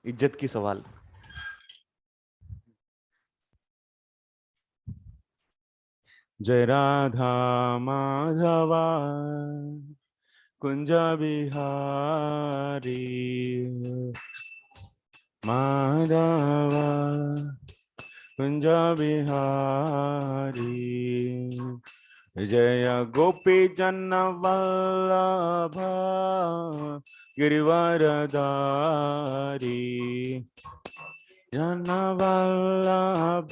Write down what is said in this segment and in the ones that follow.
इज्जत की सवाल। जय राधा माधवा कुंज बिहारी माधवा कुंज बिहारी। जय गोपी जन वल्लभ गिरिवरधारी जन वल्लभ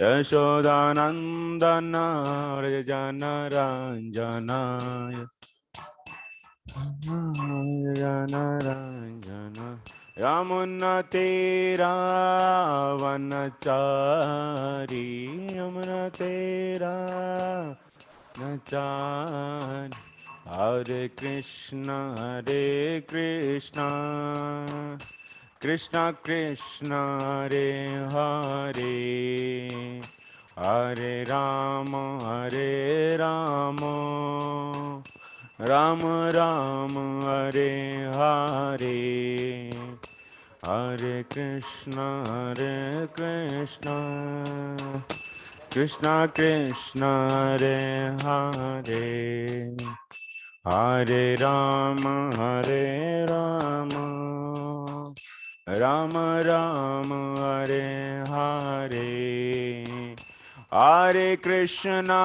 यशोदानंदन व्रज जनरंजनाय जनरंजन यमुना तेरा वनचारी यमुना तेरा नचारी। हरे कृष्णा कृष्णा कृष्णा हरे हरे हरे राम राम राम हरे हरे हरे कृष्णा कृष्णा कृष्णा हरे हरे हरे राम राम राम हरे हरे हरे कृष्णा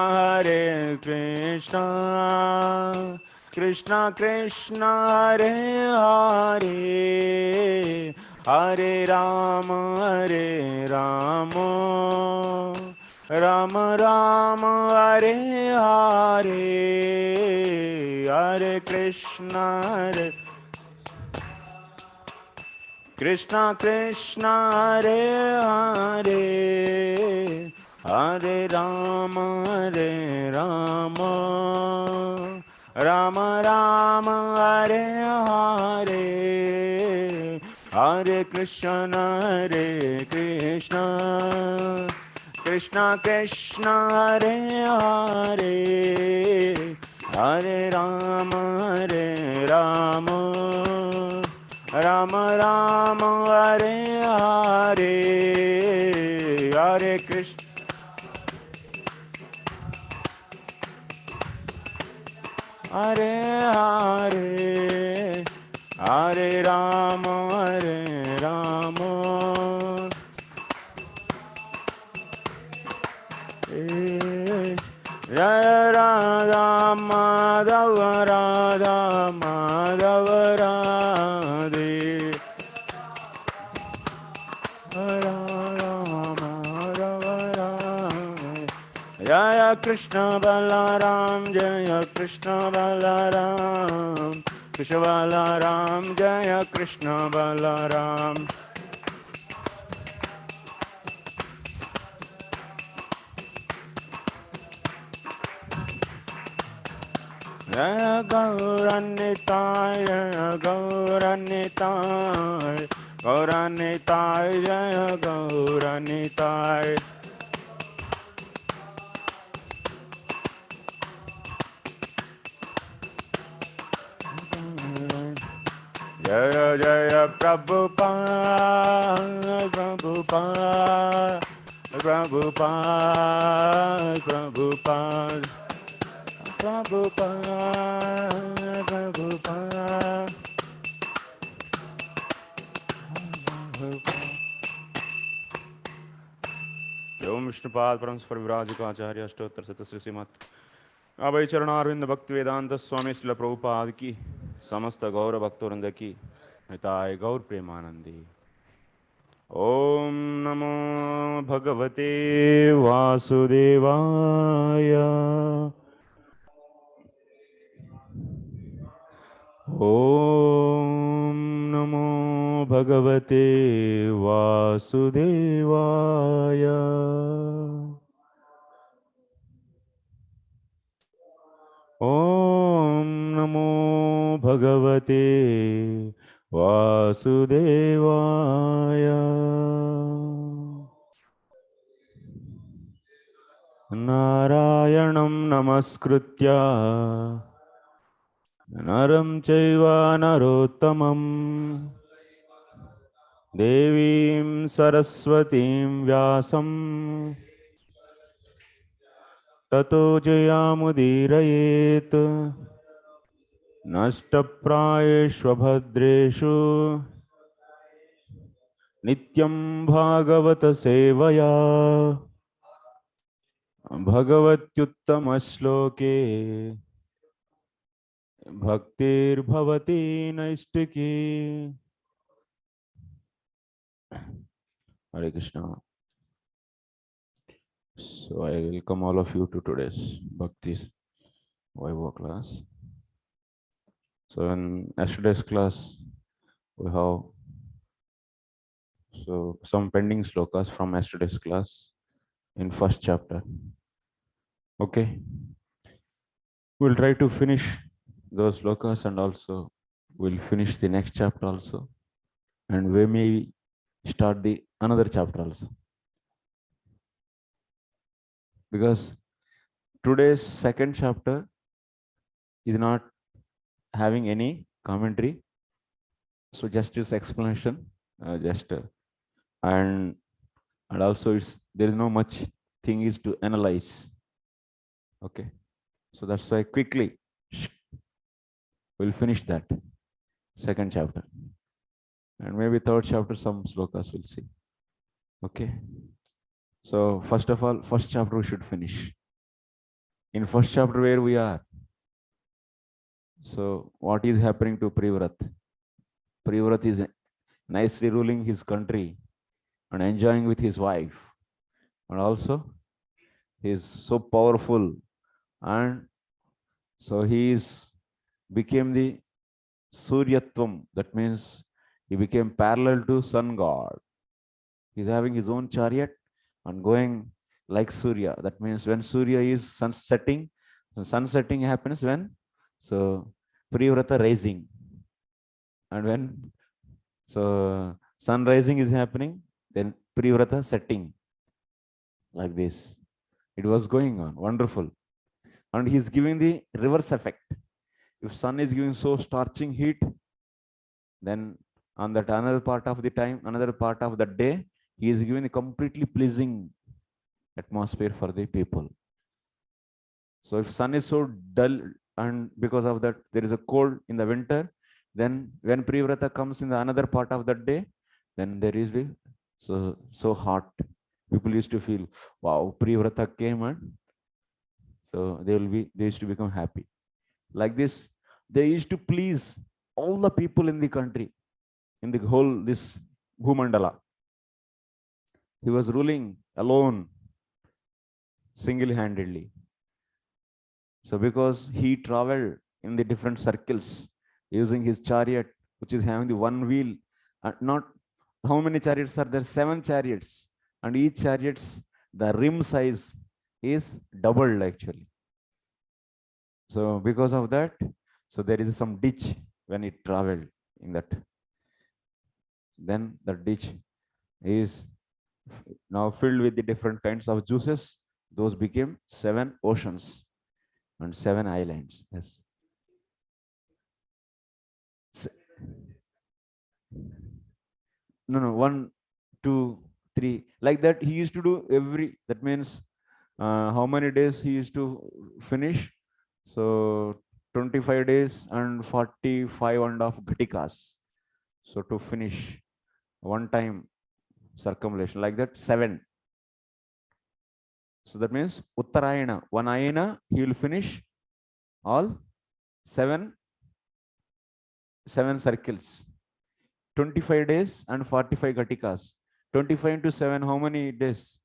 कृष्णा कृष्णा हरे हरे हरे राम राम राम हरे हरे हरे कृष्णा कृष्णा हरे हरे हरे राम राम राम हरे हरे हरे कृष्णा कृष्णा कृष्णा हरे हरे हरे राम राम राम हरे हरे हरे कृष्ण हरे हरे हरे राम जय राधा माधव राधे जय कृष्ण बलराम जय कृष्ण बलराम कृष्ण बलराम जय कृष्ण बलराम जय गौरनिताय गौरनिताय जय गौरनिताय जय जय प्रभुपाद प्रभुपाद प्रभुपाद प्रभुपाद प्रभुपाद ओम विष्णुपाद परम विराजिकाचार्य अष्टोत्तर शतश्री श्रीमत् अभय चरणारविंद भक्ति वेदांत स्वामी श्रील प्रभुपाद की समस्त गौर भक्तवृंद की निताय गौर प्रेमानंदी। ओम नमो भगवते वासुदेवाय ओम नमो भगवते वासुदेवाय ओम नमो भगवते वासुदेवाय नारायणं नमस्कृत्य Naram chaiva narottamam Devim Saraswatim Vyasam Tato Jayamudirayet Nashtaprayeshvabhadreshu Nityam Bhagavata Sevaya Bhagavatyuttama Bhaktir Bhavati Naistiki. Hare Krishna. So I welcome all of you to today's Bhakti's vaibhava class. So in yesterday's class, we have some pending slokas from yesterday's class in first chapter. Okay, we'll try to finish those slokas and also we'll finish the next chapter also, and we may start the another chapter also, because today's second chapter is not having any commentary, so just this explanation, just and also it's there is no much thing is to analyze. Okay, so that's why quickly we'll finish that second chapter, and maybe third chapter some slokas we'll see. Okay, so first of all, first chapter we should finish. In first chapter where we are, so what is happening to Privrat? Privrat is nicely ruling his country and enjoying with his wife, and also he is so powerful, and so he is became the Suryatvam. That means he became parallel to sun god. He's having his own chariot and going like Surya. That means when Surya is sun setting, sun setting happens when so Privrata rising, and when so sun rising is happening, then Privrata setting, like this. It was going on wonderful, and he's giving the reverse effect. If sun is giving so scorching heat, then on that another part of the time, another part of the day, he is giving a completely pleasing atmosphere for the people. So if sun is so dull, and because of that there is a cold in the winter, then when Privrata comes in the another part of that day, then there is a so hot. People used to feel, wow, Privrata came, and so they used to become happy. Like this, they used to please all the people in the country, in the whole this Bhumandala. He was ruling alone, single-handedly. So because he traveled in the different circles using his chariot, which is having the one wheel, and not how many chariots are there? 7 chariots, and each chariots the rim size is doubled actually. So because of that, so there is some ditch when it traveled in that. Then the ditch is now filled with the different kinds of juices. Those became 7 oceans and 7 islands. Yes. No, 1, 2, 3. Like that, he used to do every. That means how many days he used to finish? So 25 days and 45 and of ghatikas. So to finish one time circumambulation, like that, 7. So that means Uttarayana, 1 ayana, he will finish all 7 circles. 25 days and 45 ghatikas. 25 into 7, how many days?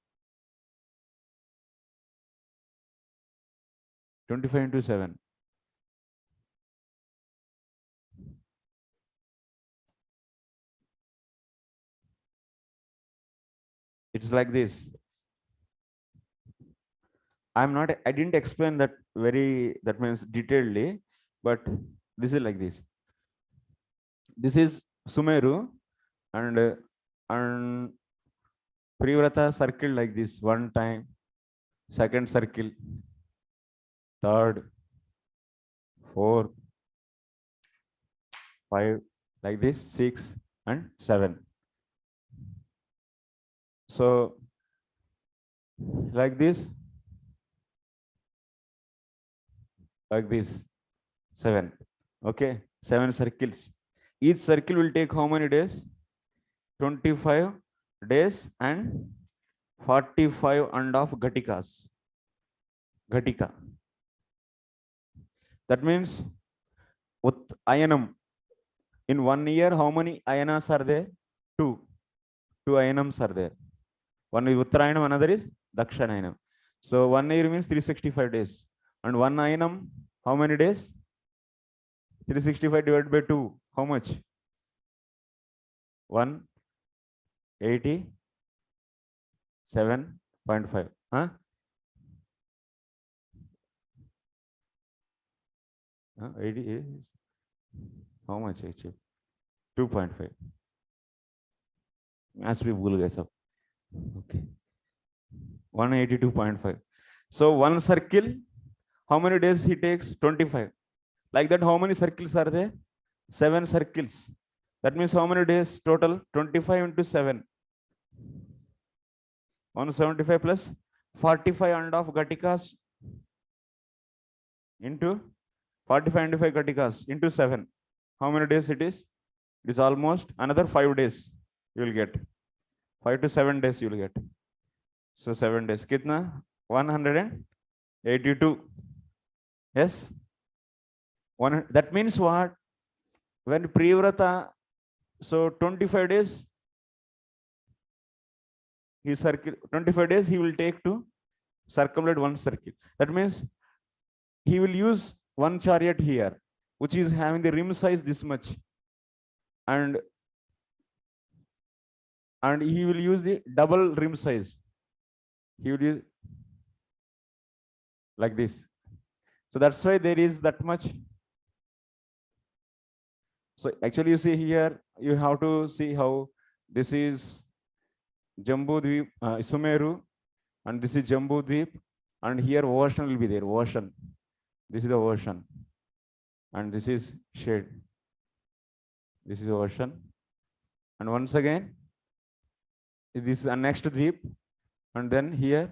25 into 7. It's like this. I didn't explain that that means detailedly, but this is like this. This is Sumeru, and Privrata circle like this. One time, second circle, third, fourth, 5, like this, 6 and 7. So like this, 7. Okay, 7 circles. Each circle will take how many days? 25 days and 45 and of Gatikas. Gatika. That means with Ayanam. In 1 year, how many Ayanas are there? 2. 2 Ayanams are there. One is Uttarayanam, another is Dakshanayanam. So 1 year means 365 days. And 1 Ayanam, how many days? 365 divided by 2. How much? 187.5. Huh? 80 is how much actually? 2.5. As we भूल गए सब. Okay. 182.5. So one circle, how many days he takes? 25. Like that, how many circles are there? 7 circles. That means how many days total? 25 into 7. 175 plus 45 and of Gatikas into 45 and 5 Gatikas into 7. How many days it is? It is almost another 5 days you will get. 5 to 7 days you will get. So 7 days. Kitna? 182. Yes? That means what? When Privrata, so 25 days, he circle 25 days he will take to circumambulate one circle. That means he will use one chariot here, which is having the rim size this much, and he will use the double rim size. He will use like this. So that's why there is that much. So actually you see here, you have to see how this is Jambudvip, Sumeru, and this is Jambudvip, and here ocean will be there, ocean. This is the ocean, and this is shade. This is ocean, and once again, this is the next Dvip, and then here,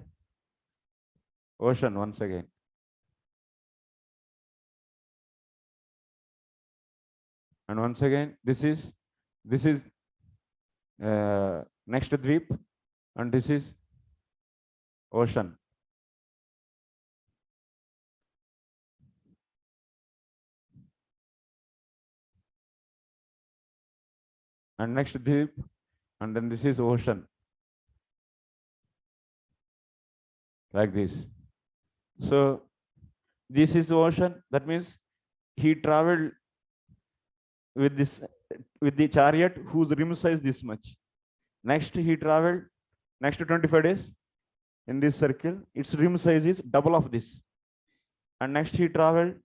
ocean once again. And once again, this is next Dvip, and this is ocean. And next Dvip, and then this is ocean. Like this. So this is ocean. That means he traveled with the chariot whose rim size this much. Next he traveled next 25 days in this circle. Its rim size is double of this. And next he traveled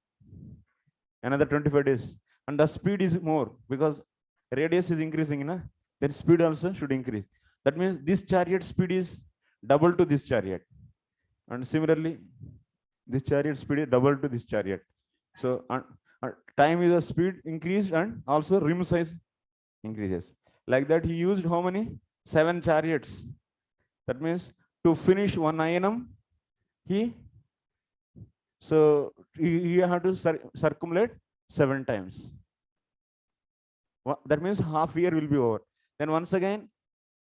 another 25 days. And the speed is more because radius is increasing, na? Then speed also should increase. That means this chariot speed is double to this chariot. And similarly, this chariot speed is double to this chariot. So time is a speed increased and also rim size increases. Like that, he used how many? 7 chariots. That means to finish one Ayanam, he have to circumambulate 7 times. That means half year will be over. Then once again,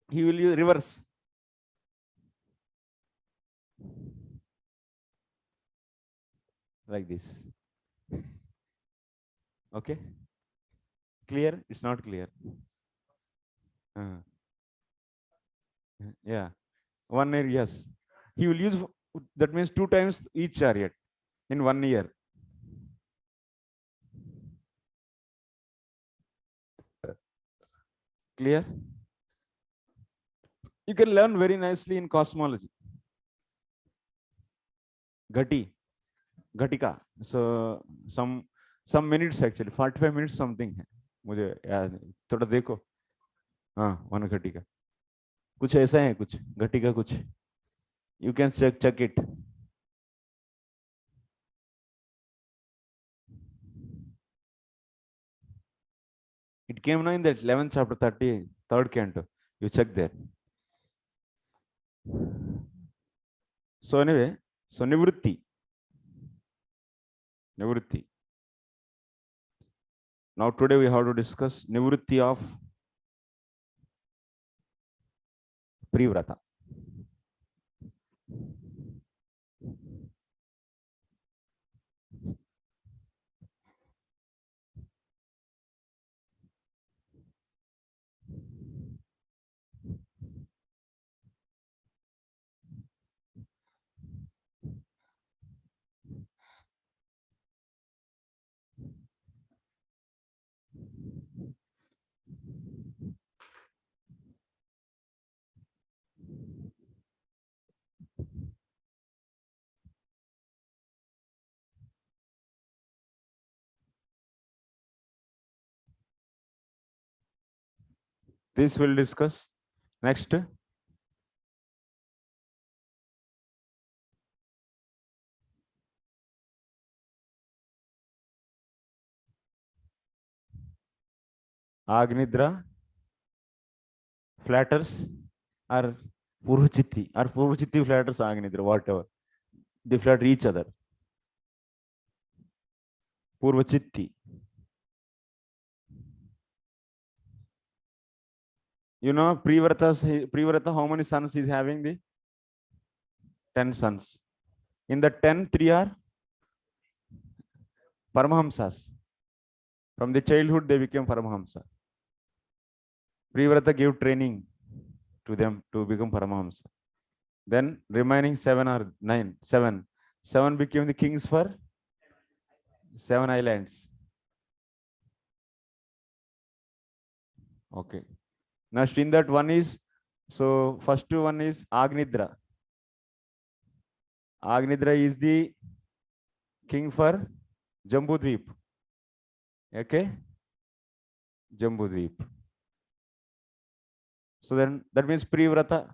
he will use reverse. Like this. Okay? Clear? It's not clear. Yeah. 1 year, yes. He will use, that means 2 times each chariot in 1 year. Clear? You can learn very nicely in cosmology. Gatika. So some minutes actually, 45 minutes something. मुझे याद थोड़ा देखो. हाँ, 1 घटिका. कुछ ऐसा है, कुछ घटिका कुछ. You can check it. It came now in the 11th chapter, 33rd canto. You check there. So anyway, so nivritti. Nivritti. Now today we have to discuss nivritti of Privrata. This will discuss next. Agnidra flatters or Purvachitti flatters Agnidra, whatever. They flatter each other. Purvachitti. You know, Privrata, how many sons is having? The 10 sons. In the 10, 3 are Paramahamsas. From the childhood, they became Paramahamsa. Privrata gave training to them to become Paramahamsa. Then remaining 7 or 9, 7. 7 became the kings for 7 islands. Okay. Next in that one is, so first one is Agnidra. Agnidra is the king for Jambudvip. Okay? Jambudvip. So then that means Privrata.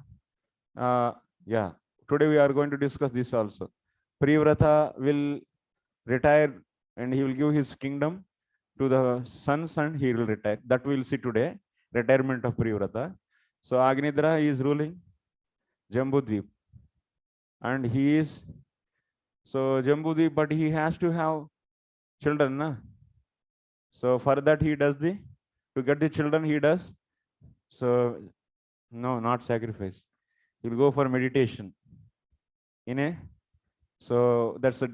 Yeah, today we are going to discuss this also. Privrata will retire and he will give his kingdom to the sons and he will retire. That we will see today, retirement of Privrata. So Agnidra is ruling Jambudvip. And he is, so Jambudvip, but he has to have children. Na? So for that he does to get the children he does. So no, not sacrifice. He'll go for meditation. So that's a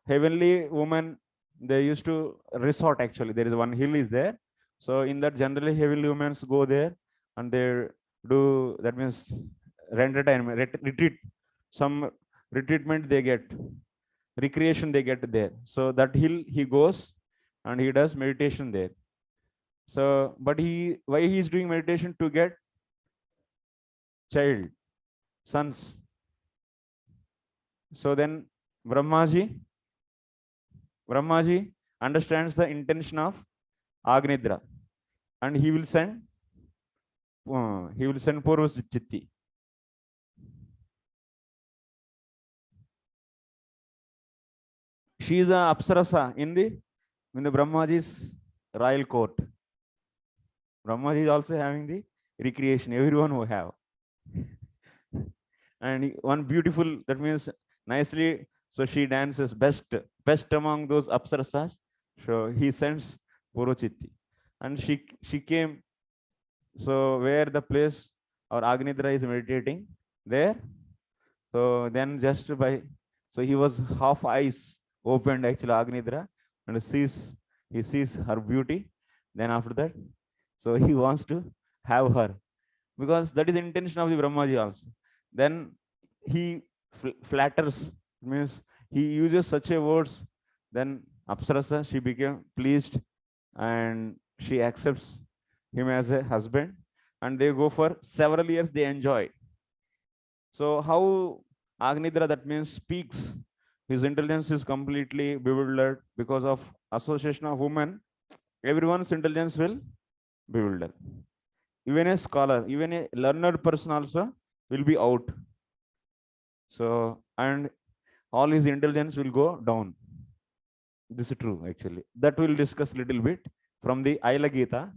heavenly woman. They used to resort actually. There is one hill is there. So in that generally heavenly women go there and they do, that means retreat. Some retreatment they get, recreation they get there. So that hill he goes and he does meditation there. So, but why he is doing meditation? To get sons. So then Brahmaji understands the intention of Agnidra and he will send Purvachitti. She is a Apsarasa in the Brahmaji's royal court. Brahmaji is also having the recreation, everyone will have. And one beautiful, that means nicely, so she dances best among those Apsarasas. So he sends Purvachitti. And she came, so where the place or Agnidra is meditating, there. So then just by, so he was half eyes opened actually Agnidra and he sees her beauty. Then after that, so he wants to have her because that is the intention of the Brahmaji also. Then he flatters, means he uses such a words. Then Apsarasa, she became pleased and she accepts him as a husband and they go for several years, they enjoy. So how Agnidra, that means speaks, his intelligence is completely bewildered because of association of women. Everyone's intelligence will bewilder. Even a scholar, even a learned person also will be out. So, and all his intelligence will go down. This is true actually. That we'll discuss little bit from the Aila Gita.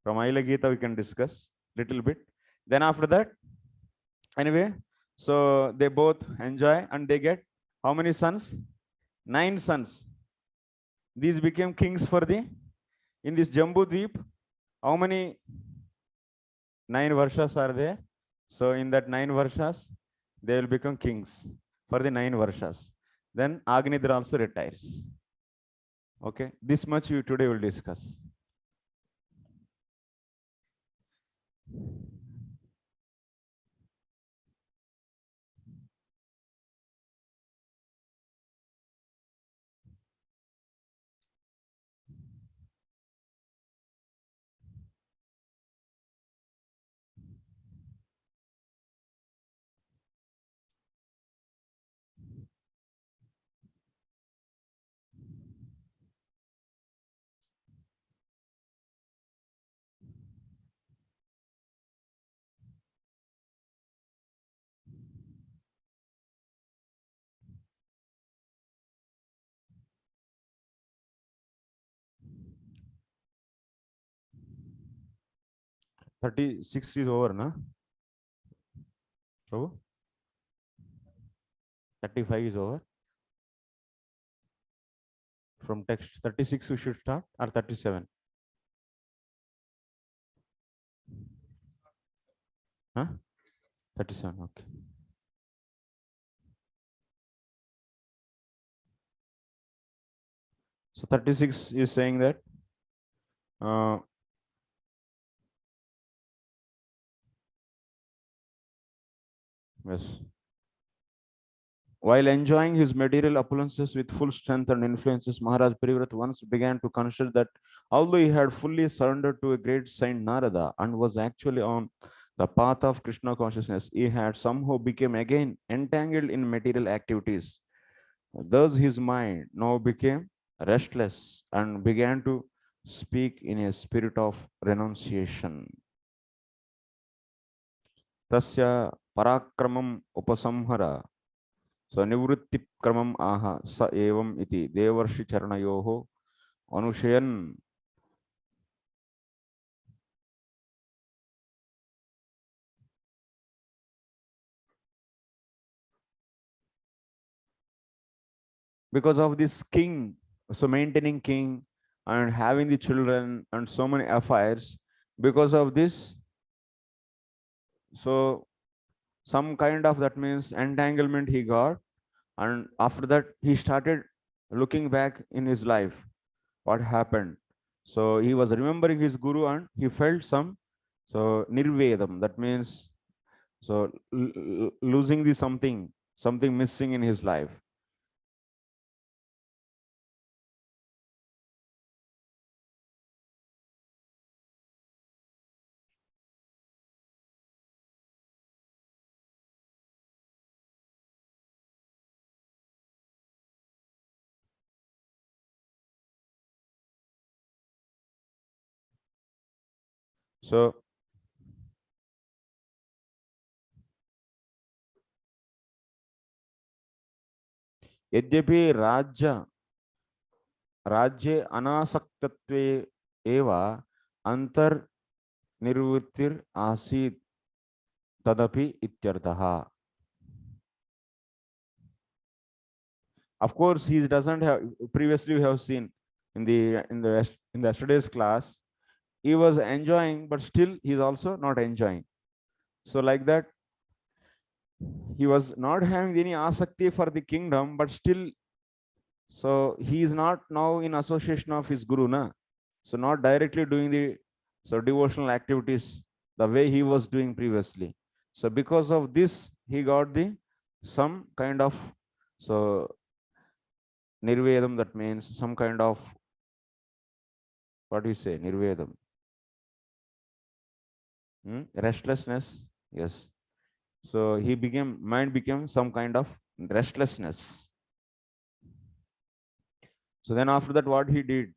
From Aila Gita we can discuss little bit. Then after that, anyway, so they both enjoy and they get how many sons? 9 sons. These became kings for the, in this Jambu Dweep, how many 9 varshas are there? So in that 9 varshas, they will become kings for the 9 varshas. Then Agnidra also retires. Okay, this much we today will discuss. "36 is over, na? So 35 is over. From text 36 we should start, or 37? Huh? 37, okay. So 36 is saying that yes. While enjoying his material opulences with full strength and influences, Maharaj Privrat once began to consider that although he had fully surrendered to a great saint Narada and was actually on the path of Krishna consciousness, he had somehow become again entangled in material activities. Thus his mind now became restless and began to speak in a spirit of renunciation. Tasya parakramam upasamhara. So nivritti kramam aha sa evam iti devarshi charanayoho anushayan. Because of this king, so maintaining king and having the children and so many affairs, because of this, so some kind of, that means, entanglement he got, and after that he started looking back in his life what happened. So he was remembering his guru and he felt some, so nirvedam, that means, so losing the something missing in his life. So यद्यपि राज्ये अनासक्तत्वे एव अंतर्निवृत्तिर आसीत् तदपि इत्यर्थः. Of course, he doesn't have, previously we have seen in the yesterday's class, he was enjoying, but still he is also not enjoying. So like that, he was not having any asakti for the kingdom, but still, so he is not now in association of his guru, na? So not directly doing the, so devotional activities the way he was doing previously. So because of this, he got the some kind of, so nirvedam, that means some kind of, what do you say, nirvedam? Restlessness. Yes. So he became, mind became some kind of restlessness. So then after that, what he did?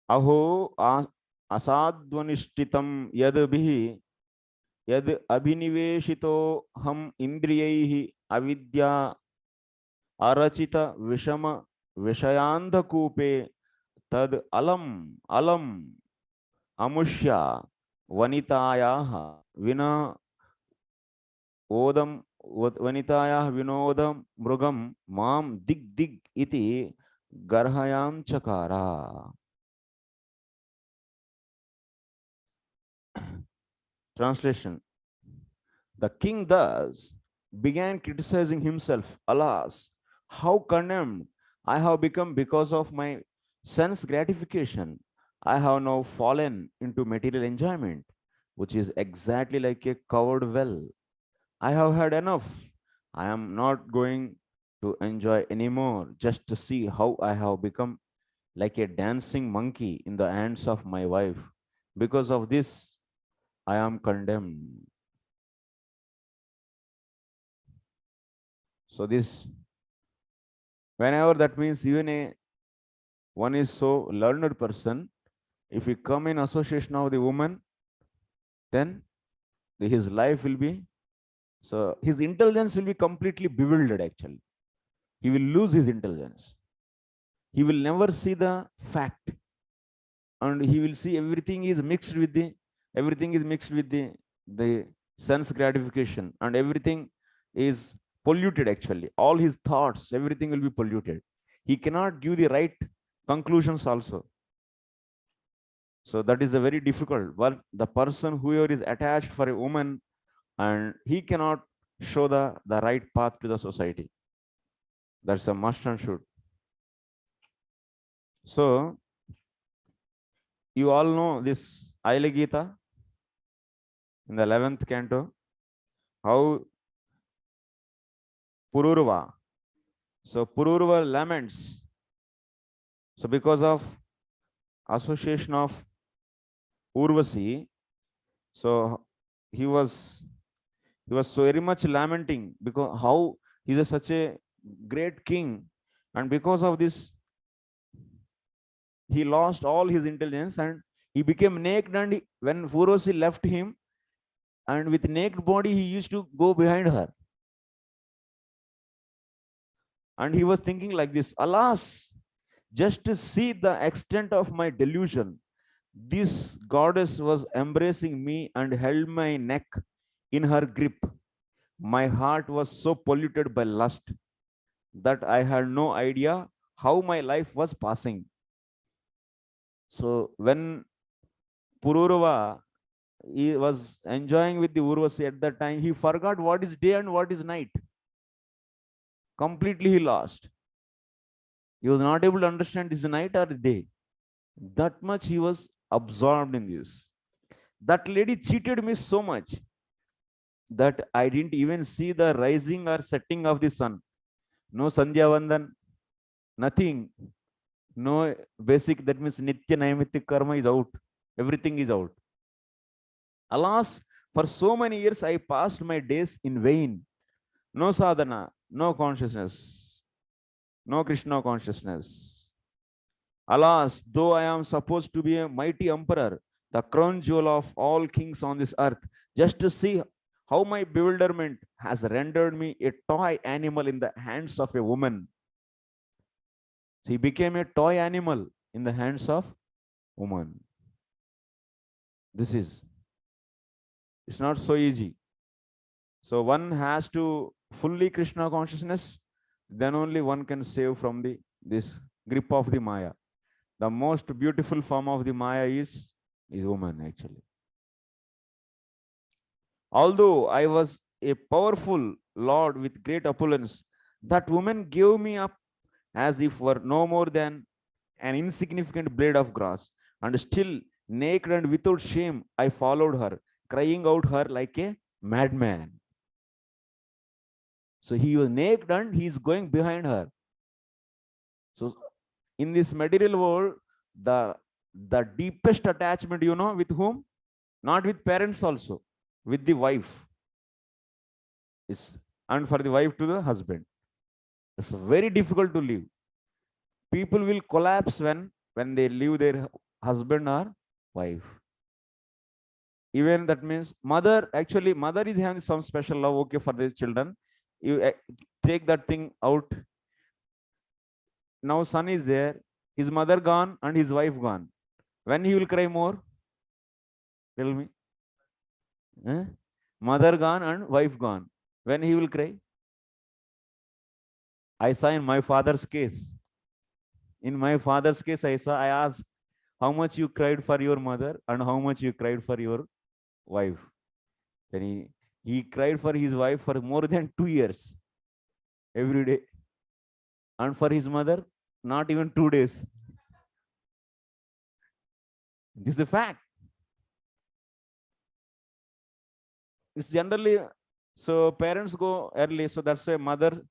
Aho asadvanishtitam yadabhi यद अभिनिवेशितो हम इंद्रियैहि अविद्या अरचित विषम Vishayandhakupe tad alam amushya vanitayaha vina odam vanitayah vinodam mrugam mam dig iti garhayam chakara. Translation: the king thus began criticizing himself. Alas, how condemned I have become because of my sense gratification. I have now fallen into material enjoyment, which is exactly like a covered well. I have had enough. I am not going to enjoy anymore just to see how I have become like a dancing monkey in the hands of my wife. Because of this, I am condemned. So this, whenever that means even a one is so learned person, if he come in association of the woman, then his life will be, so his intelligence will be completely bewildered actually. He will lose his intelligence. He will never see the fact, and he will see everything is mixed with the sense gratification, and everything is polluted actually. All his thoughts, everything will be polluted. He cannot give the right conclusions also. So that is a very difficult. But the person whoever is attached for a woman, and he cannot show the right path to the society. That's a must and should. So you all know this Aila Gita in the 11th canto, how Pururva. So Pururva laments. So because of association of Urvasi, so he was so very much lamenting because how he is such a great king, and because of this he lost all his intelligence and he became naked. And when Urvasi left him, and with naked body he used to go behind her, and he was thinking like this: alas, just to see the extent of my delusion, this goddess was embracing me and held my neck in her grip. My heart was so polluted by lust that I had no idea how my life was passing. So when Pururava he was enjoying with the Urvasi at that time, he forgot what is day and what is night. Completely he lost. He was not able to understand is night or day. That much he was absorbed in this. That lady cheated me so much that I didn't even see the rising or setting of the sun. No Sandhya Vandan, nothing. No basic, that means Nitya Naimitya Karma is out. Everything is out. Alas, for so many years I passed my days in vain. No sadhana, no consciousness, no Krishna consciousness. Alas, though I am supposed to be a mighty emperor, the crown jewel of all kings on this earth, just to see how my bewilderment has rendered me a toy animal in the hands of a woman. So he became a toy animal in the hands of woman. This is, it's not so easy. So one has to fully Krishna consciousness, then only one can save from this grip of the Maya. The most beautiful form of the Maya is woman actually. Although I was a powerful lord with great opulence, that woman gave me up as if were no more than an insignificant blade of grass. And still, naked and without shame, I followed her, crying out her like a madman. So he was naked and he is going behind her. So in this material world, the deepest attachment, with whom? Not with parents also, with the wife. Is, and for the wife to the husband. It's very difficult to live. People will collapse when they leave their husband or wife. Even that means mother, actually mother is having some special love, okay, for their children. You take that thing out. now son is there, his mother gone and his wife gone. When he will cry more? Tell me. Eh? Mother gone and wife gone. When he will cry? I saw in my father's case. In my father's case, I asked, how much you cried for your mother and how much you cried for your wife. Then he cried for his wife for more than 2 years every day. And for his mother, not even 2 days. This is a fact. It's generally, so parents go early. So that's why mother,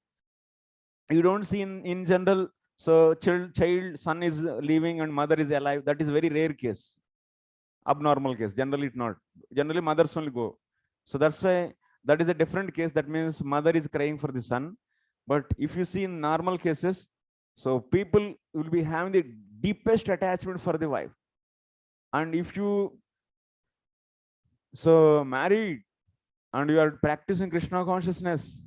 you don't see in general, so child son is leaving and mother is alive. That is very rare case, abnormal case. Generally it not. Generally mothers only go. So that's why that is a different case. That means mother is crying for the son. But if you see in normal cases, so people will be having the deepest attachment for the wife. And if you so married and you are practicing Krishna consciousness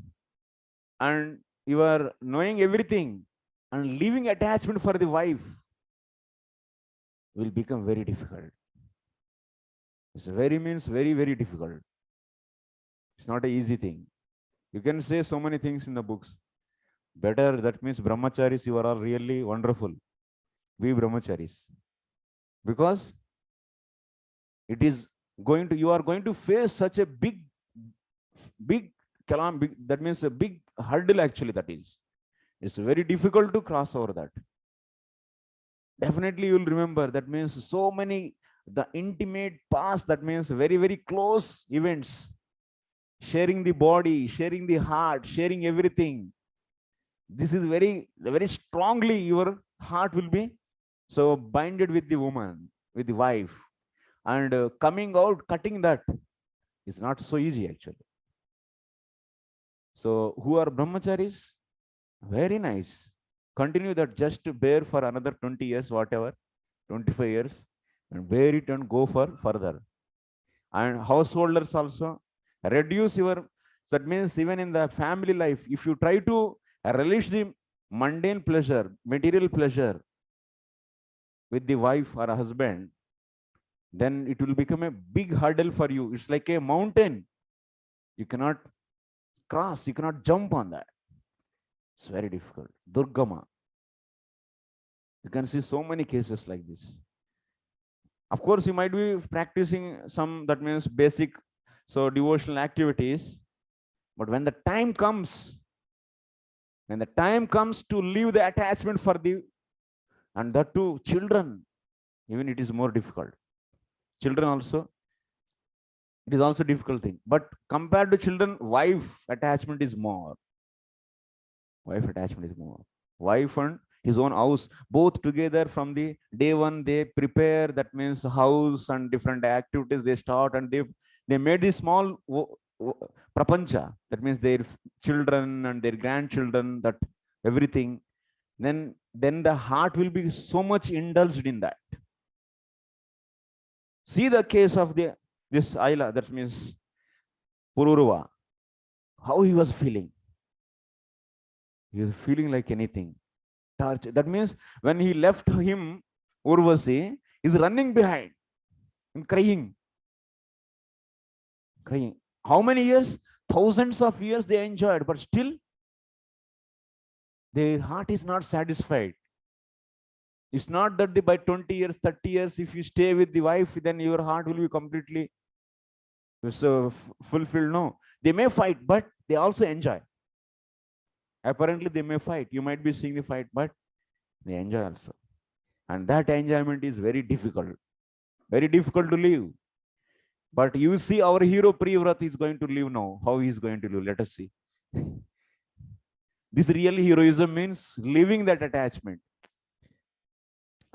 and you are knowing everything and leaving attachment for the wife will become very difficult. It's very means very, very difficult. It's not an easy thing. You can say so many things in the books. Better, that means brahmacharis, you are all really wonderful. Be brahmacharis. Because it is going to, you are going to face such a big kalam, that means a big hurdle actually that is. It's very difficult to cross over that. Definitely you will remember, that means so many, the intimate past, that means very, very close events, sharing the body, sharing the heart, sharing everything. This is very, very strongly your heart will be so binded with the woman, with the wife, and coming out, cutting that is not so easy actually. So who are brahmacharis? Very nice. Continue that, just to bear for another 20 years, whatever, 25 years, and bear it and go for further. And householders also, reduce your, that means even in the family life, if you try to relish the mundane pleasure, material pleasure with the wife or a husband, then it will become a big hurdle for you. It's like a mountain. You cannot cross, you cannot jump on that. It's very difficult. Durgama. You can see so many cases like this. Of course, you might be practicing some, that means basic, so devotional activities. But when the time comes to leave the attachment for the, and that to children, even it is more difficult. Children also, it is also a difficult thing. But compared to children, wife attachment is more. Wife attachment is more. Wife and his own house, both together from the day one, they prepare, that means house and different activities they start, and they made this small prapancha, that means their children and their grandchildren, that everything. Then the heart will be so much indulged in that. See the case of this Aila, that means Pururva, how he was feeling. He was feeling like anything. That means when he left him, Urvasi is running behind and crying. How many years? Thousands of years they enjoyed, but still their heart is not satisfied. It's not that by 20 years, 30 years, if you stay with the wife, then your heart will be completely so fulfilled. No, they may fight, but they also enjoy. Apparently they may fight. You might be seeing the fight, but they enjoy also. And that enjoyment is very difficult to live. But you see our hero Priyavrat is going to live now. How he is going to live? Let us see. This real heroism means leaving that attachment.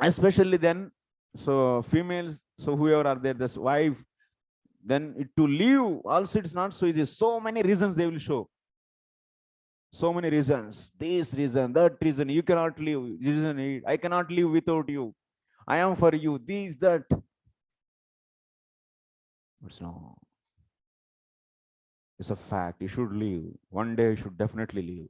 Especially then, so females, so whoever are there, this wife, then to leave also it's not so easy. So many reasons they will show. So many reasons. This reason, that reason, you cannot live. Reason, I cannot live without you. I am for you. This, that. It's no. It's a fact. You should leave. One day you should definitely leave.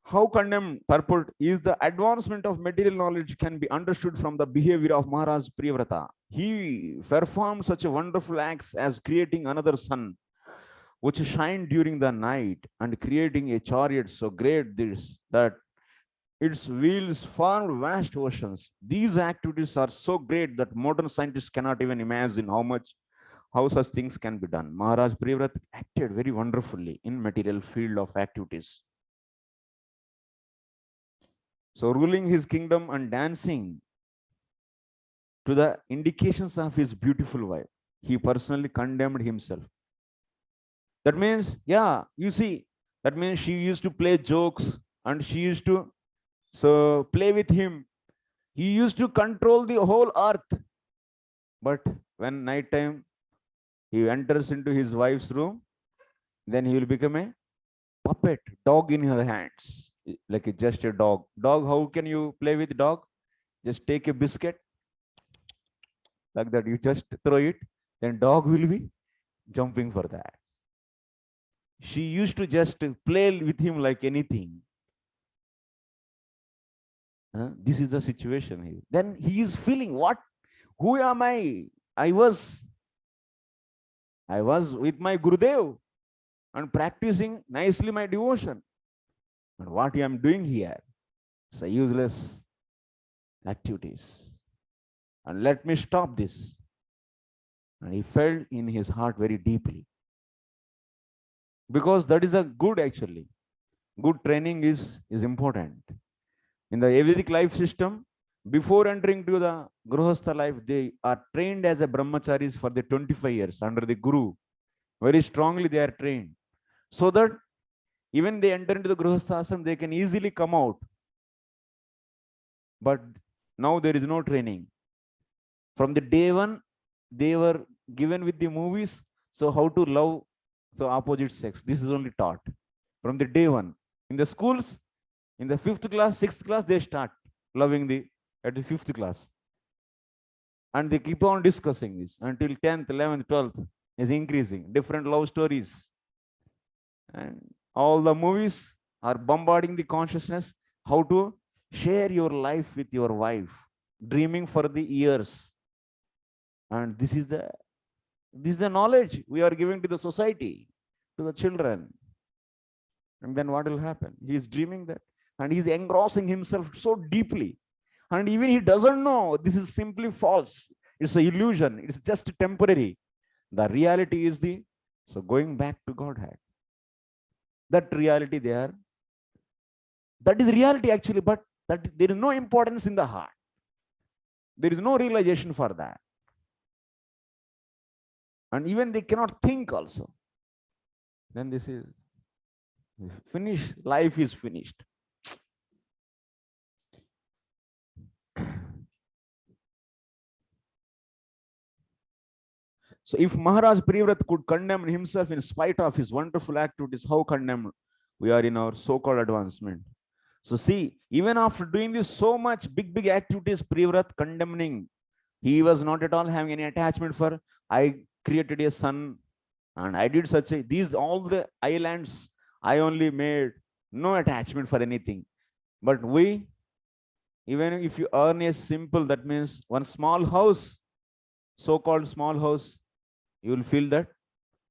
How condemned purport is the advancement of material knowledge can be understood from the behavior of Maharaj Priyavrata. He performed such a wonderful acts as creating another sun, which shined during the night, and creating a chariot so great this that its wheels formed vast oceans. These activities are so great that modern scientists cannot even imagine how such things can be done. Maharaj Priyavrata acted very wonderfully in material field of activities. So ruling his kingdom and dancing to the indications of his beautiful wife, he personally condemned himself. That means, yeah, you see, that means she used to play jokes and she used to play with him. He used to control the whole earth. But when night time he enters into his wife's room, then he will become a puppet, dog in her hands, like just a dog. Dog, how can you play with dog? Just take a biscuit, like that. You just throw it, then dog will be jumping for that. She used to just play with him like anything. This is the situation here. Then he is feeling, what? Who am I? I was with my Gurudev and practicing nicely my devotion. And what I am doing here? It's a useless activities. And let me stop this. And he felt in his heart very deeply. Because that is a good, actually. Good training is important. In the Vedic life system, before entering to the Grihastha life, they are trained as a brahmacharis for the 25 years under the Guru. Very strongly they are trained. So that even they enter into the Grihastha ashram, they can easily come out. But now there is no training. From the day one, they were given with the movies, so how to love the opposite sex. This is only taught from the day one. In the schools, in the 5th class, 6th class, they start loving at the 5th class. And they keep on discussing this until 10th, 11th, 12th is increasing. Different love stories. And all the movies are bombarding the consciousness how to share your life with your wife, dreaming for the years. And this is the knowledge we are giving to the society, to the children. And then what will happen? He is dreaming that, and he is engrossing himself so deeply. And even he doesn't know this is simply false. It's an illusion. It's just temporary. The reality is going back to Godhead. That reality there, that is reality actually, but that there is no importance in the heart. There is no realization for that. And even they cannot think also. Then this is finished. Life is finished. So if Maharaj Priyavrata could condemn himself in spite of his wonderful activities, how condemned we are in our so-called advancement? So see, even after doing this so much big activities, Priyavrata condemning, he was not at all having any attachment for, I created a sun and I did all the islands I only made, no attachment for anything. But we, even if you earn a simple, that means one small house, so-called small house, you will feel that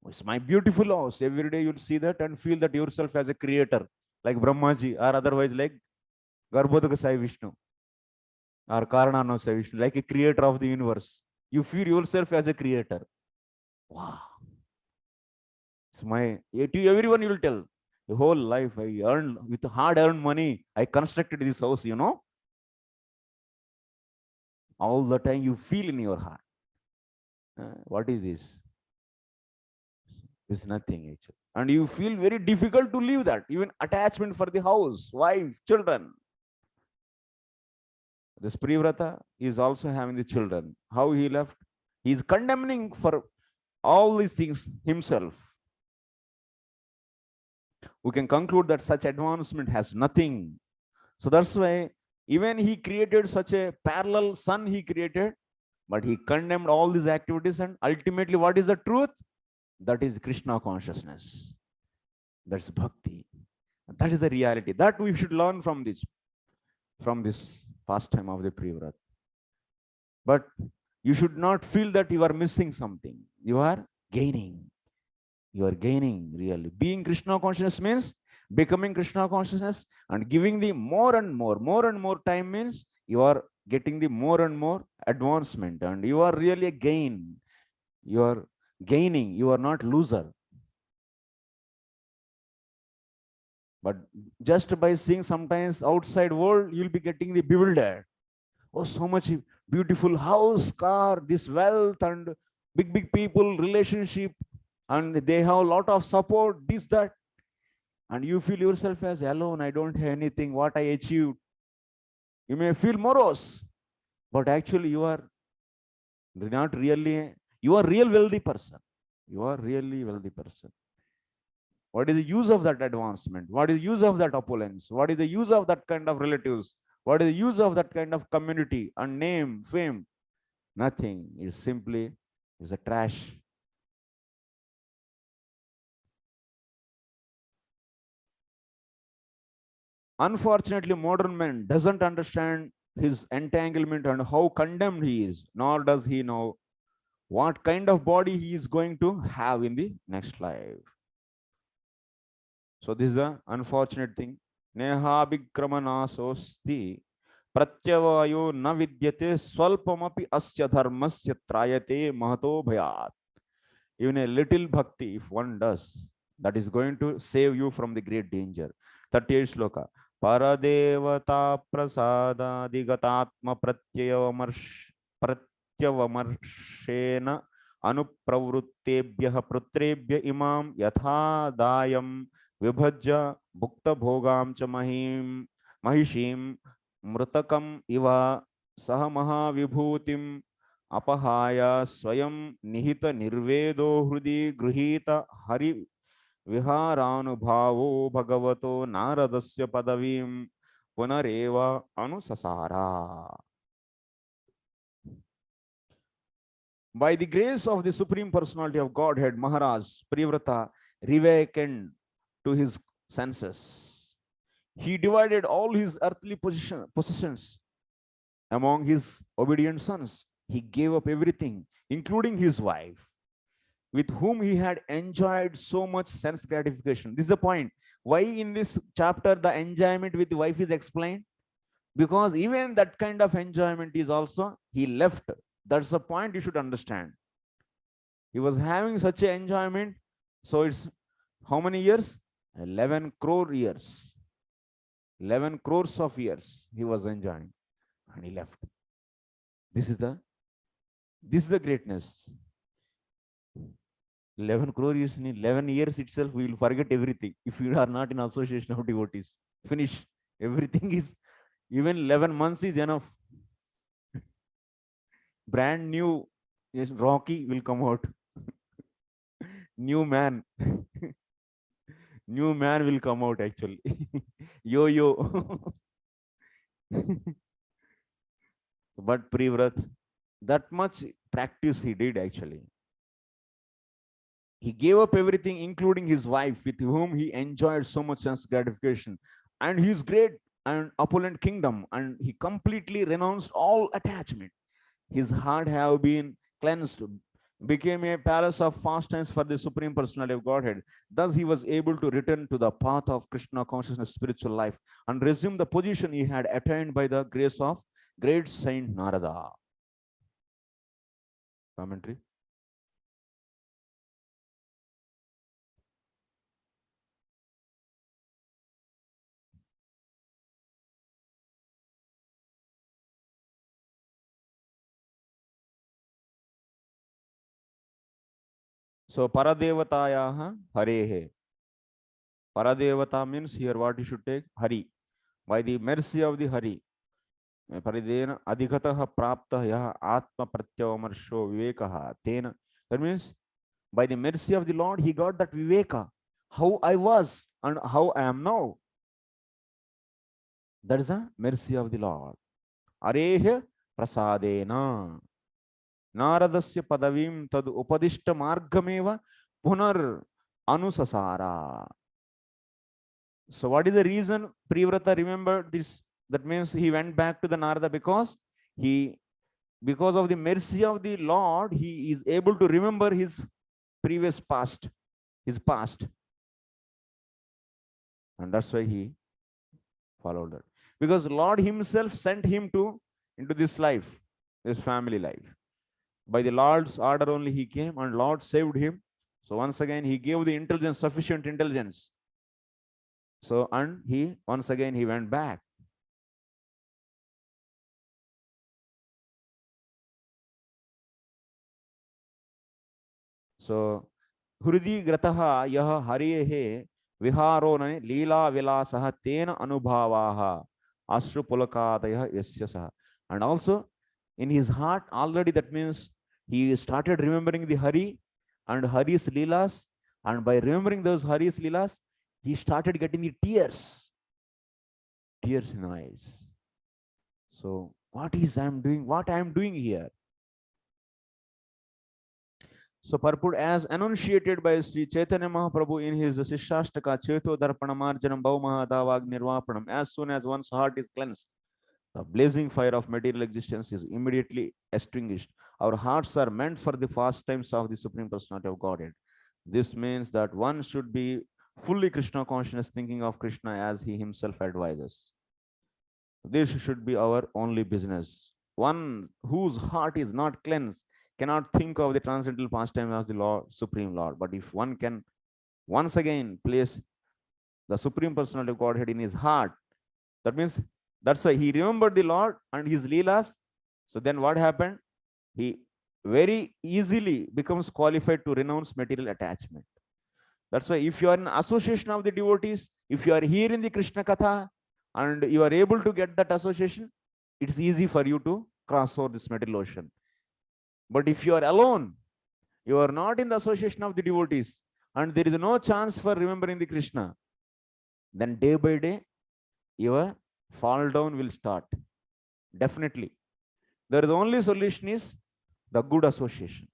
it's my beautiful house. Every day you'll see that and feel that yourself as a creator, like Brahmaji, or otherwise like Garbhodaka Sai Vishnu or Karanano Sai Vishnu, like a creator of the universe. You feel yourself as a creator. Wow. It's to everyone you will tell, the whole life I earned with hard-earned money, I constructed this house, All the time you feel in your heart. What is this? It's nothing actually. And you feel very difficult to leave that. Even attachment for the house, wife, children. This Priyavrata is also having the children. How he left? He is condemning for all these things himself. We can conclude that such advancement has nothing. So that's why even he created such a parallel sun he created, but he condemned all these activities, and ultimately what is the truth? That is Krishna consciousness. That's bhakti. That is the reality. That we should learn from this pastime of the Privrat. But you should not feel that you are missing something. You are gaining. You are gaining really. Being Krishna consciousness means becoming Krishna consciousness, and giving the more and more time means you are getting the more and more advancement, and you are really a gain. You are gaining. You are not loser. But just by seeing sometimes outside world, you'll be getting the bewildered. Oh, so much beautiful house, car, this wealth, and big people, relationship, and they have a lot of support, this, that. And you feel yourself as alone. I don't have anything, what I achieved. You may feel morose, but actually you are not really, you are real wealthy person. You are really wealthy person. What is the use of that advancement? What is the use of that opulence? What is the use of that kind of relatives? What is the use of that kind of community and name, fame? Nothing. It simply is a trash. Unfortunately, modern man doesn't understand his entanglement and how condemned he is, nor does he know what kind of body he is going to have in the next life. So this is the unfortunate thing. Neha Bikramanasosti Pratyavayo na vidyate swalpamapi asya dharmasya trayate mahato bhayat. Even a little bhakti, if one does, that is going to save you from the great danger. 38 sloka. Paradevata prasadaadigatatma pratyavamarshena anupravruttebhyah putrebhya imam yatha dayam vibhajya bhukta bhogam cha mahishim mrutakam iva saha mahavibhutim अपहाय स्वयं निहित निर्वेदो हृदि गृहीत हरि विहारानुभावो भगवतो नारदस्य पदवीं पुनरेव अनुससारा. By the grace of the Supreme Personality of Godhead, Maharaj Privrata reawakened to his senses. He divided all his earthly possessions among his obedient sons. He gave up everything, including his wife, with whom he had enjoyed so much sense gratification. This is the point. Why in this chapter the enjoyment with the wife is explained? Because even that kind of enjoyment is also, he left. That's the point you should understand. He was having such an enjoyment. So it's how many years? 11 crore years. 11 crores of years he was enjoying, and he left. This is the greatness. 11 crore years, in 11 years itself, we will forget everything. If you are not in association of devotees, finish. Everything is, even 11 months is enough. Brand new, yes, Rocky will come out. New man. New man will come out actually. Yo. But Privrat, that much practice he did actually. He gave up everything, including his wife, with whom he enjoyed so much sense gratification, and his great and opulent kingdom, and he completely renounced all attachment. His heart have been cleansed, became a palace of pastimes for the Supreme Personality of Godhead. Thus, he was able to return to the path of Krishna consciousness, spiritual life, and resume the position he had attained by the grace of great Saint Narada. Commentary. So Paradevatayaha Harehe. Paradevata means here what you should take? Hari. By the mercy of the Hari. Paridena adhikataha prapta yaha atma pratyavarsho vivekaha. Tena. That means by the mercy of the Lord, he got that viveka. How I was and how I am now. That is the mercy of the Lord. Arehe prasadena. नारदस्य पदवीं तद उपदिष्ट मार्गमेव पुनर अनुससारा. So what is the reason Privrata remembered this? That means he went back to the Narada he, because of the mercy of the Lord, he is able to remember his previous past, his past. And that's why he followed that. Because Lord himself sent him into this life, this family life. By the Lord's order only he came, and Lord saved him. So once again, he gave the intelligence, sufficient intelligence. So, and he, once again, he went back. So, Hrudi grataha yah harihe viharo ne leela vilasaha tena anubhavaha ashru pulakadaya yasya. And also, in his heart, already that means he started remembering the Hari and Hari's leelas. And by remembering those Hari's leelas, he started getting the tears in eyes. So, what I am doing here? So purport as enunciated by Sri Chaitanya Mahaprabhu in his Shishashtaka Cheto Darpanamarjanam Bhaumahadavag Nirvapanam. As soon as one's heart is cleansed, the blazing fire of material existence is immediately extinguished. Our hearts are meant for the pastimes of the Supreme Personality of Godhead. This means that one should be fully Krishna conscious, thinking of Krishna as he himself advises. This should be our only business. One whose heart is not cleansed cannot think of the transcendental pastime as the Lord, Supreme Lord. But if one can once again place the Supreme Personality of Godhead in his heart, that means that's why he remembered the Lord and his Leelas. So then what happened? He very easily becomes qualified to renounce material attachment. That's why if you are in association of the devotees, if you are here in the Krishna Katha and you are able to get that association, it's easy for you to cross over this material ocean. But if you are alone, you are not in the association of the devotees, and there is no chance for remembering the Krishna, then day by day, your fall down will start. Definitely. There is only solution is the good association.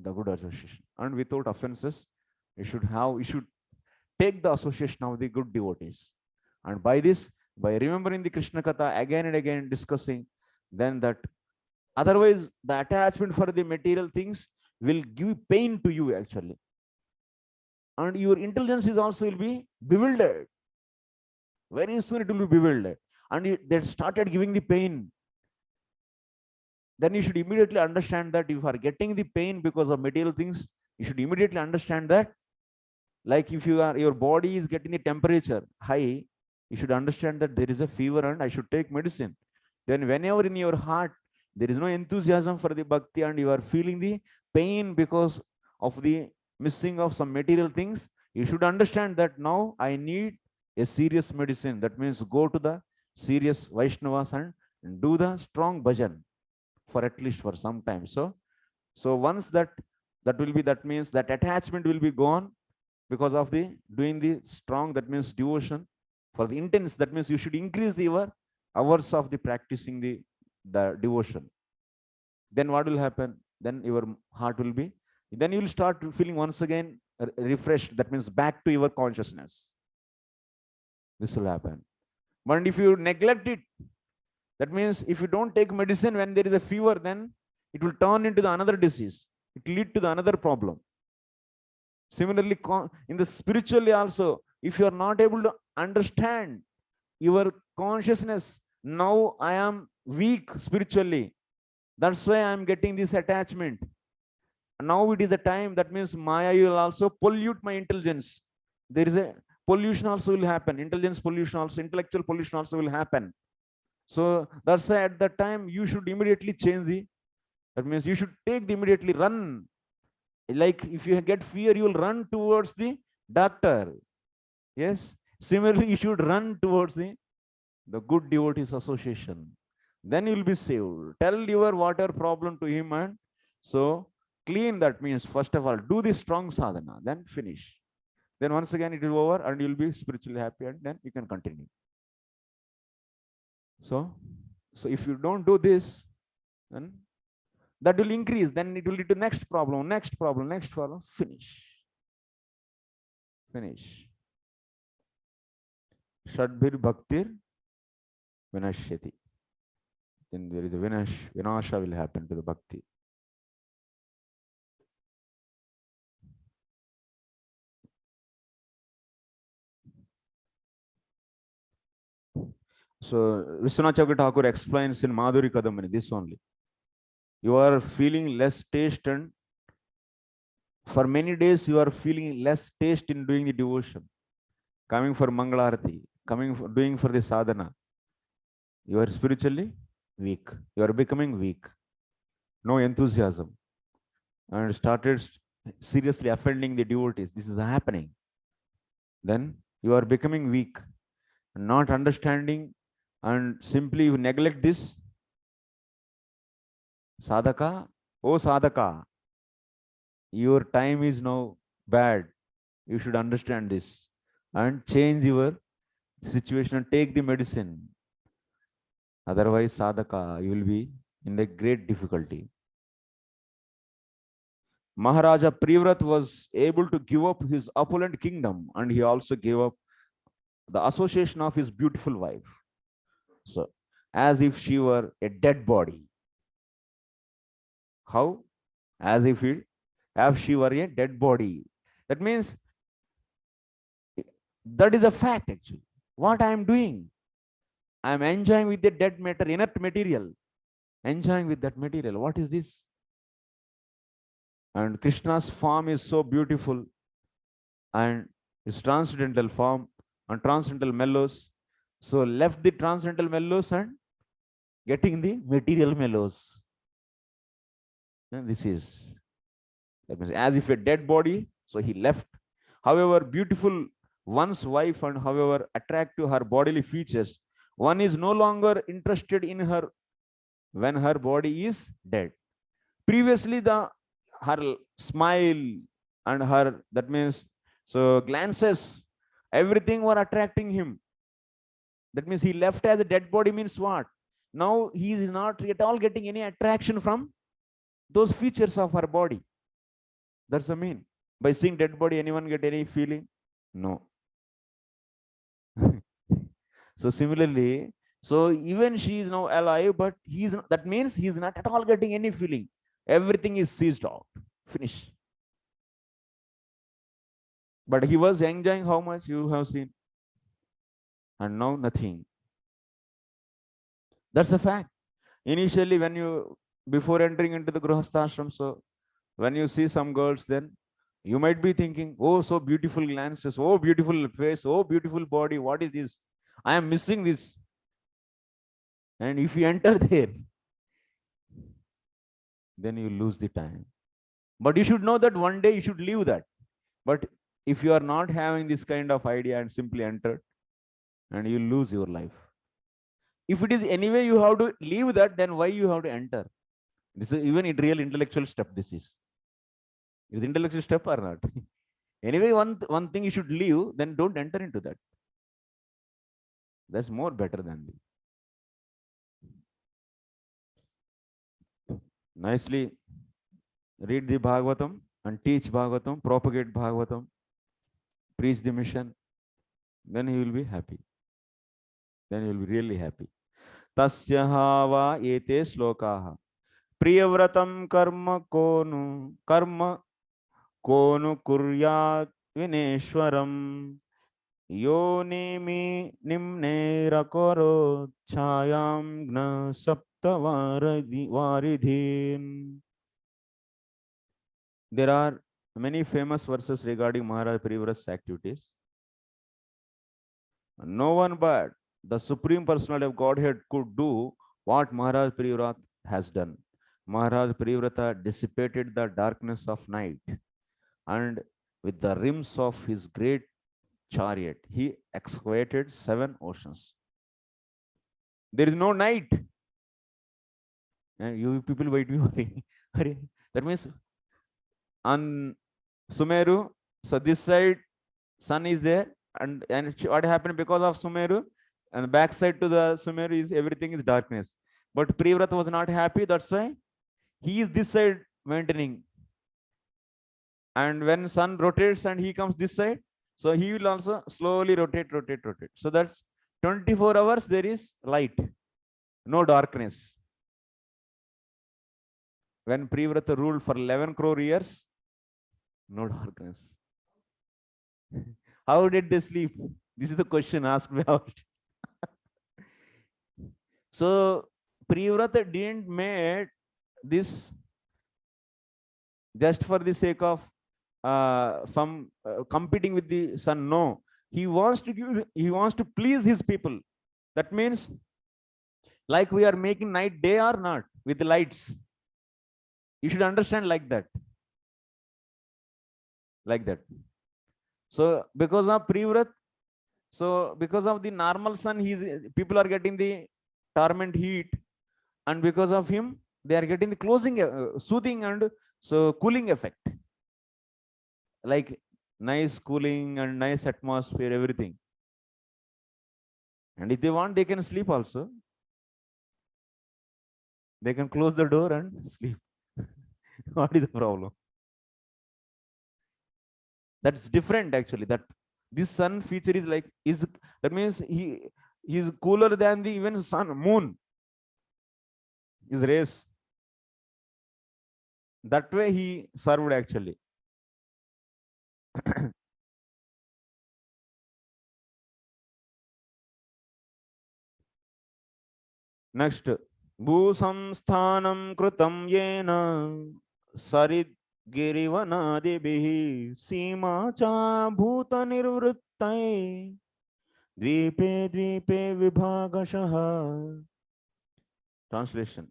The good association. And without offenses, you should take the association of the good devotees. And by this, by remembering the Krishna Katha again and again discussing, then that otherwise the attachment for the material things will give pain to you actually. And your intelligence is also will be bewildered. Very soon it will be bewildered. And that started giving the pain. Then you should immediately understand that if you are getting the pain because of material things, you should immediately understand that. Like if your body is getting the temperature high, you should understand that there is a fever and I should take medicine. Then whenever in your heart there is no enthusiasm for the bhakti and you are feeling the pain because of the missing of some material things, you should understand that now I need a serious medicine. That means go to the serious Vaishnavas and do the strong bhajan for at least for some time. So once that will be, that means that attachment will be gone because of the doing the strong, that means devotion. For the intense, that means you should increase the your hours of the practicing the devotion. Then what will happen? Then your heart will be, then you will start feeling once again refreshed. That means back to your consciousness. This will happen. But if you neglect it, that means if you don't take medicine when there is a fever, then it will turn into the another disease. It lead to the another problem. Similarly, in the spiritually also, if you are not able to understand your consciousness, now I am weak spiritually. That's why I am getting this attachment. Now it is a time, that means Maya will also pollute my intelligence. There is a pollution also will happen. Intelligence pollution also, intellectual pollution also will happen. So that's why at that time you should immediately change the, that means you should take the immediately run. Like if you get fear, you will run towards the doctor. Yes. Similarly, you should run towards the good devotees association. Then you will be saved. Tell your water problem to him and so clean. That means first of all, do the strong sadhana, then finish. Then once again it will over and you'll be spiritually happy and then you can continue. So if you don't do this, then that will increase. Then it will lead to next problem, finish. Shadbhir bhaktir vinashyati. Then there is a vinasha will happen to the bhakti. So Vishwanath Thakur explains in Madhuri Kadamani this only. You are feeling less taste, and for many days you are feeling less taste in doing the devotion, coming for Mangalarati, doing for the sadhana. You are spiritually weak. You are becoming weak. No enthusiasm. And started seriously offending the devotees. This is happening. Then you are becoming weak, not understanding, and simply you neglect this. Sadhaka, oh Sadhaka, your time is now bad. You should understand this and change your situation and take the medicine. Otherwise, Sadhaka, you will be in a great difficulty. Maharaja Privrat was able to give up his opulent kingdom, and he also gave up the association of his beautiful wife. So, as if she were a dead body. How? As if she were a dead body. That means that is a fact actually. What I am doing, I am enjoying with the dead matter, inert material. Enjoying with that material. What is this? And Krishna's form is so beautiful, and his transcendental form and transcendental mellows. So left the transcendental mellows and getting the material mellows. And this is, that means as if a dead body, so he left. However beautiful one's wife and however attractive her bodily features, one is no longer interested in her when her body is dead. Previously, her smile and her, that means, so glances, everything were attracting him. That means he left as a dead body means what? Now he is not at all getting any attraction from those features of her body. That's the mean. By seeing dead body, anyone get any feeling? No. So similarly, so even she is now alive, but that means he is not at all getting any feeling. Everything is seized out. Finish. But he was enjoying how much you have seen. And now nothing. That's a fact. Initially, before entering into the Grihastha so when you see some girls, then you might be thinking, oh, so beautiful glances, oh, beautiful face, oh, beautiful body. What is this? I am missing this. And if you enter there, then you lose the time. But you should know that one day you should leave that. But if you are not having this kind of idea and simply enter, and you lose your life. If it is anyway you have to leave that, then why you have to enter? This is even a real intellectual step. This is intellectual step or not? Anyway, one thing you should leave, then don't enter into that. That's more better than this. Nicely read the Bhagavatam and teach Bhagavatam, propagate Bhagavatam, preach the mission, then he will be happy. Then he will be really happy. Tasya va ete slokaha. Priyavratam karma konu kuryat vineshwaram. Yonimi nimne rakoro chayam gna sapta varidhin. There are many famous verses regarding Maharaj Privrat's activities. No one but the Supreme Personality of Godhead could do what Maharaj Privrat has done. Maharaj Privrata dissipated the darkness of night, and with the rims of his great chariot, he excavated 7 oceans. There is no night. And you people wait me. That means on Sumeru, so this side sun is there, and what happened because of Sumeru, and the back side to the Sumeru is everything is darkness. But Privrata was not happy, that's why he is this side maintaining. And when sun rotates and he comes this side, So he will also slowly rotate. So that's 24 hours there is light, no darkness. When Privrata ruled for 11 crore years, no darkness. How did they sleep? This is the question asked about. So Privrata didn't made this just for the sake of competing with the sun. No, he wants to please his people. That means, like we are making night day or not with the lights. You should understand like that. So because of Privrat, so because of the normal sun, people are getting the torment heat, and because of him, they are getting the soothing and so cooling effect. Like nice cooling and nice atmosphere, everything. And if they want, they can sleep also. They can close the door and sleep. What is the problem? That's different actually. That this sun feature is that means he is cooler than the even moon. His rays. That way he served actually. Next, Bhusamsthanam Krutam Yena Sarid Girivanadibihi Sima Cha Bhuta Nirvrittai Dvipe Dvipe Vibhagashaha. Translation.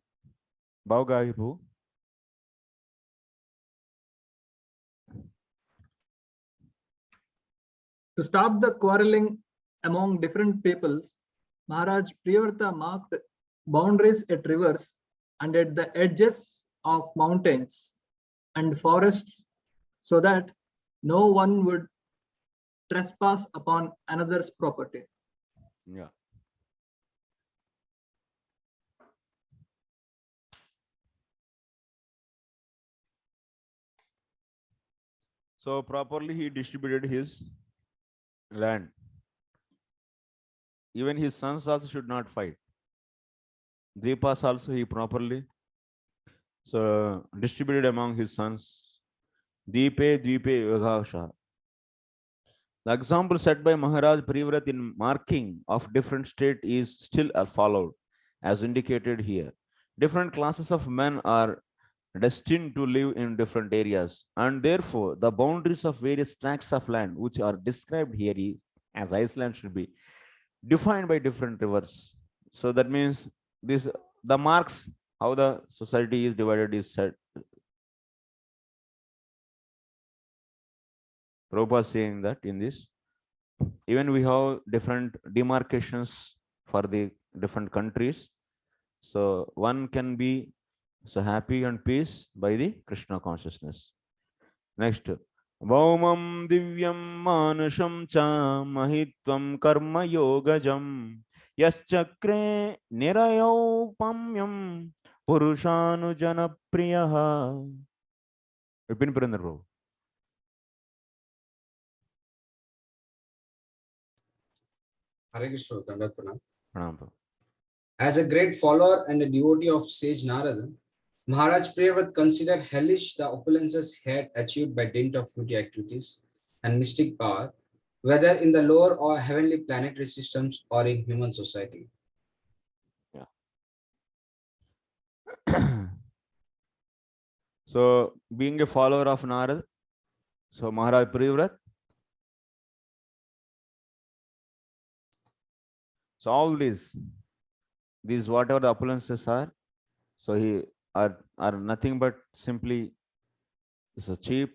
Bhaugahibu. To stop the quarreling among different peoples, Maharaj Priyavrata marked boundaries at rivers and at the edges of mountains and forests so that no one would trespass upon another's property. Yeah. So properly he distributed his land. Even his sons also should not fight. Dvipas also he properly so distributed among his sons. Dvipe Vighasha. The example set by Maharaj Privrat in marking of different state is still followed, as indicated here. Different classes of men are destined to live in different areas, and therefore the boundaries of various tracts of land which are described here is, as Iceland should be, defined by different rivers. So that means the marks how the society is divided is set. Prabhupada saying that in this, even we have different demarcations for the different countries. So one can be so happy and peace by the Krishna consciousness. Next, Vaumam Divyam Manusham Cha Mahitvam Karma Yogajam Yaschakre Nirayopamyam Purushanu Priyaha. Vipin Purandar Prabhu. Hare Krishna, as a great follower and a devotee of sage Narada, Maharaj Priyavrat considered hellish the opulences he had achieved by dint of fruity activities and mystic power, whether in the lower or heavenly planetary systems or in human society. Yeah. So, being a follower of Narada, so Maharaj Priyavrat, so all these whatever the opulences are, so he are nothing but simply so cheap.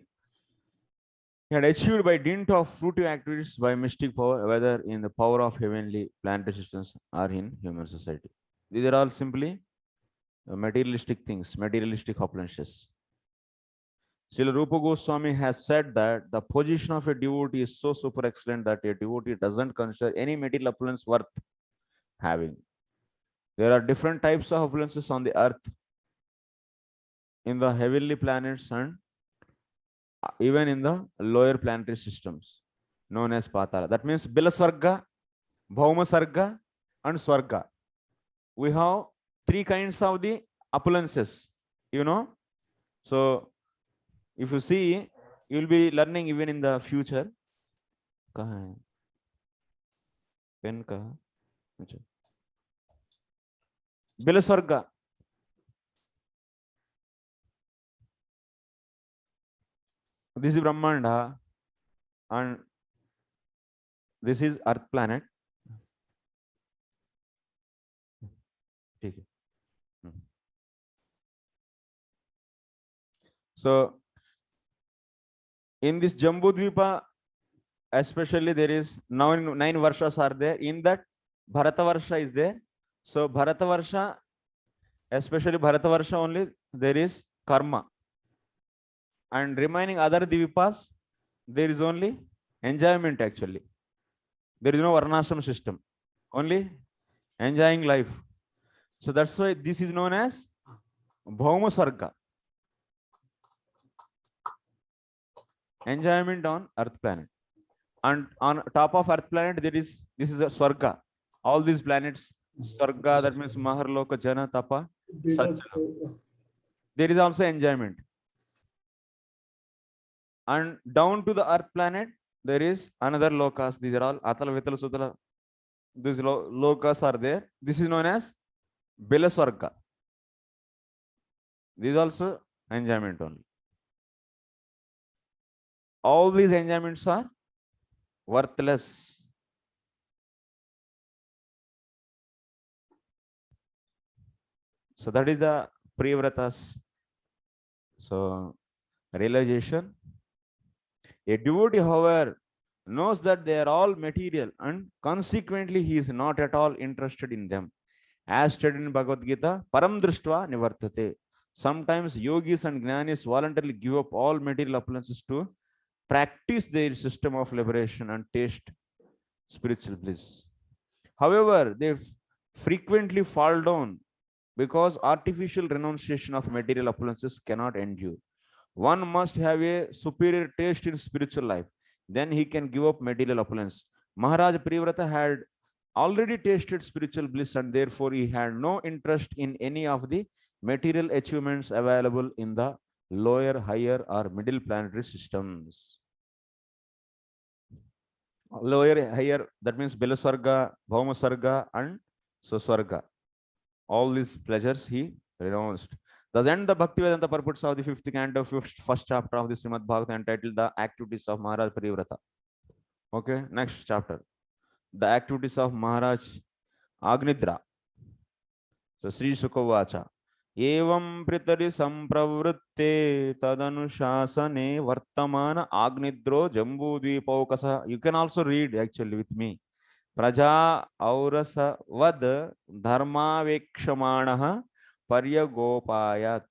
He had achieved by dint of fruitive activities by mystic power, whether in the power of heavenly planetary systems or in human society. These are all simply materialistic things, materialistic opulences. Srila Rupa Goswami has said that the position of a devotee is so super excellent that a devotee doesn't consider any material opulence worth having. There are different types of opulences on the earth, in the heavenly planets and even in the lower planetary systems. known as Patala. That means Bilaswarga, Bhauma Sarga, and Swarga. We have three kinds of the opulences, you know. So if you see, you will be learning even in the future. Pen ka? Bilaswarga. This is Brahmanda and this is Earth planet. So in this Jambudvipa, especially there is nine varshas are there. In that Bharatavarsha is there. So Bharatavarsha, especially Bharatavarsha only, there is karma. And remaining other Dvipas, there is only enjoyment actually. There is no Varnashram system. Only enjoying life. So that's why this is known as Bhauma Sarga. Enjoyment on Earth planet. And on top of Earth planet, this is a Swarga. All these planets, Swarga, that means Maharloka, Jana, Tapa, Satjana. There is also enjoyment. And down to the Earth planet, there is another lokas. These are all Atala, Vitala, Sutala. These lokas are there. This is known as Bilaswarga. This is also enjoyment only. All these enjoyments are worthless. So that is the Privratas. So realization. A devotee, however, knows that they are all material and consequently he is not at all interested in them. As stated in Bhagavad Gita, Param Drishtva Nivartate. Sometimes yogis and jnanis voluntarily give up all material opulences to practice their system of liberation and taste spiritual bliss. However, they frequently fall down because artificial renunciation of material opulences cannot endure. One must have a superior taste in spiritual life. Then he can give up material opulence. Maharaj Privrata had already tasted spiritual bliss and therefore he had no interest in any of the material achievements available in the lower, higher or middle planetary systems. Lower, higher, that means Bilaswarga, Bhaumaswarga and Suswarga. All these pleasures he renounced. Thus end the Bhaktivedanta purports of the 5th canto, first chapter of the Srimad Bhagavatam entitled The Activities of Maharaj Privrata. Okay, next chapter. The activities of Maharaj Agnidra. So Sri Sukavacha. Evam pritari sampravritte tadanushasane vartamana Agnidro Jambudvipokasa. You can also read actually with me. Praja aurasa vad dharma vekshamanaha Paryagopayat.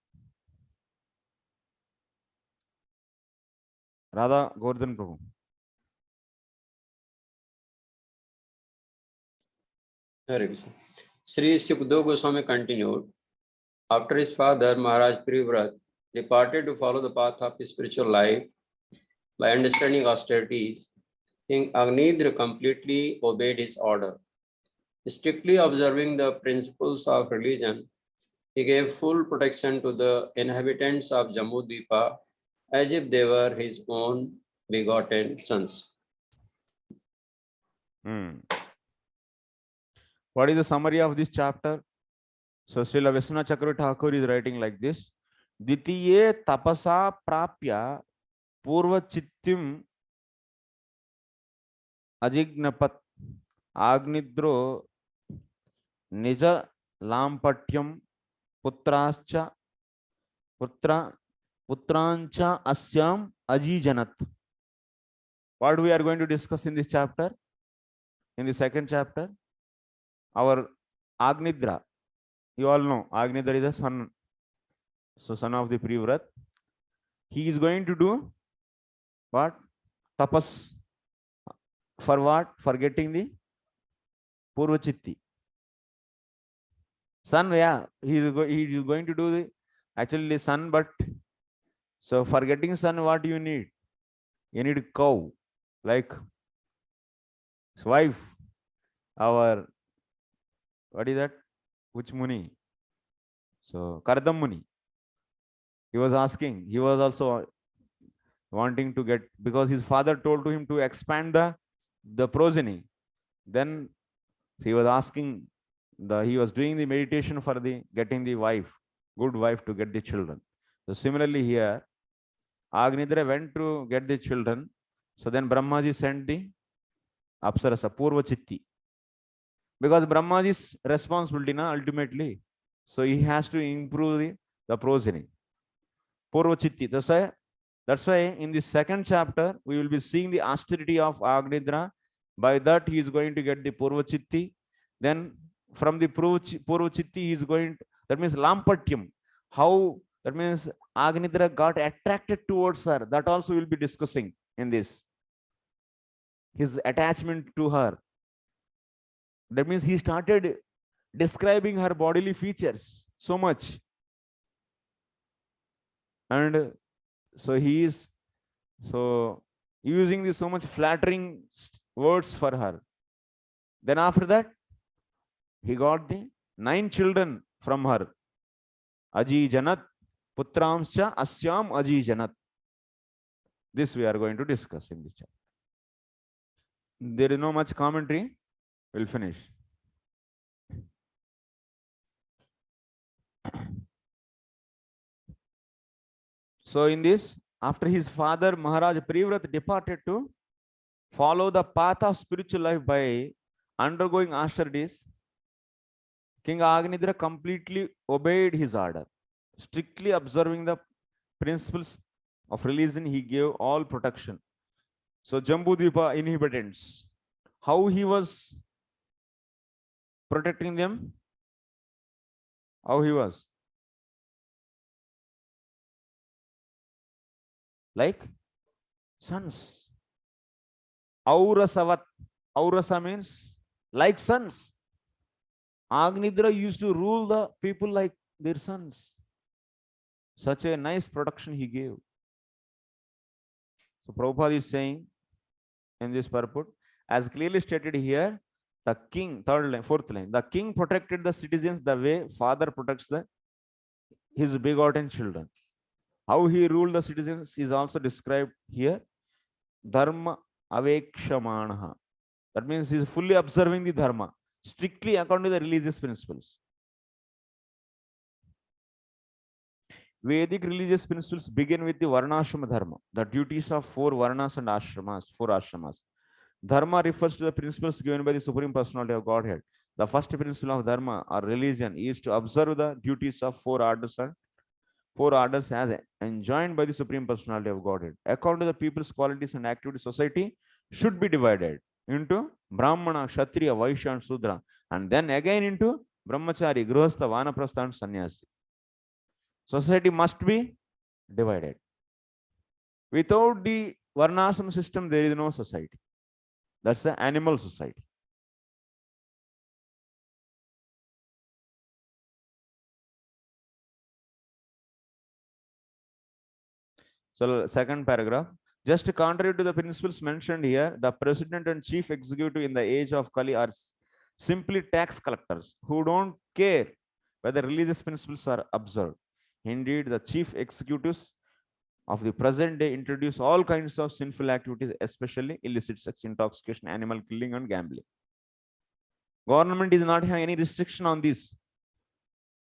Radha Gordhan Prabhu. Hare Krishna. Sri Sukdev Goswami continued. After his father, Maharaj Privrat departed to follow the path of his spiritual life by understanding austerities, King Agnidra completely obeyed his order. Strictly observing the principles of religion, he gave full protection to the inhabitants of Jambudvipa as if they were his own begotten sons. What is the summary of this chapter? So Srila Vishnu Chakravarti Thakur is writing like this. Ditiye tapasa prapya purva chittim ajignapat agnidro nija lampatyam putrancha asyam ajijanat. What we are going to discuss in this chapter? In the second chapter, our Agnidra. You all know Agnidra is the son. So son of the Privrat. He is going to do what? Tapas. For what? For getting the Purvachitti. Son, yeah. He is going to do the actually the son, but so for getting son, what you need? You need cow. Like wife, our, what is that? Which Muni? So Kardam Muni. He was asking, he was also wanting to get, because his father told to him to expand the progeny. Then he was asking, he was doing the meditation for the getting the wife, good wife to get the children. So similarly here, Agnidra went to get the children. So then Brahmaji sent the Apsarasa, Purva Chitti. Because Brahmaji's responsibility na ultimately. So he has to improve the progeny. Purva Chitti. That's why in the second chapter, we will be seeing the austerity of Agnidra. By that, he is going to get the Purva Chitti. Then from the Purva Chitti, he is going to, that means Lampatyam. How, that means Agnidra got attracted towards her. That also we will be discussing in this. His attachment to her. That means he started describing her bodily features so much. And so he is using so much flattering words for her. Then after that, he got the 9 children from her. Aji Janat, Putramscha Asyam Aji Janat. This we are going to discuss in this chapter. There is no much commentary. We'll finish. So in this, after his father Maharaj Privrat departed to follow the path of spiritual life by undergoing austerities, King Agnidra completely obeyed his order. Strictly observing the principles of religion, he gave all protection. So Jambudvipa inhabitants, how he was protecting them? How he was? Like sons. Aurasavat. Aurasa means like sons. Agnidra used to rule the people like their sons. Such a nice protection he gave. So Prabhupada is saying in this purport, as clearly stated here, the king, fourth line, the king protected the citizens the way father protects his begotten children. How he ruled the citizens is also described here. Dharma avekshamanaha. That means he is fully observing the dharma, strictly according to the religious principles. Vedic religious principles begin with the Varnashrama Dharma, the duties of 4 Varnas and Ashramas, 4 Ashramas. Dharma refers to the principles given by the Supreme Personality of Godhead. The first principle of Dharma or religion is to observe the duties of 4 orders as enjoined by the Supreme Personality of Godhead. According to the people's qualities and activities, society should be divided into Brahmana, Kshatriya, Vaishya and Sudra, and then again into Brahmachari, Grihastha, Vanaprastha and Sannyasi. Society must be divided. Without the Varnashrama system, there is no society. That's the animal society. So second paragraph, just contrary to the principles mentioned here, the president and chief executive in the age of Kali are simply tax collectors who don't care whether religious principles are observed. Indeed, the chief executives of the present day introduce all kinds of sinful activities, especially illicit sex, intoxication, animal killing and gambling. Government is not having any restriction on this.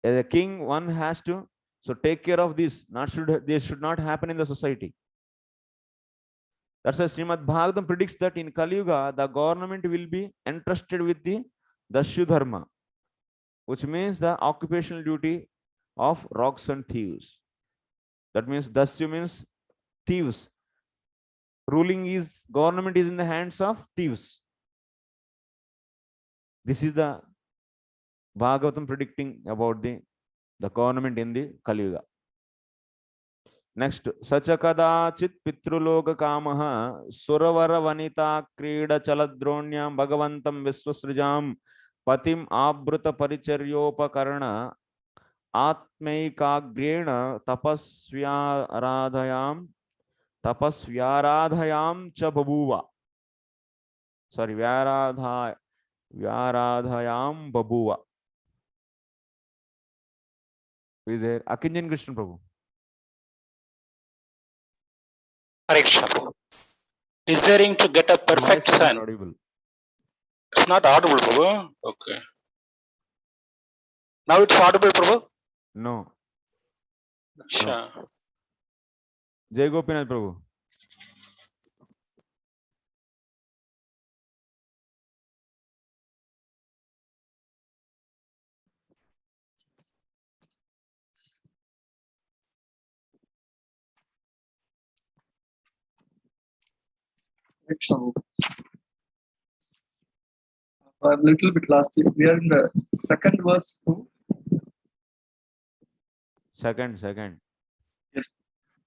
As a king, one has to take care of this. They should not happen in the society. That's why Srimad Bhagavatam predicts that in Kali Yuga, the government will be entrusted with the Dasyu Dharma, which means the occupational duty of rogues and thieves. That means Dasyu means thieves. Government is in the hands of thieves. This is the Bhagavatam predicting about the government in the Kali Yuga. Next, Sachakadachit Pitruloka Kamaha Suravara Vanita Krida Chaladronyam Bhagavantam Viswasrijam Patim Abruta Paricharyopakarana Atmaikagrena Tapasvyaradhayam Cha Babuva. Sorry, Vyaradhayam Babuva. Is there Akinjan Krishna Prabhu? Correct. Desiring to get a perfect Voice is not son. audible. It's not audible, Prabhu. Okay. Now it's audible, Prabhu. No. Sure. Jai Gopinath Prabhu. A little bit last year. We are in the second verse too. Second. Yes.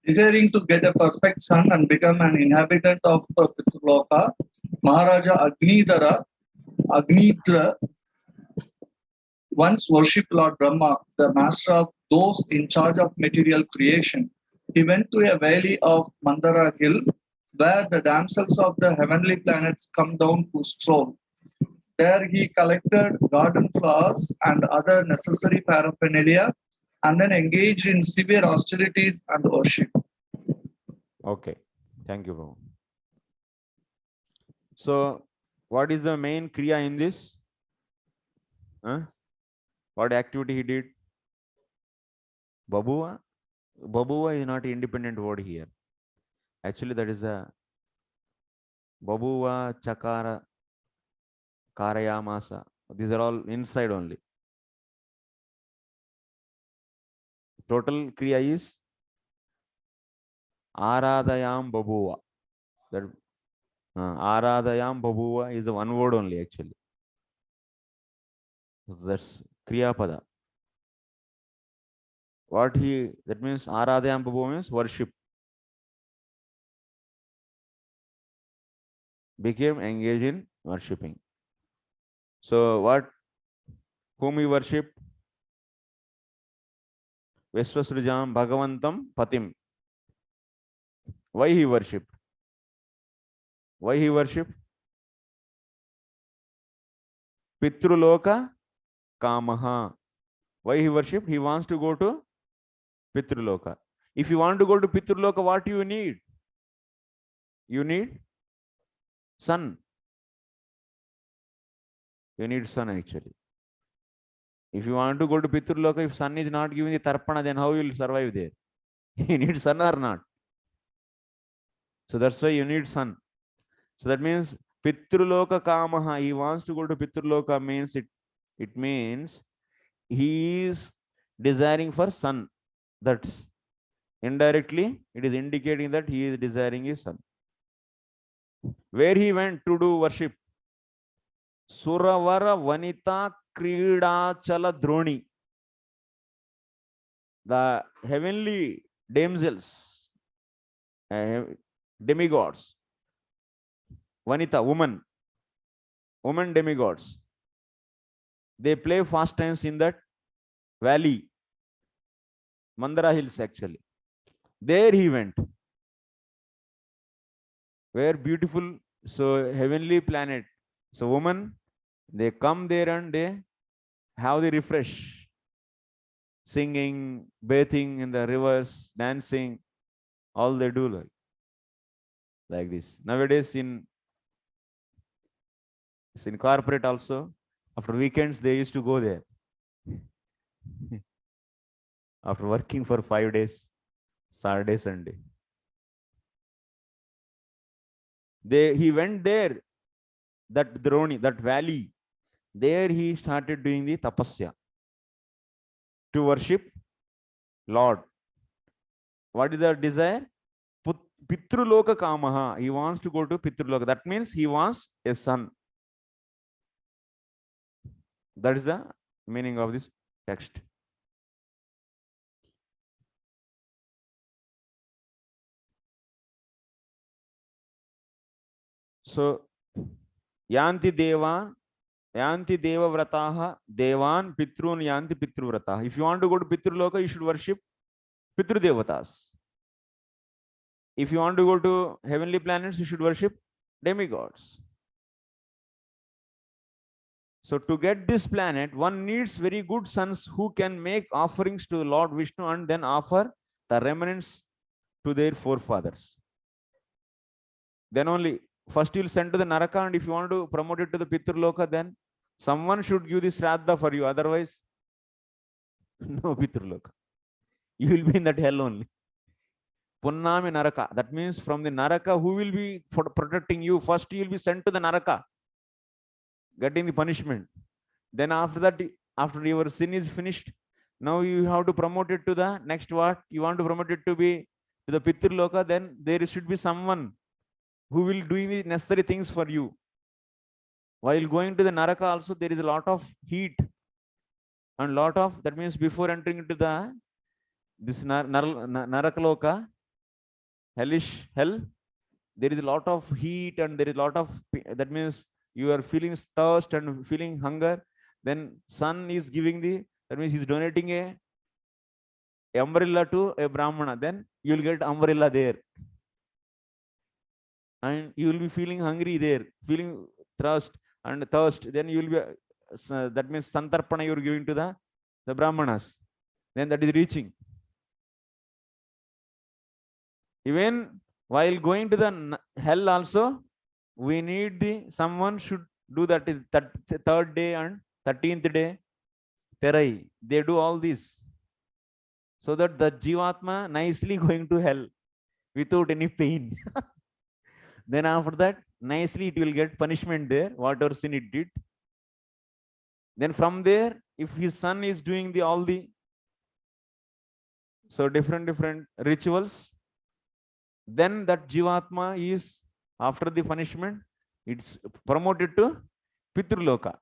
Desiring to get a perfect son and become an inhabitant of Pitruloka, Maharaja Agnidra once worshipped Lord Brahma, the master of those in charge of material creation. He went to a valley of Mandara hill, where the damsels of the heavenly planets come down to stroll. There he collected garden flowers and other necessary paraphernalia, and then engaged in severe austerities and worship. Okay. Thank you, Prabhu. So, what is the main kriya in this? What activity he did? Babuva? Babuva is not an independent word here. Actually, that is a Babuva, Chakara, Karayamasa. These are all inside only. Total kriya is Aradayam Babuva. That Aradayam Babuva is the one word only actually. That's Kriya Pada. That means Aradayam Babuva means worship. Became engaged in worshipping. So whom he worshipped? Vishwasrujam Bhagavantam Patim. Why he worshipped? Pitruloka Kamaha. Why he worshipped? He wants to go to Pitruloka. If you want to go to Pitruloka, what do you need? You need sun. You need sun actually. If you want to go to Pitruloka, if sun is not giving the tarpana, then how you will survive there? You need sun or not? So that's why you need sun. So that means Pitruloka Kamaha. He wants to go to Pitruloka means it means he is desiring for sun. That's indirectly it is indicating that he is desiring his son. Where he went to do worship? Suravara Vanita Kridachala Droni. The heavenly damsels, demigods, Vanita, woman demigods. They play pastimes in that valley, Mandara Hills actually. There he went. Where beautiful, so heavenly planet. So women, they come there and they have the refresh. Singing, bathing in the rivers, dancing, all they do like this. Nowadays in corporate also, after weekends they used to go there. After working for 5 days, Saturday, Sunday. He went there, that Droni, that valley. There he started doing the tapasya to worship Lord. What is the desire? Pitruloka Kamaha. He wants to go to Pitruloka. That means he wants a son. That is the meaning of this text. So, Yanti Deva Vrataha, Devan Pitrun Yanti Pitru Vrataha. If you want to go to Pitruloka, you should worship Pitru Devatas. If you want to go to heavenly planets, you should worship demigods. So to get this planet, one needs very good sons who can make offerings to Lord Vishnu and then offer the remnants to their forefathers. Then only first you'll send to the Naraka, and if you want to promote it to the Pitraloka, then someone should give the Shraddha for you. Otherwise, no Pitraloka. You will be in that hell only. Punnami Naraka. That means from the Naraka, who will be protecting you? First, you will be sent to the Naraka, getting the punishment. Then after that, after your sin is finished, now you have to promote it to the next what? You want to promote it to be to the Pitraloka, then there should be someone who will do the necessary things for you. While going to the Naraka also, there is a lot of heat and lot of, that means before entering into the this Narakaloka, hellish hell, there is a lot of heat and there is a lot of, that means you are feeling thirst and feeling hunger. Then sun is giving the, that means he's donating a umbrella to a Brahmana, then you will get umbrella there. And you will be feeling hungry there, feeling thirst, then you will be, that means Santarpana you are giving to the Brahmanas. Then that is reaching. Even while going to the hell also, we need someone should do that third day and 13th day. Terai, they do all this, so that the Jivatma nicely going to hell without any pain. Then after that, nicely it will get punishment there, whatever sin it did. Then from there, if his son is doing so different rituals, then that Jivatma is, after the punishment, it's promoted to Pitraloka.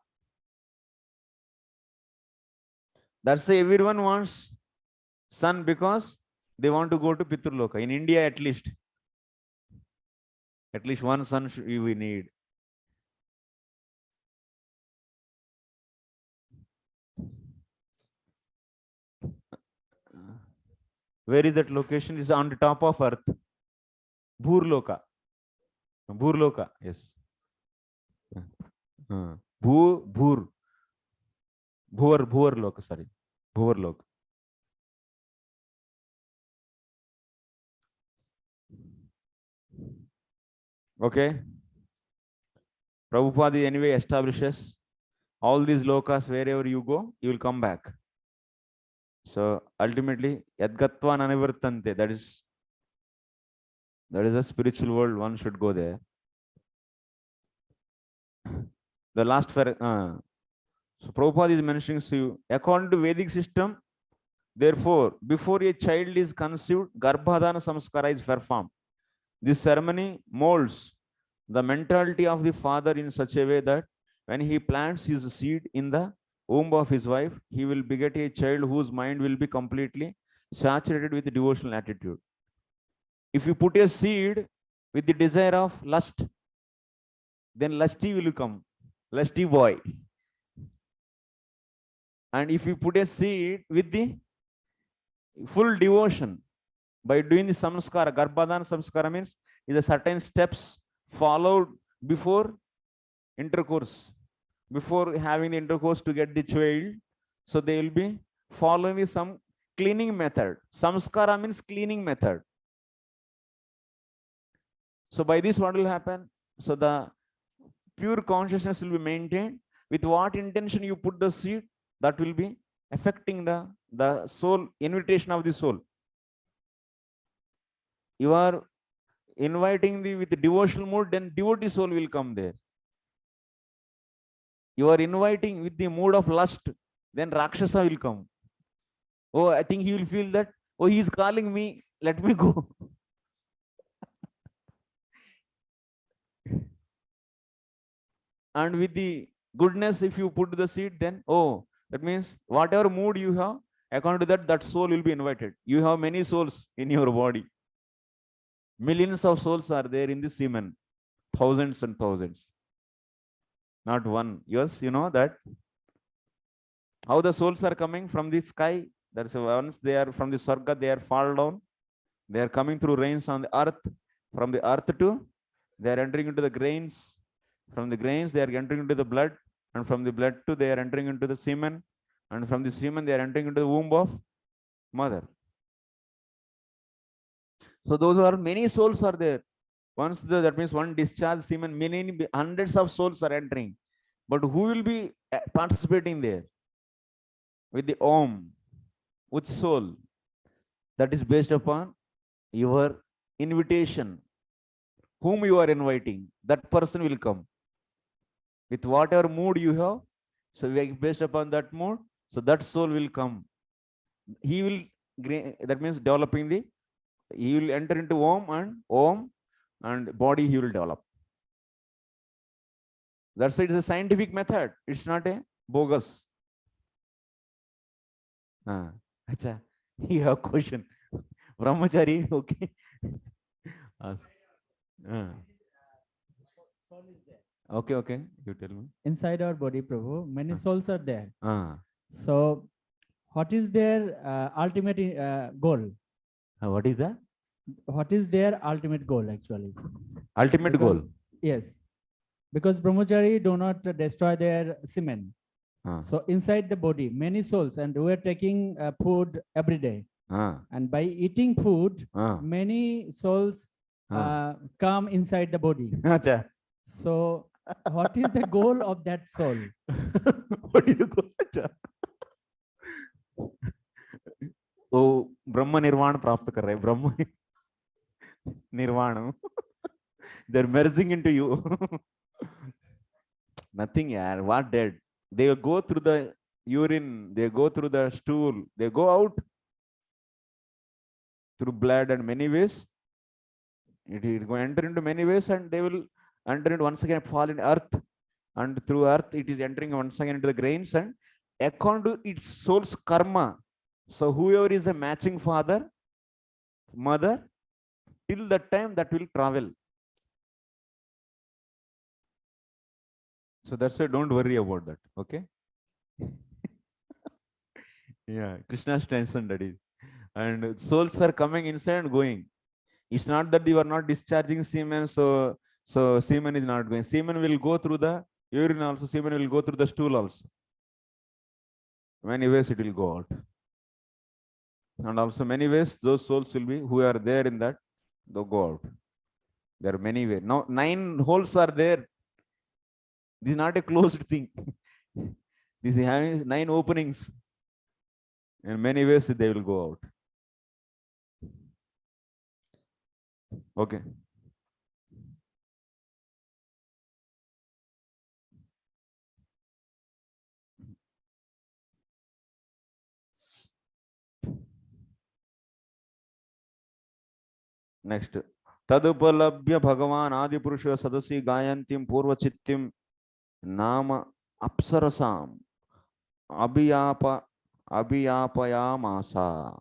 That's why everyone wants son, because they want to go to Pitraloka. In India, at least one son we need. Where is that location? Is on the top of earth. Bhurloka. Bhurloka, yes. Bhur Loka, sorry. Bhur Loka. Okay. Prabhupada anyway establishes all these lokas, wherever you go, you will come back. So ultimately, Yadgatva Nanivartante, that is a spiritual world, one should go there. The last so Prabhupada is mentioning to you, according to Vedic system, therefore, before a child is conceived, Garbhadana Samskara is performed. This ceremony molds the mentality of the father in such a way that when he plants his seed in the womb of his wife, he will beget a child whose mind will be completely saturated with devotional attitude. If you put a seed with the desire of lust, then lusty will come, lusty boy. And if you put a seed with the full devotion, by doing the samskara, Garbhadana samskara means is a certain steps followed before intercourse, before having the intercourse to get the child. So they will be following some cleaning method. Samskara means cleaning method. So by this, what will happen? So the pure consciousness will be maintained. With what intention you put the seed, that will be affecting the soul, invitation of the soul. You are inviting with the devotional mood, then devotee soul will come there. You are inviting with the mood of lust, then Rakshasa will come. Oh, I think he will feel that, oh, he is calling me, let me go. And with the goodness, if you put the seed, then, oh, that means whatever mood you have, according to that soul will be invited. You have many souls in your body. Millions of souls are there in the semen, thousands and thousands. Not one. Yes, you know that. How the souls are coming from the sky. That's once they are from the Swarga, they are fall down. They are coming through rains on the earth. From the earth to, they are entering into the grains. From the grains, they are entering into the blood. and from the blood to they are entering into the semen, and from the semen they are entering into the womb of mother. So those are many souls are there. Once that means one discharge semen, many hundreds of souls are entering. But who will be participating there? With the Om, which soul? That is based upon your invitation. Whom you are inviting, that person will come. With whatever mood you have, so based upon that mood, so that soul will come. He will, that means developing the, he will enter into Om and body he will develop. That's why it is a scientific method. It's not a bogus. Acha, you have a question. Brahmachari, okay. Okay, you tell me. Inside our body, Prabhu, many souls are there. Ah. So, what is their ultimate goal? What is that? What is their ultimate goal, actually? Ultimate goal? Yes. Because brahmachari do not destroy their semen. So, inside the body, many souls, and we are taking food every day. And by eating food, many souls come inside the body. So, what is the goal of that soul? What is the goal? Oh, Brahma Nirvana प्राप्त कर रहे हैं. Brahma Nirvana. They're merging into you. Nothing, yaar. What dead? They go through the urine. They go through the stool. They go out through blood and many ways. It will enter into many ways, and they will enter into once again fall in earth, and through earth it is entering once again into the grains, and according to its soul's karma. So whoever is a matching father, mother, till that time that will travel. So that's why don't worry about that. Okay. Yeah, Krishna's tension, that is. And souls are coming inside and going. It's not that you are not discharging semen, so semen is not going. Semen will go through the urine also. Semen will go through the stool also. Many ways it will go out. And also many ways those souls will be who are there in that, they'll go out. There are many ways. Now 9 holes are there. This is not a closed thing. This is having 9 openings. In many ways they will go out. Okay. Next. Tadupalabhya Bhagavan Adipurusha Sadasi Gayantim Purvachittim Nama Apsarasam Abhiyapayamasa.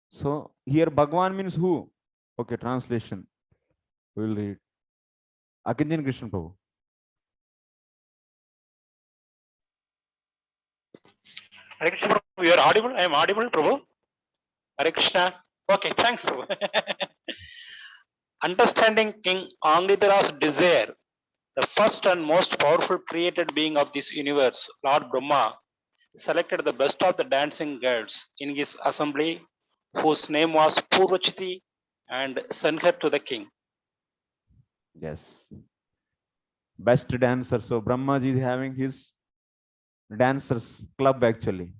So here Bhagavan means who? Okay, translation. We will read. Akinjan Krishna Prabhu. Hare Krishna, Prabhu, you are audible? I am audible, Prabhu. Hare Krishna. Okay, thanks, Prabhu. Understanding King Angidara's desire, the first and most powerful created being of this universe, Lord Brahma, selected the best of the dancing girls in his assembly, whose name was Purvachiti, and sent her to the king. Yes. Best dancer. So Brahmaji is having his dancers club actually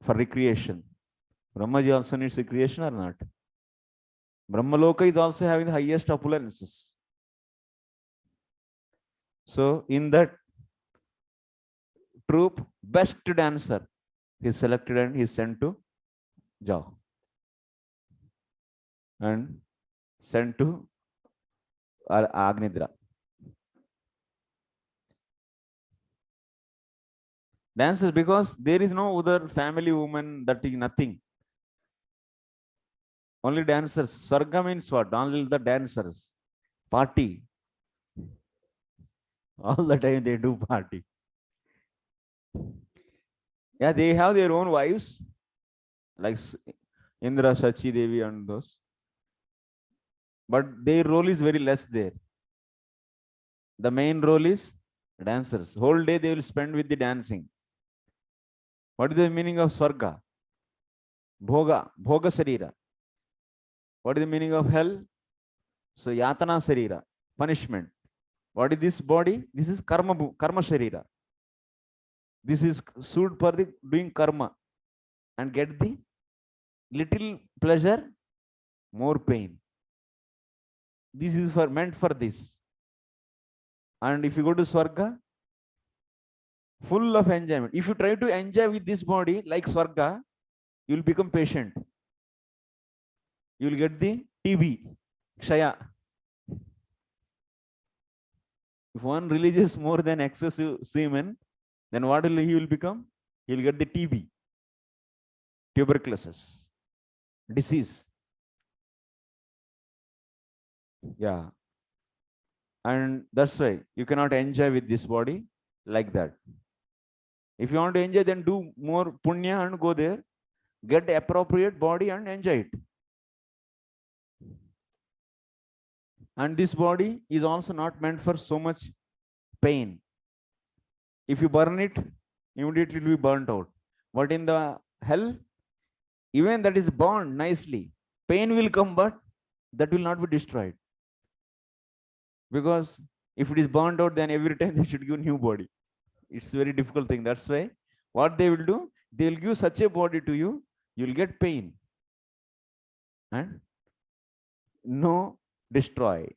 for recreation. Brahmaji also needs recreation or not? Brahmaloka is also having the highest opulences. So in that troupe, best dancer is selected and he is sent to Jao and sent to Agnidra. Dancers, because there is no other family woman, that is nothing. Only dancers. Sarga means what? Only the dancers. Party. All the time they do party. Yeah, they have their own wives, like Indra, Shachi Devi and those. but their role is very less there. The main role is dancers. Whole day they will spend with the dancing. What is the meaning of Swarga? Bhoga, Bhoga Sarira. What is the meaning of hell? So Yatana Sarira, punishment. What is this body? This is Karma Sharira. This is suited for the doing karma and get the little pleasure, more pain. This is meant for this. And if you go to Swarga, full of enjoyment. If you try to enjoy with this body like Swarga, you will become patient. You will get the TB, Kshaya. If one releases more than excessive semen, then what will he will become? He will get the TB, tuberculosis, disease. Yeah. And that's why you cannot enjoy with this body like that. If you want to enjoy, then do more punya and go there, get appropriate body and enjoy it. And this body is also not meant for so much pain. If you burn it, immediately it will be burnt out. But in the hell, even that is burned nicely, pain will come, but that will not be destroyed. Because if it is burned out, then every time they should give new body. It's a very difficult thing. That's why what they will do, they will give such a body to you, you will get pain. And no destroy.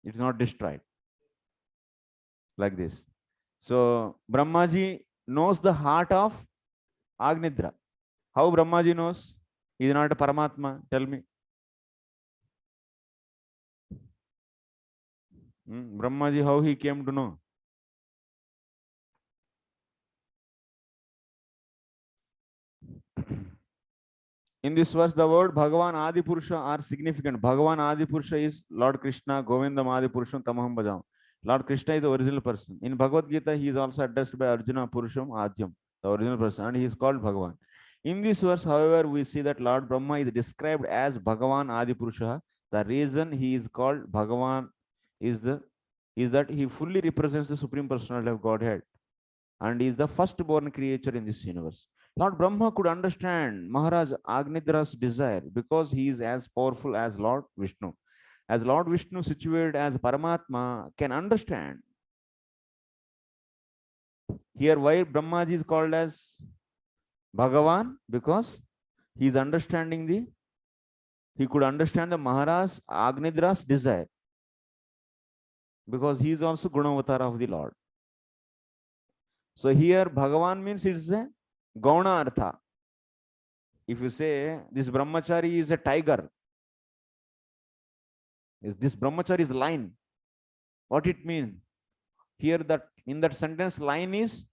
It's not destroyed. Like this. So Brahmaji knows the heart of Agnidra. How Brahmaji knows? He is not a Paramatma. Tell me. Brahmaji, how he came to know? In this verse, the word Bhagavan Adi Purusha are significant. Bhagavan Adi Purusha is Lord Krishna, Govindam Adi Purusham Tamaham Bhajam. Lord Krishna is the original person. In Bhagavad Gita, he is also addressed by Arjuna Purusham Adyam, the original person, and he is called Bhagavan. In this verse, however, we see that Lord Brahma is described as Bhagavan Adi Purusha. The reason he is called Bhagavan is that he fully represents the Supreme Personality of Godhead and is the firstborn creature in this universe. Lord Brahma could understand Maharaj Agnidra's desire because he is as powerful as Lord Vishnu. As Lord Vishnu, situated as Paramatma, can understand. Here, why Brahmaji is called as Bhagavan? Because he is understanding he could understand the Maharaj Agnidra's desire. Because he is also Gunavatar of the Lord. So here, Bhagavan means it's a Gauna Artha. If you say this Brahmachari is a tiger, is this Brahmachari is lion, what it means? Here, that in that sentence, lion is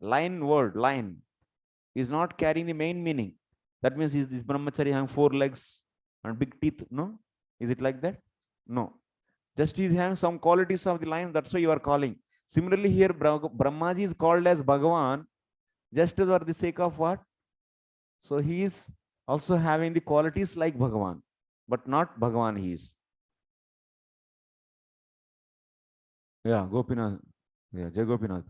lion word, lion is not carrying the main meaning. That means is this Brahmachari having 4 legs and big teeth? No. Is it like that? No. Just he is having some qualities of the lion. That's why you are calling. Similarly, here Brahmaji is called as Bhagavan just for the sake of what? So he is also having the qualities like Bhagavan, but not Bhagavan he is. Yeah, Gopinath. Yeah, Jai Gopinath.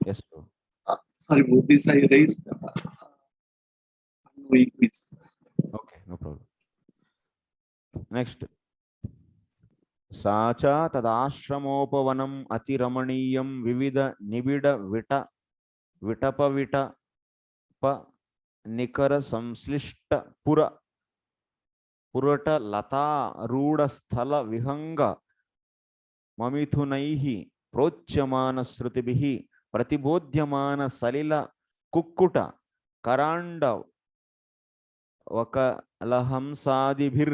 Yes, bro. Sorry, this I raised. Okay, no problem. Next. Sacha tadashramopavanam atiramaniyam vivida nibida vitapa pa nikara samslishta purata lata ruda sthala vihanga mamithunaihi protyamana srutibihi pratibodhyamana salila kukkuta karanda vakalahamsadibhir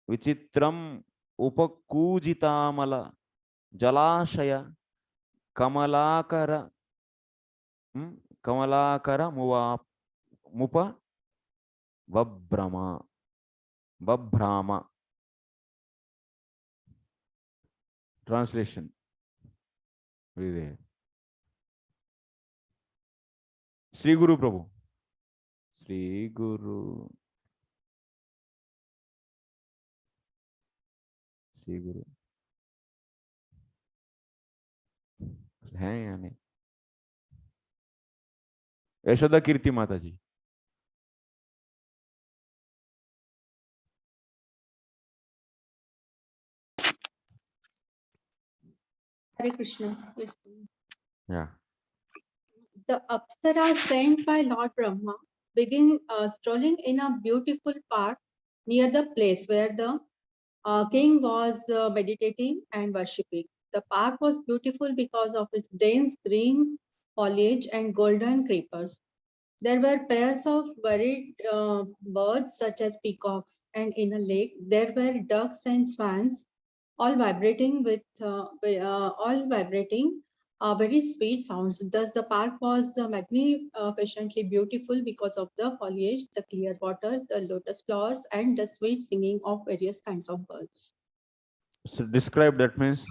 विचित्रम उपकूजितामल जलाशय Kamlakar मुप बभ्रामा. Translation. Sri Guru Prabhu. Sri Guru. Sri Guru. है या नहीं? यशोदा कीर्ति माता जी. Hare Krishna. Yes. Yeah. The Apsara sent by Lord Brahma begin strolling in a beautiful park near the place where the king was meditating and worshipping. The park was beautiful because of its dense green foliage and golden creepers. There were pairs of varied birds such as peacocks, and in a lake there were ducks and swans, all vibrating very sweet sounds. Thus, the park was magnificently beautiful because of the foliage, the clear water, the lotus flowers, and the sweet singing of various kinds of birds. So describe that means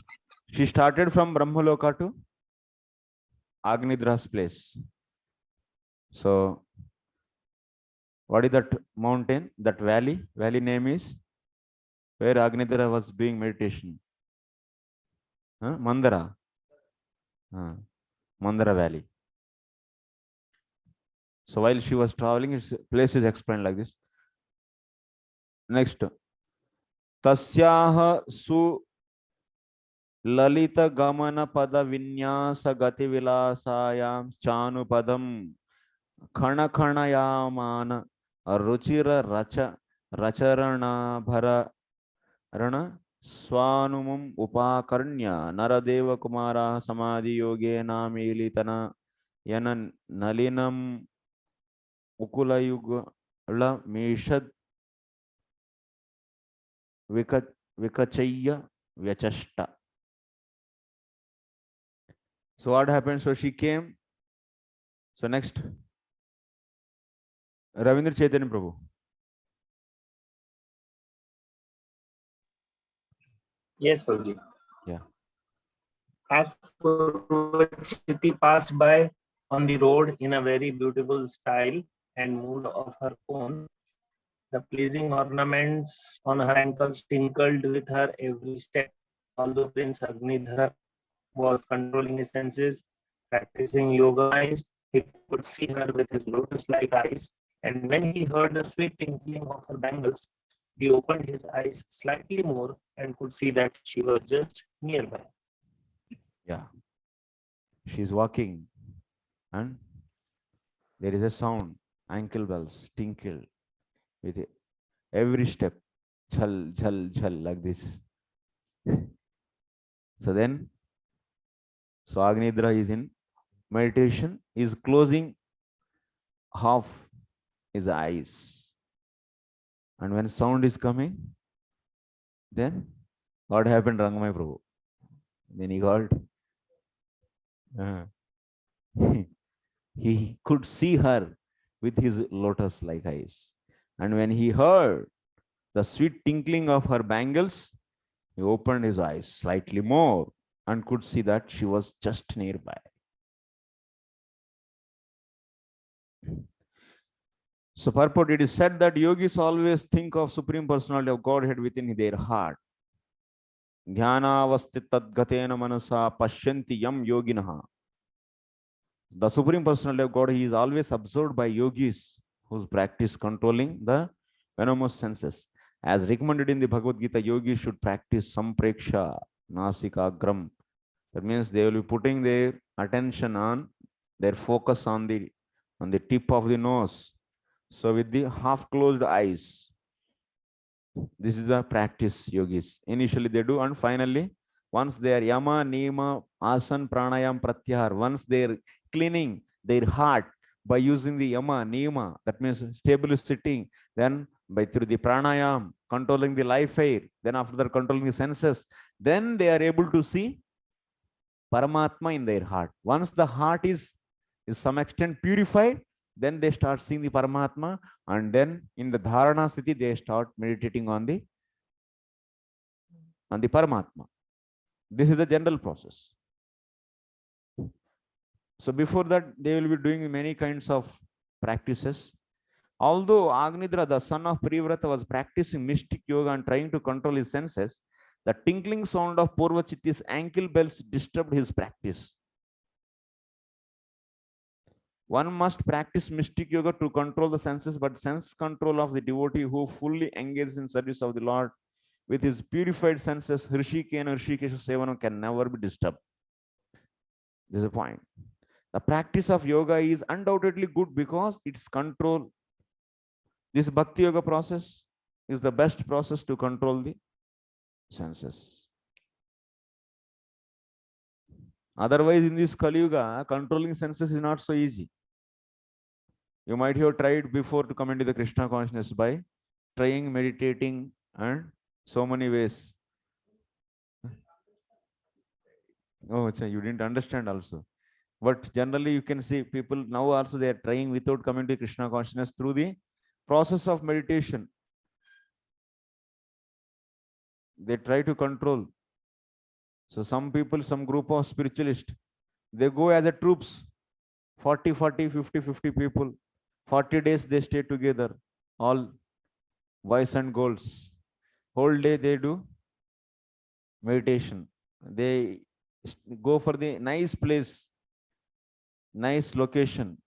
she started from Brahmaloka to Agnidra's place. So what is that mountain? That valley? Valley name is where Agnidra was doing meditation. Mandara. Mandara Valley. So while she was traveling, its place is explained like this. Next. Tasyaha su lalita gamana pada vinyasa gati vilasayam chanu padam khana khana yamana ruchira racha racharana bhara rana swanumum upakarnya naradeva kumara samadhi yoge namilitana yana nalinam ukulayuga la meshad vikachaya vyachashta. So what happened? So she came. So next, Ravindra Chaitanya Prabhu. Yes, Prabhuji. Yeah. As Purvachiti passed by on the road in a very beautiful style and mood of her own, the pleasing ornaments on her ankles tinkled with her every step. Although Prince Agnidhara was controlling his senses, practicing yoga, he could see her with his lotus-like eyes, and when he heard the sweet tinkling of her bangles, he opened his eyes slightly more and could see that she was just nearby. Yeah. She's walking and there is a sound, ankle bells tinkle with every step, chal, chal, chal, like this. So then, so Agnidra is in meditation, is closing half his eyes. And when sound is coming, then what happened, Rangamay Prabhu? Then he got, he could see her with his lotus-like eyes. And when he heard the sweet tinkling of her bangles, he opened his eyes slightly more and could see that she was just nearby. So purport, it is said that yogis always think of Supreme Personality of Godhead within their heart. Dhyana tadgatena manasa pashyanti yam yoginaha. The Supreme Personality of God, he is always observed by yogis whose practice controlling the venomous senses. As recommended in the Bhagavad Gita, yogis should practice sampreksha nasikagram. That means they will be putting their attention on, their focus on the tip of the nose. So with the half closed eyes, this is the practice yogis. Initially they do, and finally, once they are yama, niyama, asan, pranayam, pratyahar, once they are cleaning their heart by using the yama, niyama, that means stable sitting, then by through the pranayam, controlling the life air, then after that controlling the senses, then they are able to see Paramatma in their heart. Once the heart is some extent purified, then they start seeing the Paramatma, and then in the Dharana Sthiti, they start meditating on the Paramatma. This is the general process. So before that, they will be doing many kinds of practices. Although Agnidra, the son of Privrata, was practicing mystic yoga and trying to control his senses, the tinkling sound of Purvachitti's ankle bells disturbed his practice. One must practice mystic yoga to control the senses, but sense control of the devotee who fully engages in service of the Lord with his purified senses, Hrishikeya and Hrishikesha Sevanam, can never be disturbed. This is a point. The practice of yoga is undoubtedly good because its control. This bhakti yoga process is the best process to control the senses. Otherwise, in this Kali Yuga, controlling senses is not so easy. You might have tried before to come into the Krishna consciousness by trying, meditating, and so many ways. Oh, you didn't understand also. But generally, you can see people now also they are trying without coming to Krishna consciousness through the process of meditation. They try to control. So some people, some group of spiritualists, they go as a troops, 40, 50 people. 40 days they stay together, all boys and girls. Whole day they do meditation. They go for the nice place, nice location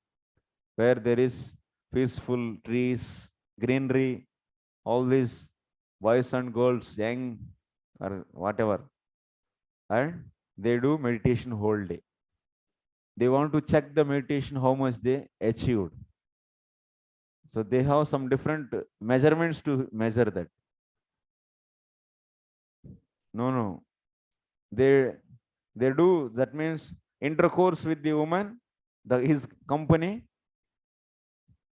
where there is peaceful trees, greenery, all these boys and girls, young or whatever, and they do meditation whole day. They want to check the meditation, how much they achieved. So they have some different measurements to measure that. No. They do, that means intercourse with the woman, his company,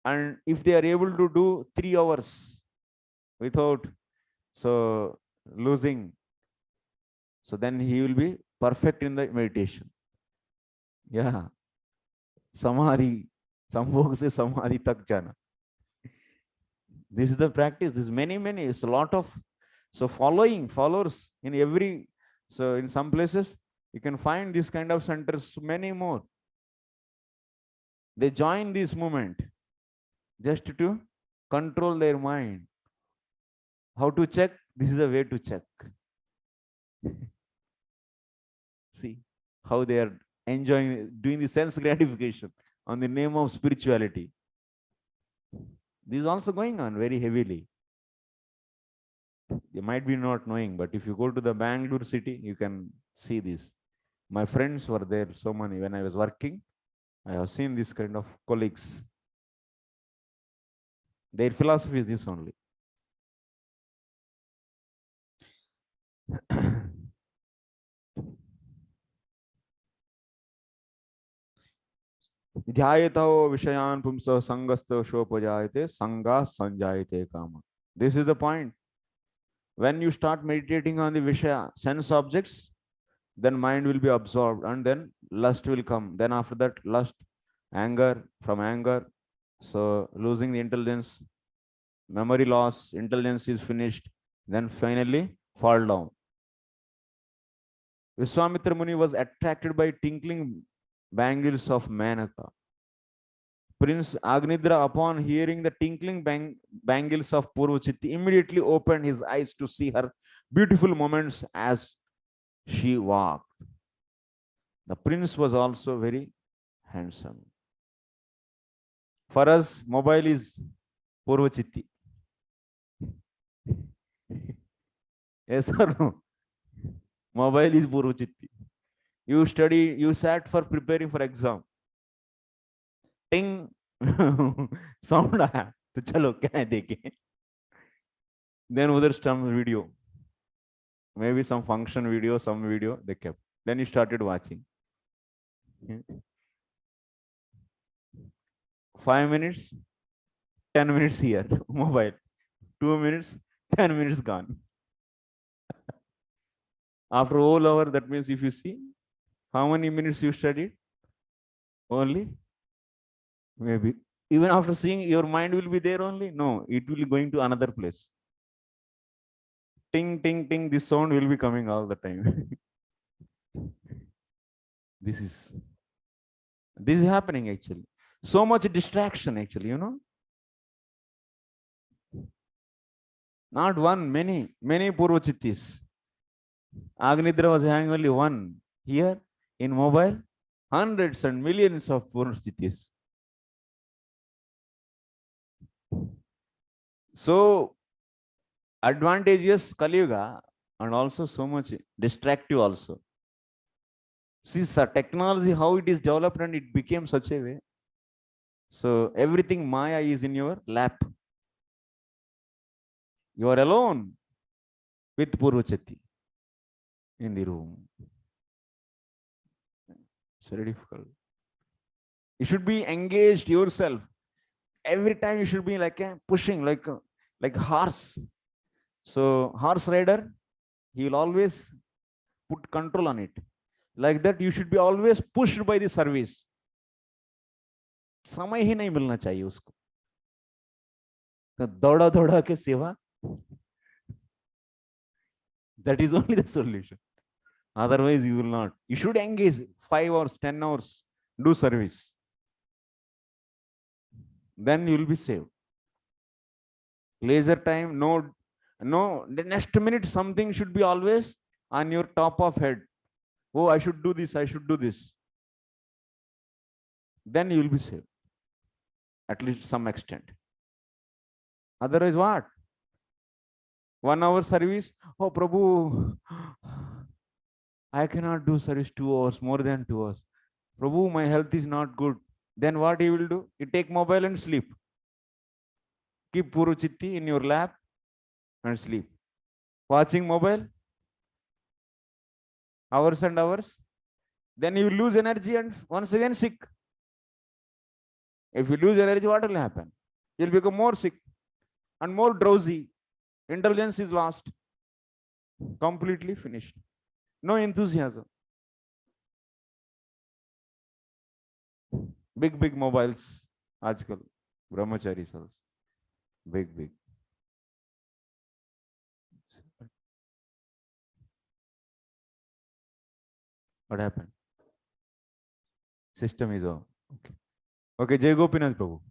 and if they are able to do 3 hours without losing, so then he will be perfect in the meditation. Yeah. Samadhi. Some folks say Samadhi tak jana. This is the practice. This is many. It's a lot of followers in every. So in some places you can find this kind of centers, many more. They join this movement just to control their mind. How to check? This is a way to check. See how they are enjoying doing the sense gratification on the name of spirituality. This is also going on very heavily. You might be not knowing, but if you go to the Bangalore city, you can see this. My friends were there, so many. When I was working, I have seen this kind of colleagues. Their philosophy is this only. Dhyayato vishayan pumso sangasto shopajayate sanga sanjayate kama. This is the point. When you start meditating on the vishaya, sense objects, then mind will be absorbed and then lust will come. Then after that, lust, anger, from anger, so losing the intelligence, memory loss, intelligence is finished, then finally fall down. Vishwamitra Muni was attracted by tinkling bangles of Manaka. Prince Agnidra, upon hearing the tinkling bangles of Purvachitti, immediately opened his eyes to see her beautiful moments as she walked. The prince was also very handsome. For us, mobile is Purvachitti. Yes or no? Mobile is Purvachitti. You study, you sat for preparing for exam. Ting, sound आया तो चलो क्या देखें. Then other some video, maybe some function video, some video they kept. Then you started watching. 5 minutes, 10 minutes here, mobile. 2 minutes, 10 minutes gone. After all hour, that means if you see how many minutes you studied, only maybe. Even after seeing, your mind will be there only? No, it will be going to another place. Ting, ting, ting, this sound will be coming all the time. This is This is happening actually. So much distraction actually, Not one, many Purvachittis. Agnidra was having only one. Here in mobile, hundreds and millions of Purvachittis. So advantageous Kali Yuga and also so much distractive also. See, technology, how it is developed and it became such a way. So everything Maya is in your lap. You are alone with Purvachati in the room. It's very difficult. You should be engaged yourself. Every time you should be like pushing, like horse. So horse rider, he will always put control on it. Like that, you should be always pushed by the service. समय ही नहीं मिलना चाहिए उसको. तो दौड़ा दौड़ा के सेवा. That is only the solution. Otherwise, you will not. You should engage 5 hours, 10 hours, do service. Then you will be saved. Leisure time, no. The next minute, something should be always on your top of head. Oh, I should do this, I should do this. Then you will be saved. At least some extent. Otherwise, what? 1 hour service. Oh, Prabhu, I cannot do service 2 hours, more than 2 hours. Prabhu, my health is not good. Then what you will do? You take mobile and sleep. Keep Puruchitti in your lap and sleep. Watching mobile, hours and hours. Then you lose energy and once again sick. If you lose energy, what will happen? You'll become more sick and more drowsy. Intelligence is lost. Completely finished. No enthusiasm. Big mobiles. Ajkal. Brahmacharis also. Big. What happened? System is on. Okay, Jai Gopinath Prabhu.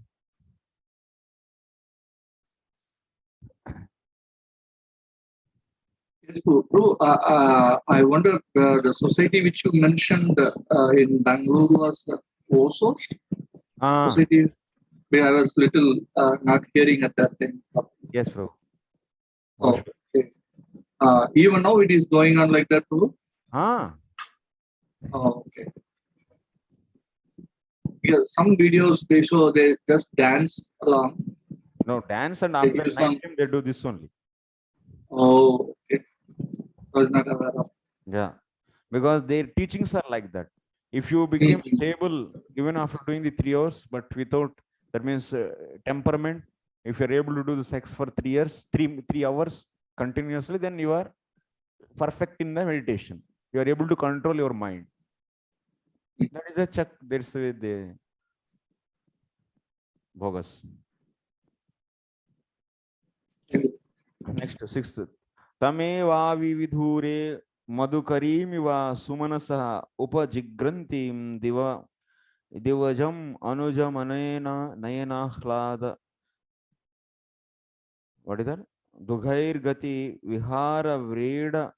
Yes, Prabhu. I wonder the society which you mentioned in Bangalore was Osho society. I was little not hearing at that time. Yes, Prabhu. Oh, okay. Even now it is going on like that, Prabhu? Oh, okay. Yeah, some videos they show they just dance along. No, dance and after night time they do this only. Oh, okay. I was not aware of. Yeah, because their teachings are like that. If you become stable even after doing the 3 hours, but without, that means temperament, if you're able to do the sex for 3 years, 3 hours continuously, then you are perfect in the meditation. You are able to control your mind. That is a check. There's the bogus. Next, 6th. Tameva vividhure madhukarimiva sumanasa upajigrantim divajam anujam anayana nayanakhlada. What is that? Dughair gati vihara vreda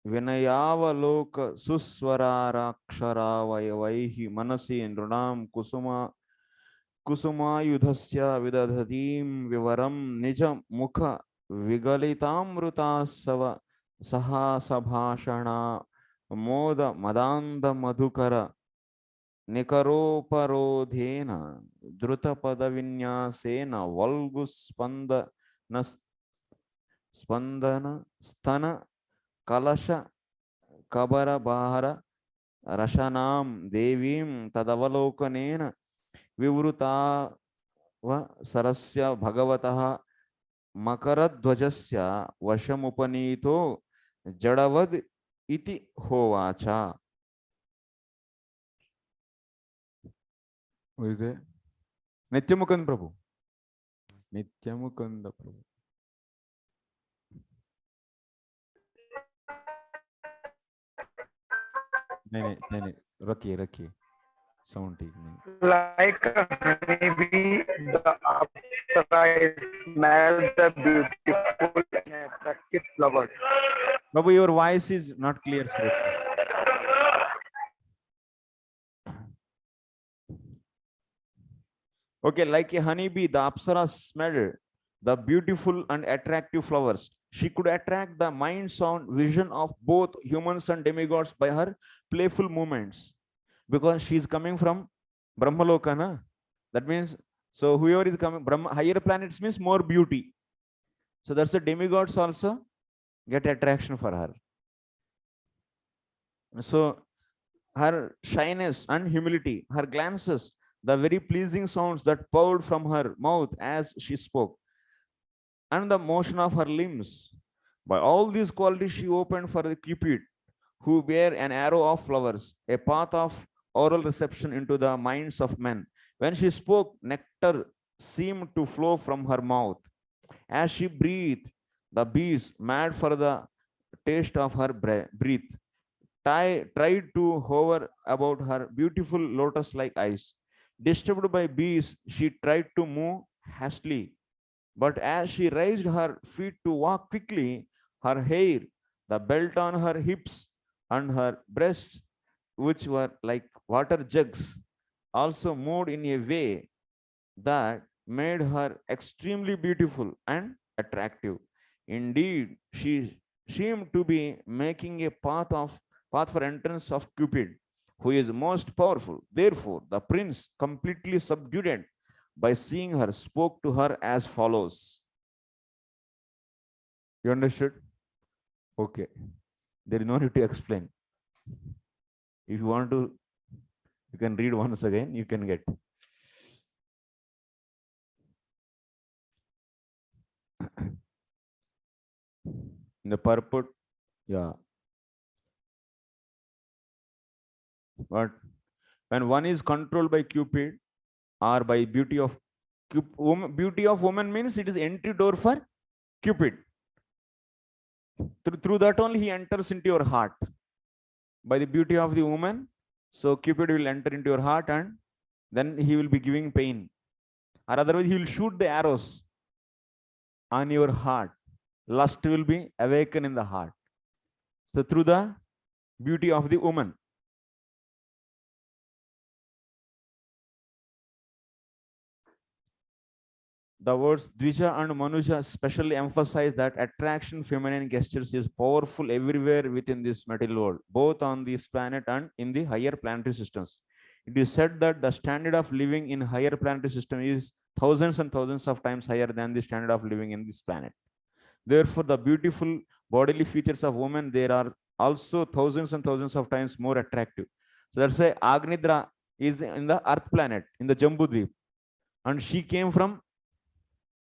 vinayavaloka suswararaksara vayavaihi manasi nrunam kusumayudhasya vidadhatim vivaram nija mukha vigalitamrutasava sahasabhashana moda madanda madhukara nikaroparodhena drutapada valgu spandana stana kalasha kabara bahara rashanam devim tadavalokanena vivruta sarasya bhagavataha makaradhvajasya vashamupanito jadavad iti hovacha. Who is there? Nityamukand Prabhu. Nityamukanda Prabhu. नहीं, रखिए. Sound taking. Like a honeybee, the Apsara smell the beautiful and attractive flowers. Babu, your voice is not clear, sir. Okay, like a honeybee, the Apsara smelled the beautiful and attractive flowers. She could attract the mind, sound, vision of both humans and demigods by her playful movements. Because she is coming from Brahmaloka, na? That means, so whoever is coming, higher planets means more beauty. So that's the demigods also get attraction for her. So her shyness and humility, her glances, the very pleasing sounds that poured from her mouth as she spoke, and the motion of her limbs. By all these qualities, she opened for the Cupid, who bare an arrow of flowers, a path of oral reception into the minds of men. When she spoke, nectar seemed to flow from her mouth. As she breathed, the bees, mad for the taste of her breath, tried to hover about her beautiful lotus-like eyes. Disturbed by bees, she tried to move hastily, but as she raised her feet to walk quickly, her hair, the belt on her hips, and her breasts, which were like water jugs, also moved in a way that made her extremely beautiful and attractive. Indeed, she seemed to be making a path for entrance of Cupid, who is most powerful. Therefore, the prince, completely subdued by seeing her, spoke to her as follows. You understood? Okay. There is no need to explain. If you want to, you can read once again, you can get. In the purport, yeah. But when one is controlled by Cupid or by beauty of woman means it is entry door for Cupid. Through that only he enters into your heart. By the beauty of the woman, so Cupid will enter into your heart and then he will be giving pain. Or otherwise he will shoot the arrows on your heart. Lust will be awakened in the heart. So through the beauty of the woman. The words Dvija and Manuja specially emphasize that attraction feminine gestures is powerful everywhere within this material world, both on this planet and in the higher planetary systems. It is said that the standard of living in higher planetary system is thousands and thousands of times higher than the standard of living in this planet. Therefore, the beautiful bodily features of women, there are also thousands and thousands of times more attractive. So that's why Agnidra is in the Earth planet, in the Jambudvip. And she came from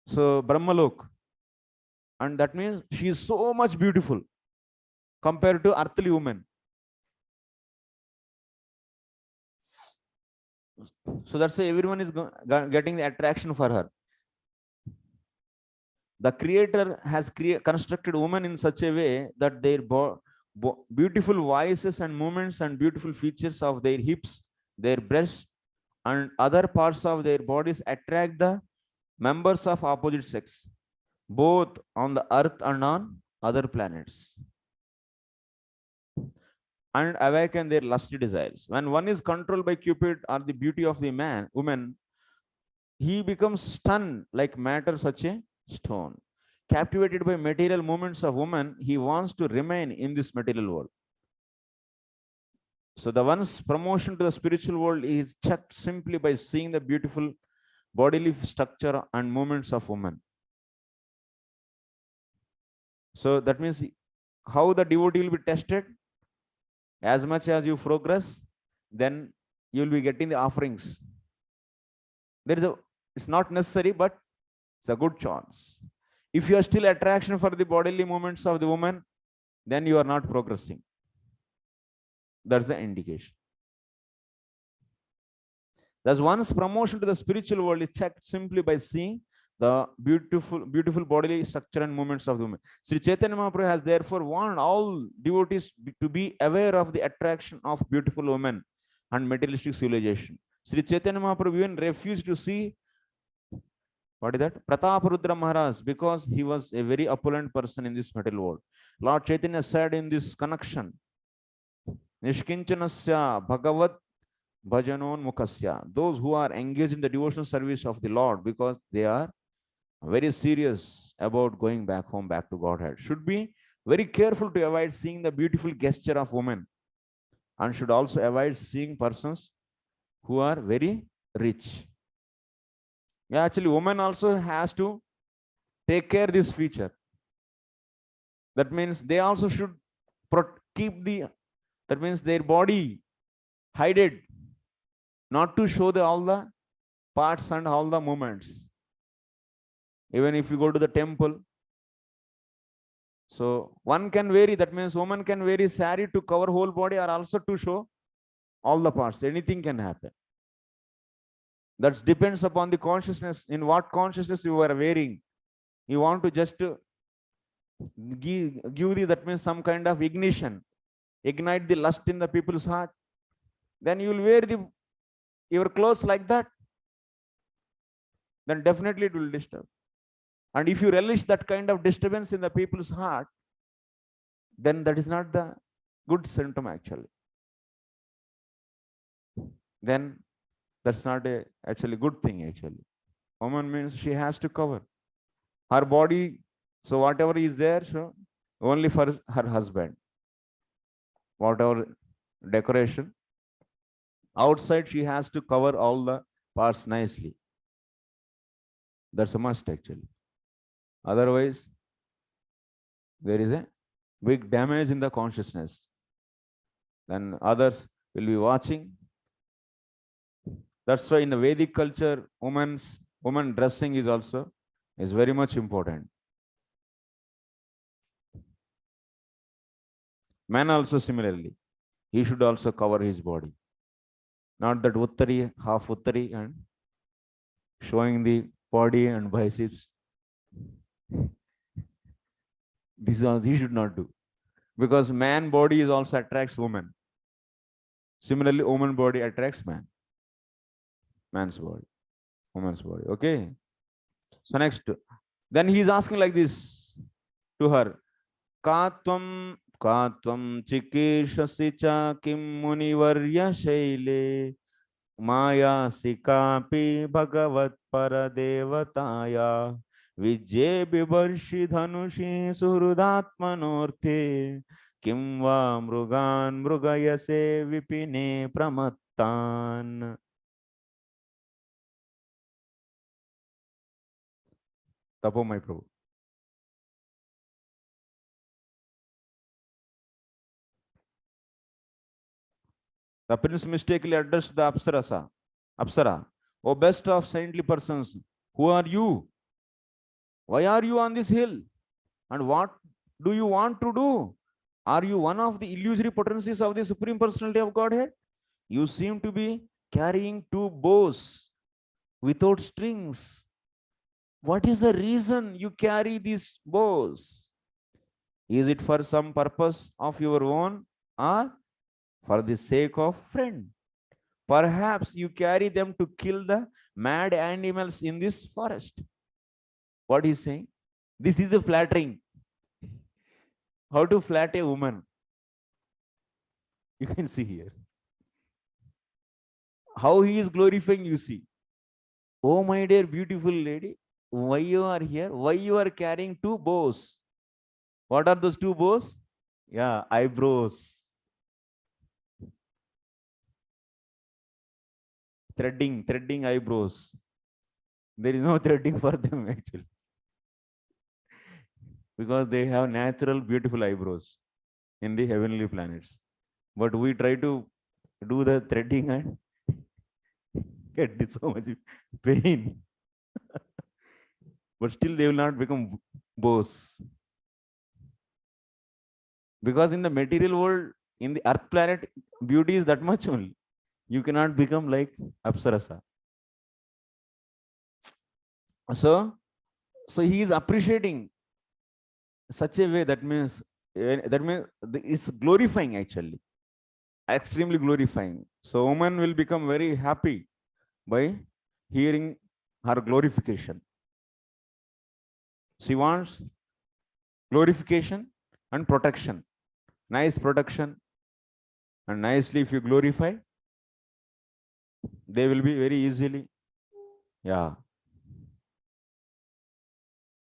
Brahmalok. And that means she is so much beautiful compared to earthly women. So that's why everyone is getting the attraction for her. The creator has constructed women in such a way that their beautiful voices and movements and beautiful features of their hips, their breasts, and other parts of their bodies attract the members of opposite sex, both on the earth and on other planets, and awaken their lusty desires. When one is controlled by Cupid or the beauty of the woman, he becomes stunned like matter such a stone. Captivated by material movements of woman, he wants to remain in this material world. So the one's promotion to the spiritual world is checked simply by seeing the beautiful bodily structure and movements of woman. So that means how the devotee will be tested. As much as you progress, then you will be getting the offerings. It's not necessary, but it's a good chance. If you are still attraction for the bodily movements of the woman, then you are not progressing. That's the indication. Thus, one's promotion to the spiritual world is checked simply by seeing the beautiful bodily structure and movements of the woman. Sri Chaitanya Mahaprabhu has therefore warned all devotees to be aware of the attraction of beautiful women and materialistic civilization. Sri Chaitanya Mahaprabhu even refused to see, what is that? Prataparudra Maharaj, because he was a very opulent person in this material world. Lord Chaitanya said in this connection, Nishkinchanasya Bhagavat Bhajanon Mukhasya, those who are engaged in the devotional service of the Lord because they are very serious about going back home, back to Godhead, should be very careful to avoid seeing the beautiful gesture of women, and should also avoid seeing persons who are very rich. Yeah, actually, woman also has to take care this feature. That means they also should keep that means their body hidden, not to show all the parts and all the movements. Even if you go to the temple, so one can vary, that means woman can vary sari to cover whole body or also to show all the parts. Anything can happen. That depends upon the consciousness, in what consciousness you are wearing. You want to just give the, that means some kind of ignition, ignite the lust in the people's heart, then you will wear your clothes like that, then definitely it will disturb. And if you relish that kind of disturbance in the people's heart, then that is not the good symptom actually. Then that's not a actually good thing actually. Woman means she has to cover her body, so whatever is there, so only for her husband. Whatever decoration, outside she has to cover all the parts nicely. That's a must actually. Otherwise, there is a big damage in the consciousness. Then others will be watching. That's why in the Vedic culture, woman dressing is very much important. Man also similarly, he should also cover his body. Not that uttari, half uttari, and showing the body and biceps. This is he should not do, because man body is also attracts woman. Similarly, woman body attracts man. Man's body, woman's body. Okay. So next, then he is asking like this to her: Katvam chikeshasi cha kim munivarya shaile maya sikapi bhagavat paradevataya vijye bivarshi dhanushi suhrudatmanorthe kim va mrugan mrugayase vipine pramattan. Tapo my Prabhu. The prince mistakenly addressed the Apsara, O best of saintly persons, who are you? Why are you on this hill? And what do you want to do? Are you one of the illusory potencies of the Supreme Personality of Godhead? You seem to be carrying two bows without strings. What is the reason you carry these bows? Is it for some purpose of your own or for the sake of friend? Perhaps you carry them to kill the mad animals in this forest. What is saying? This is a flattering. How to flatter a woman? You can see here. How he is glorifying, you see. Oh, my dear beautiful lady, why you are here? Why you are carrying two bows? What are those two bows? Yeah, eyebrows. Threading eyebrows. There is no threading for them actually, because they have natural beautiful eyebrows in the heavenly planets. But we try to do the threading and get so much pain. But still they will not become bows. Because in the material world, in the earth planet, beauty is that much only. You cannot become like Apsarasa. So he is appreciating such a way, that means it's glorifying actually. extremely glorifying. So woman will become very happy by hearing her glorification. She wants glorification and protection. Nice protection, and nicely if you glorify, they will be very easily, yeah.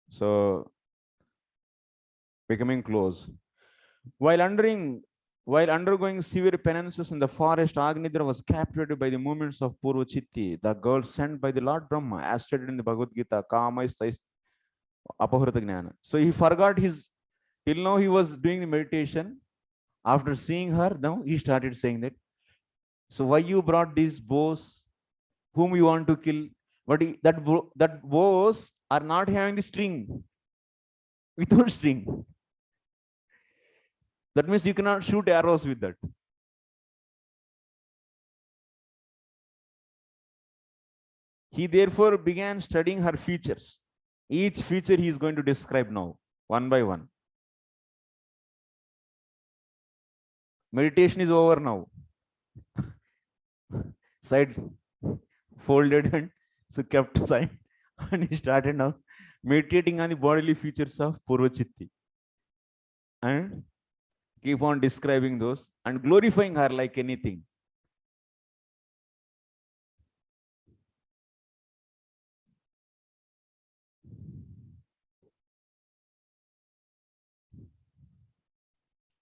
So becoming close. While undergoing severe penances in the forest, Agnidra was captured by the movements of Purvachitti, the girl sent by the Lord Brahma, as stated in the Bhagavad Gita, Kama is Apahrita Jnana. So he forgot till now he was doing the meditation. After seeing her, now he started saying that, so why you brought these bows? Whom you want to kill? But that bows are not having the string, without string. That means you cannot shoot arrows with that. He therefore began studying her features. Each feature he is going to describe now, one by one. Meditation is over now. Side folded and so kept aside. And he started now meditating on the bodily features of Purvachitti. And keep on describing those and glorifying her like anything.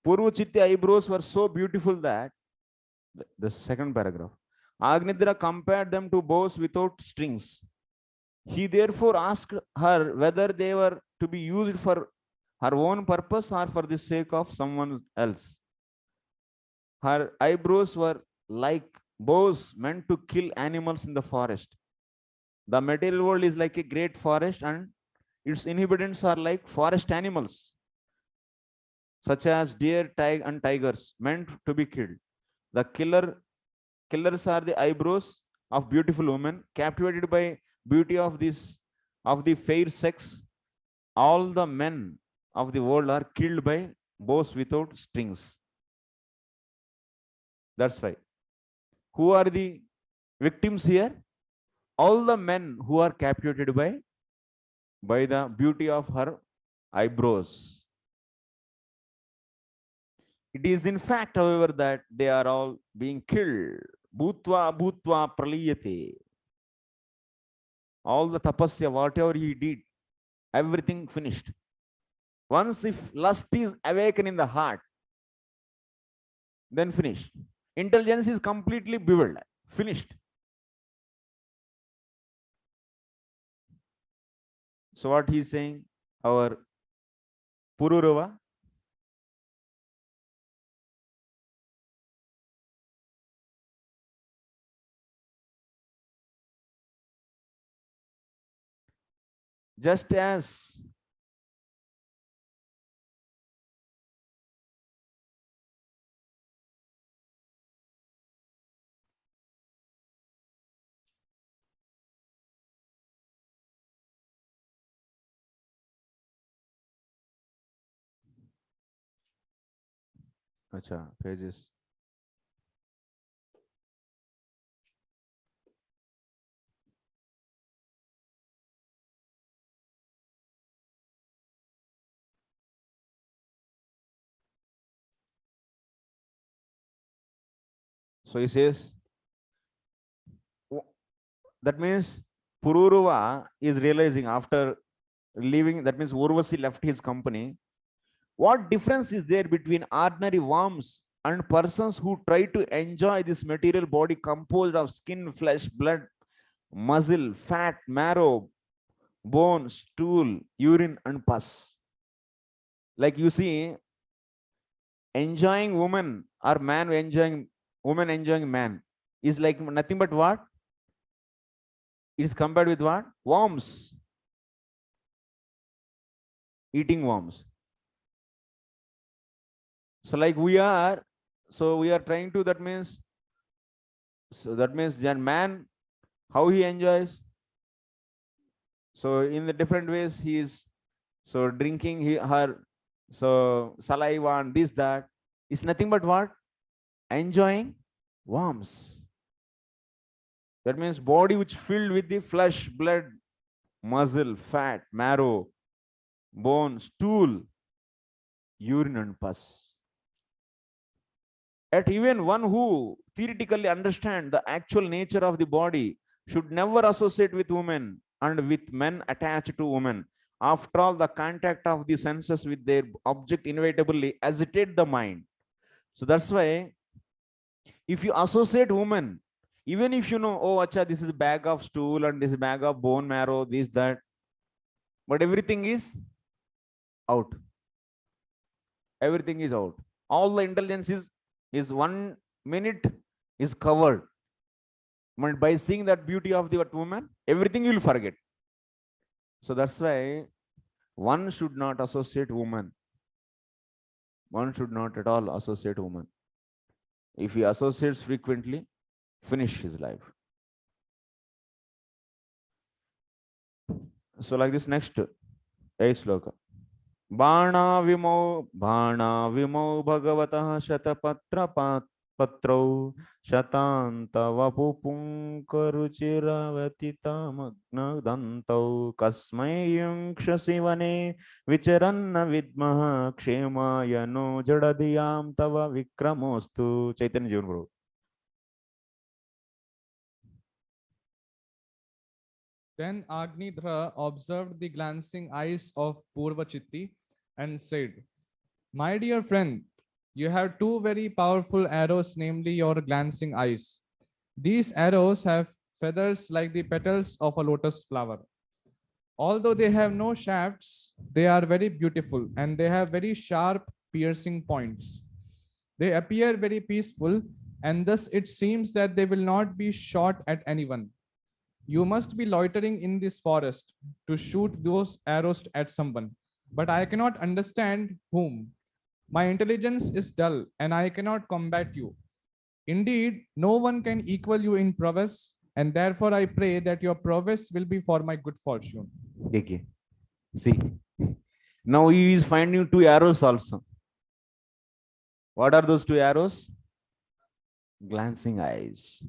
Purvachitti eyebrows were so beautiful that, the second paragraph, Agnidra compared them to bows without strings. He therefore asked her whether they were to be used for her own purpose or for the sake of someone else. Her eyebrows were like bows meant to kill animals in the forest. The material world is like a great forest, and its inhabitants are like forest animals, such as deer, and tigers, meant to be killed. The killers are the eyebrows of beautiful women, captivated by beauty of the fair sex. All the men of the world are killed by bows without strings. That's why. Who are the victims here? All the men who are captivated by the beauty of her eyebrows. It is in fact, however, that they are all being killed. Bhutva praliyate. All the tapasya, whatever he did, everything finished. Once if lust is awakened in the heart, then finished. Intelligence is completely bewildered, finished. So what he is saying, our Pururava, just as pages. So he says, that means Pururava is realizing after leaving, that means Urvasi left his company. What difference is there between ordinary worms and persons who try to enjoy this material body composed of skin, flesh, blood, muscle, fat, marrow, bone, stool, urine, and pus? Like you see, enjoying woman or man enjoying woman enjoying man is like nothing but what? It is compared with what? Worms. Eating worms. So like we are trying to, that means that man, how he enjoys. So in the different ways he is so drinking her so saliva and this, that is nothing but what? enjoying warmth. That means body which filled with the flesh, blood, muscle, fat, marrow, bone, stool, urine and pus. Yet even one who theoretically understands the actual nature of the body should never associate with women and with men attached to women. After all, the contact of the senses with their object inevitably agitate the mind. So that's why if you associate women, even if you know, oh, acha, this is a bag of stool and this is a bag of bone marrow, this, that, but everything is out. Everything is out. All the intelligence is 1 minute is covered. But by seeing that beauty of the woman, everything you will forget. So that's why one should not associate woman. One should not at all associate woman. If he associates frequently, finish his life. So like this next 8th sloka. Bana vimau bhagavatah shatapatra patrau shatanta vapupunkaruchiravatita magna dantau kasmai yungshasivane vicharanna vidmaha kshemaya no jadadiyam tava vikramostu. Chaitanya Jivan Guru. Then Agnidhra observed the glancing eyes of Purvachitti and said, "My dear friend, you have two very powerful arrows, namely your glancing eyes. These arrows have feathers like the petals of a lotus flower. Although they have no shafts, they are very beautiful and they have very sharp, piercing points. They appear very peaceful, and thus it seems that they will not be shot at anyone. You must be loitering in this forest to shoot those arrows at someone, but I cannot understand whom. My intelligence is dull and I cannot combat you. Indeed, no one can equal you in prowess, and therefore I pray that your prowess will be for my good fortune." Okay. See, now he is finding two arrows also. What are those two arrows? Glancing eyes.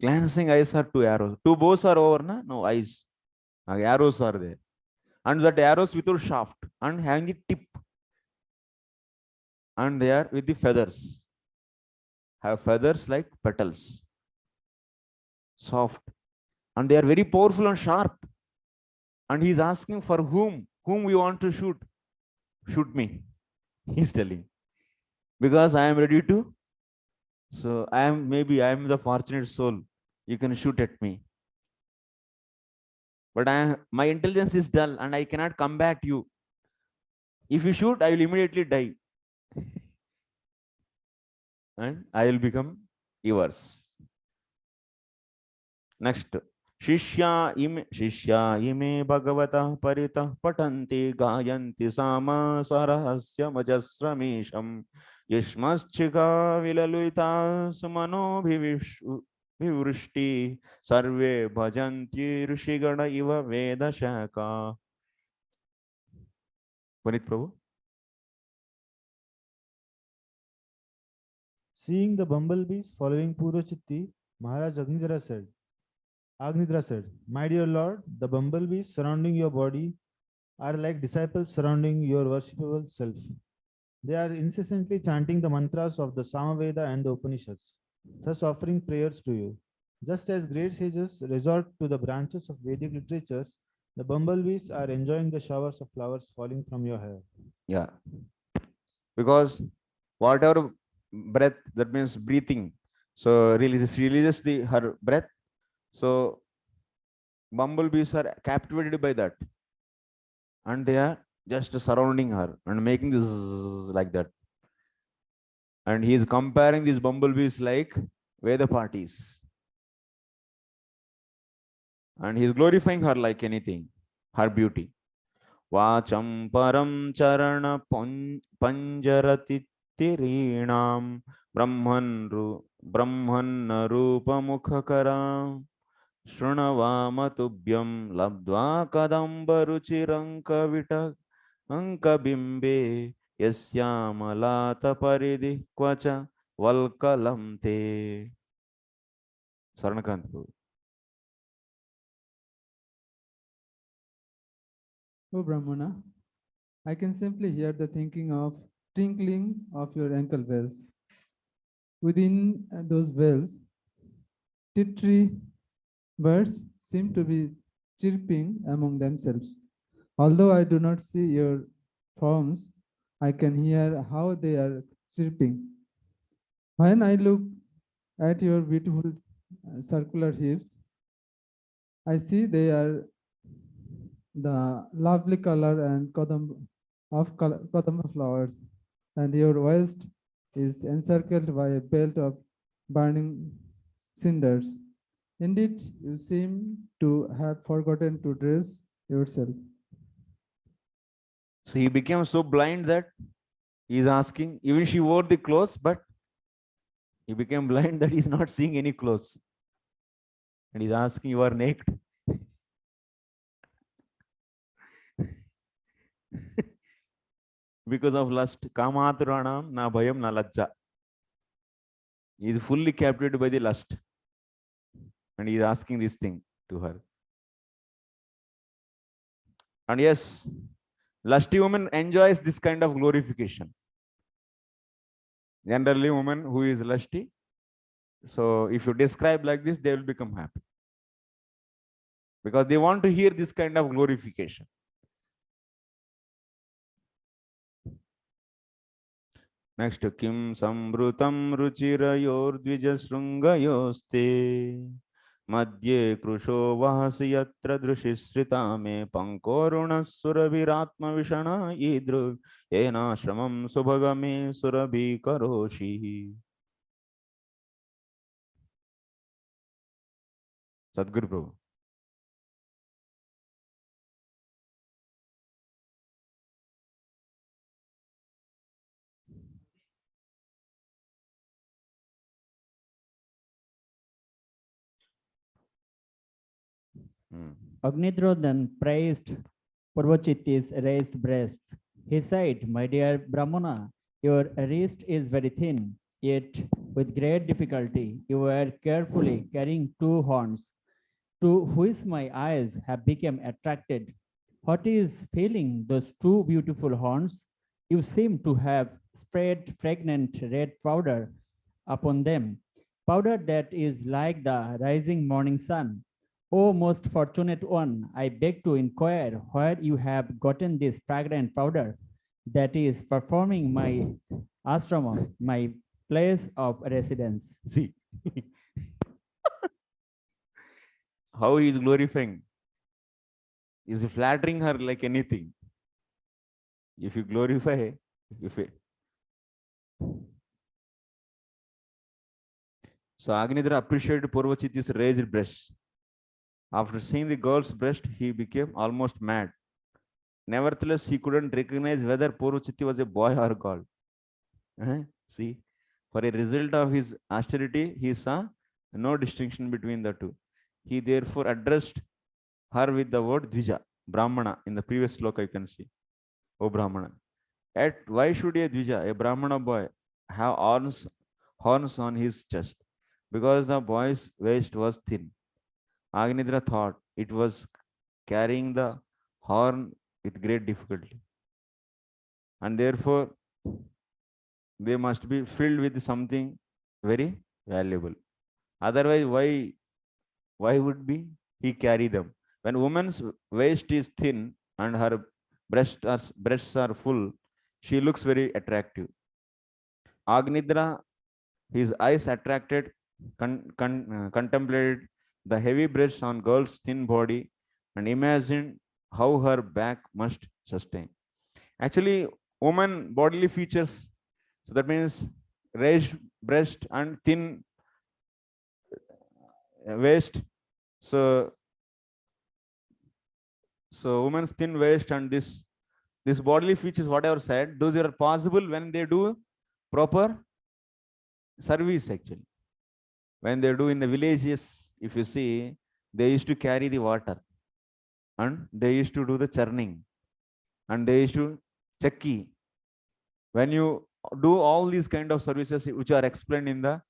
Glancing eyes are two arrows. Two bows are over, na? No eyes. Arrows are there. And that arrows without shaft and having a tip. And they are with the feathers. Have feathers like petals. Soft. And they are very powerful and sharp. And he is asking for whom we want to shoot. Shoot me. He's telling. Because I am ready to. So I am the fortunate soul. You can shoot at me. But my intelligence is dull and I cannot combat you. If you shoot, I will immediately die. And I will become yours. Next. Shishya ime bhagavata paritah patanti gayanti sama sarahasya majasramisham yashmaschika vilaluita sumano vivrushti sarve bhajanti rishigana iva veda shaka. Punit Prabhu. Seeing the bumblebees following Purvachitti, Maharaj Agnidhra said, "My dear Lord, the bumblebees surrounding your body are like disciples surrounding your worshipable self. They are incessantly chanting the mantras of the Samaveda and the Upanishads, thus offering prayers to you. Just as great sages resort to the branches of Vedic literatures, the bumblebees are enjoying the showers of flowers falling from your hair." Yeah. Because whatever breath, that means breathing. So releases her breath. So bumblebees are captivated by that. And they are just surrounding her and making this like that. And he is comparing these bumblebees like Veda parties. And he is glorifying her like anything, her beauty. Vacham param charana panjarati tirinam brahman rupa mukhakaram shrunavama tubhyam labdva kadamba ruchiranka vita anka bimbe yasyamalata paridhi kvacha Valkalam te. Swarnakant Prabhu. O Brahmana, I can simply hear the thinking of tinkling of your ankle bells. Within those bells, titri birds seem to be chirping among themselves. Although I do not see your forms, I can hear how they are chirping. When I look at your beautiful circular hips, I see they are the lovely color and kadamba flowers, and your waist is encircled by a belt of burning cinders. Indeed, you seem to have forgotten to dress yourself. So he became so blind that he is asking, even she wore the clothes, but he became blind that he is not seeing any clothes. And he's asking, you are naked. Because of lust, kamaturanam na bhayam na lajja. He is fully captured by the lust. And he is asking this thing to her. And yes, lusty woman enjoys this kind of glorification. Generally, woman who is lusty, so if you describe like this, they will become happy. Because they want to hear this kind of glorification. Next, Kim Sambrutam Ruchirayor Dvijasrungayoste Madhye Krusho Vahasi Yatra Drushisrita Me Pankoruna Suraviratma Vishana Idru Ena Shramam Subhagame Surabhi Karoshi. Sadguru Prabhu. Agnidra then praised Purvachitti's raised breasts. He said, "My dear Brahmana, your wrist is very thin, yet with great difficulty you are carefully carrying two horns, to which my eyes have become attracted. What is filling those two beautiful horns? You seem to have spread fragrant red powder upon them, powder that is like the rising morning sun. O most fortunate one, I beg to inquire where you have gotten this fragrant powder that is performing my ashrama, my place of residence." See how he is glorifying. He is flattering her like anything. If you glorify, So Agnidra appreciated Purvachitti's raised breasts. After seeing the girl's breast, he became almost mad. Nevertheless, he couldn't recognize whether Purvachitti was a boy or a girl. See, for a result of his austerity, he saw no distinction between the two. He therefore addressed her with the word Dvija, Brahmana. In the previous sloka, you can see, O Brahmana. Why should a Dvija, a Brahmana boy, have horns on his chest? Because the boy's waist was thin. Agnidra thought it was carrying the horn with great difficulty. And therefore, they must be filled with something very valuable. Otherwise, why would be he carry them? When woman's waist is thin and her breasts are full, she looks very attractive. Agnidra, his eyes attracted, contemplated the heavy breasts on girl's thin body and imagined how her back must sustain. Actually, woman bodily features, so that means raised breast and thin waist. So woman's thin waist and this bodily features, whatever said, those are possible when they do proper service. Actually, when they do in the villages, if you see, they used to carry the water and they used to do the churning and they used to chakki. When you do all these kind of services which are explained in the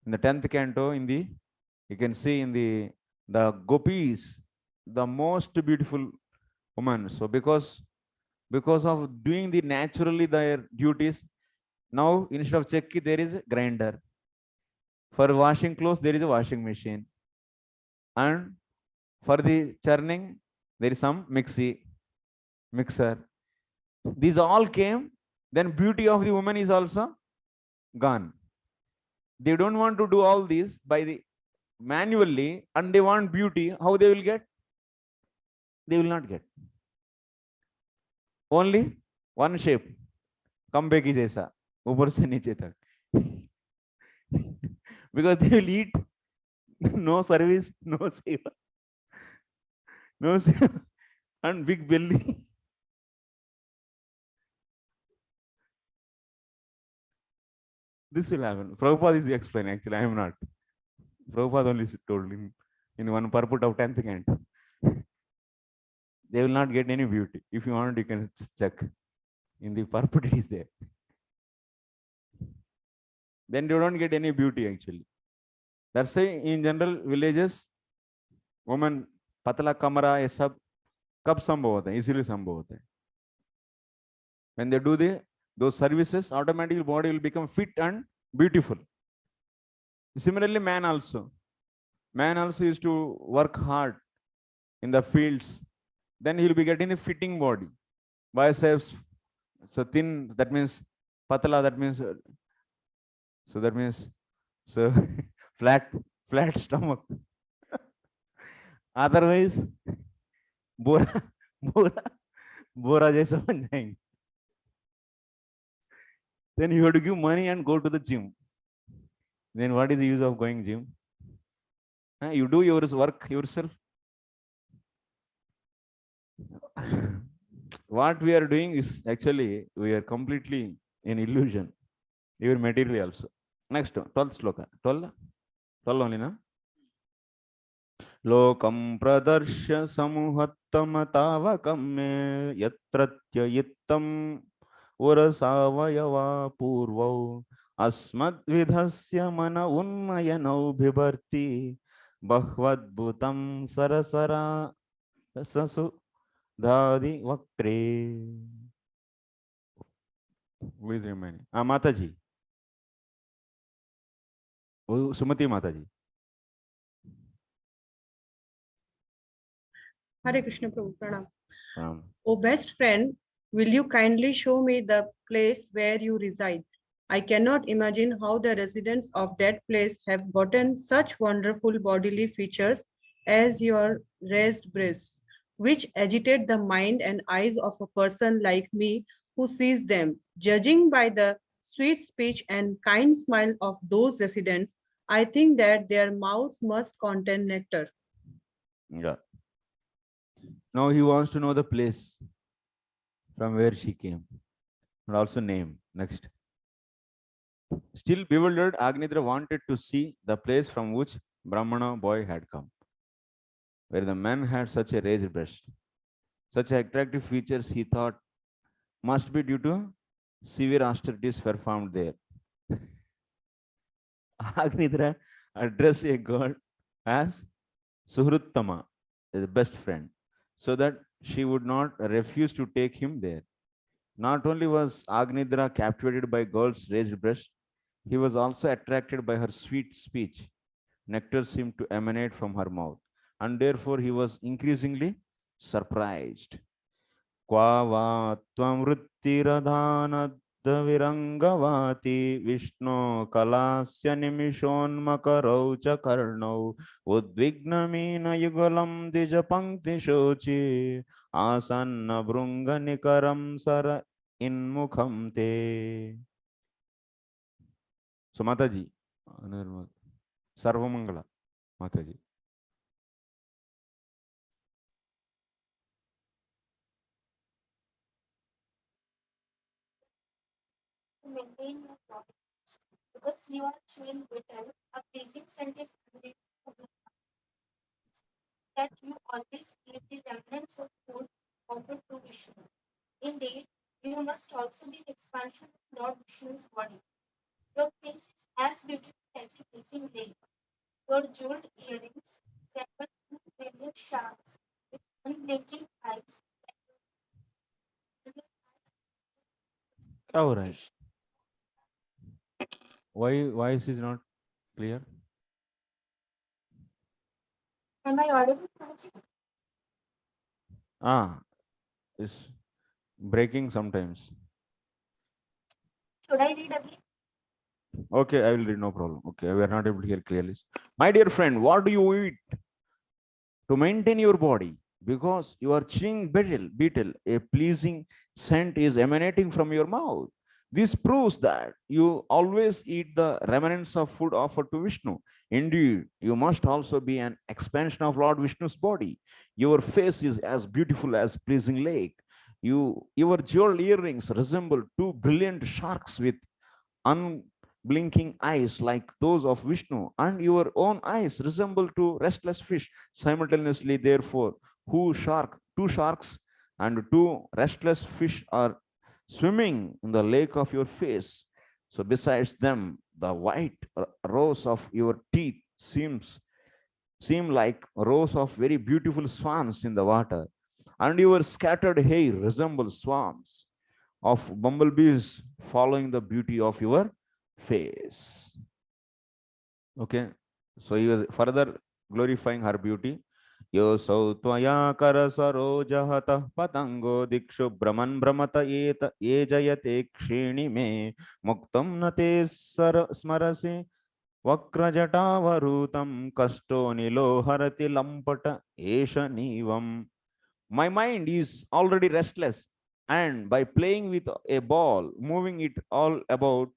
10th canto. You can see in the gopis, the most beautiful woman. So because of doing the naturally their duties, now instead of chekki there is a grinder. For washing clothes there is a washing machine, and for the churning there is some mixer. These all came, then beauty of the woman is also gone. They don't want to do all these by the manually, and they want beauty. How they will get? They will not get. Only one shape, खंबे की जैसा, ऊपर से नीचे तक. Because they will eat, no service, no seva, no seva, and big belly. This will happen. Prabhupada is explaining. Actually, I am not. Prabhupada only told in one purport of 10th canto. They will not get any beauty. If you want, you can check. In the purport it is there. Then you don't get any beauty actually. That's why in general villages, women patla kamara ये सब कब संभव होता है? इसीलिए संभव होता है. When they do those services, automatically body will become fit and beautiful. Similarly, man also used to work hard in the fields. Then he will be getting a fitting body. Biceps, so thin, that means patala, that means so flat stomach. Otherwise, बोरा जैसा बन जाएंगे. Then you have to give money and go to the gym. Then what is the use of going gym? You do your work yourself. What we are doing is actually we are completely in illusion. Even materially also. Next, 12th sloka. 12 only, na? Lokam pradarshya samuhattam tavakam me yatratya yittam urasavayava purvau asmad vidhasya mana unmayanau bhibarti bahvadbhutam sarasara sasu dhadi vakre. Who is remaining? Mataji. Sumati Mataji. Hare Krishna Prabhu, Pranam. Oh best friend, will you kindly show me the place where you reside? I cannot imagine how the residents of that place have gotten such wonderful bodily features as your raised breasts, which agitate the mind and eyes of a person like me who sees them. Judging by the sweet speech and kind smile of those residents, I think that their mouths must contain nectar. Yeah. Now he wants to know the place from where she came and also name. Next. Still bewildered, Agnidra wanted to see the place from which Brahmana boy had come, where the man had such a raised breast. Such attractive features, he thought, must be due to severe austerities performed there. Agnidra addressed a girl as Suhruttama, the best friend, so that she would not refuse to take him there. Not only was Agnidra captivated by girl's raised breast, he was also attracted by her sweet speech. Nectar seemed to emanate from her mouth, and therefore he was increasingly surprised. Kvava tvam vrittiradhanad virangavati Vishnu kalasya nimishonmakarau cha karnau udvignamina yugalam dijapankti shochi asanna brunga nikaram sara inmukham te. So Mataji, Sarvamangala, Mataji. Maintain your properties because you are chewing bitter, a pleasing scent is that you always keep the remnants of food offered to Vishnu. Indeed, you must also be the expansion of Lord Vishnu's body. Your face is as beautiful as a blazing lake. Your jeweled earrings resemble two brilliant sharks with unblinking eyes. All right. Why is it not clear? Am I audible, Prabhuji? It's breaking sometimes. Should I read again? Okay, I will read, no problem. Okay, we are not able to hear clearly. My dear friend, what do you eat to maintain your body? Because you are chewing betel, a pleasing scent is emanating from your mouth. This proves that you always eat the remnants of food offered to Vishnu. Indeed, you must also be an expansion of Lord Vishnu's body. Your face is as beautiful as pleasing lake. Your jeweled earrings resemble two brilliant sharks with unblinking eyes like those of Vishnu, and your own eyes resemble to restless fish. Simultaneously, therefore, two sharks and two restless fish are swimming in the lake of your face. So besides them, the white rows of your teeth seem like rows of very beautiful swans in the water, and your scattered hair resembles swarms of bumblebees following the beauty of your face. Okay, so he was further glorifying her beauty. Yo sau tvaya kara sarojahata patango dikshu brahman brahmata ye jayate kshini me muktam nate smarase vakrajatavarutam kasto niloharati lampata esha nivam. My mind is already restless, and by playing with a ball, moving it all about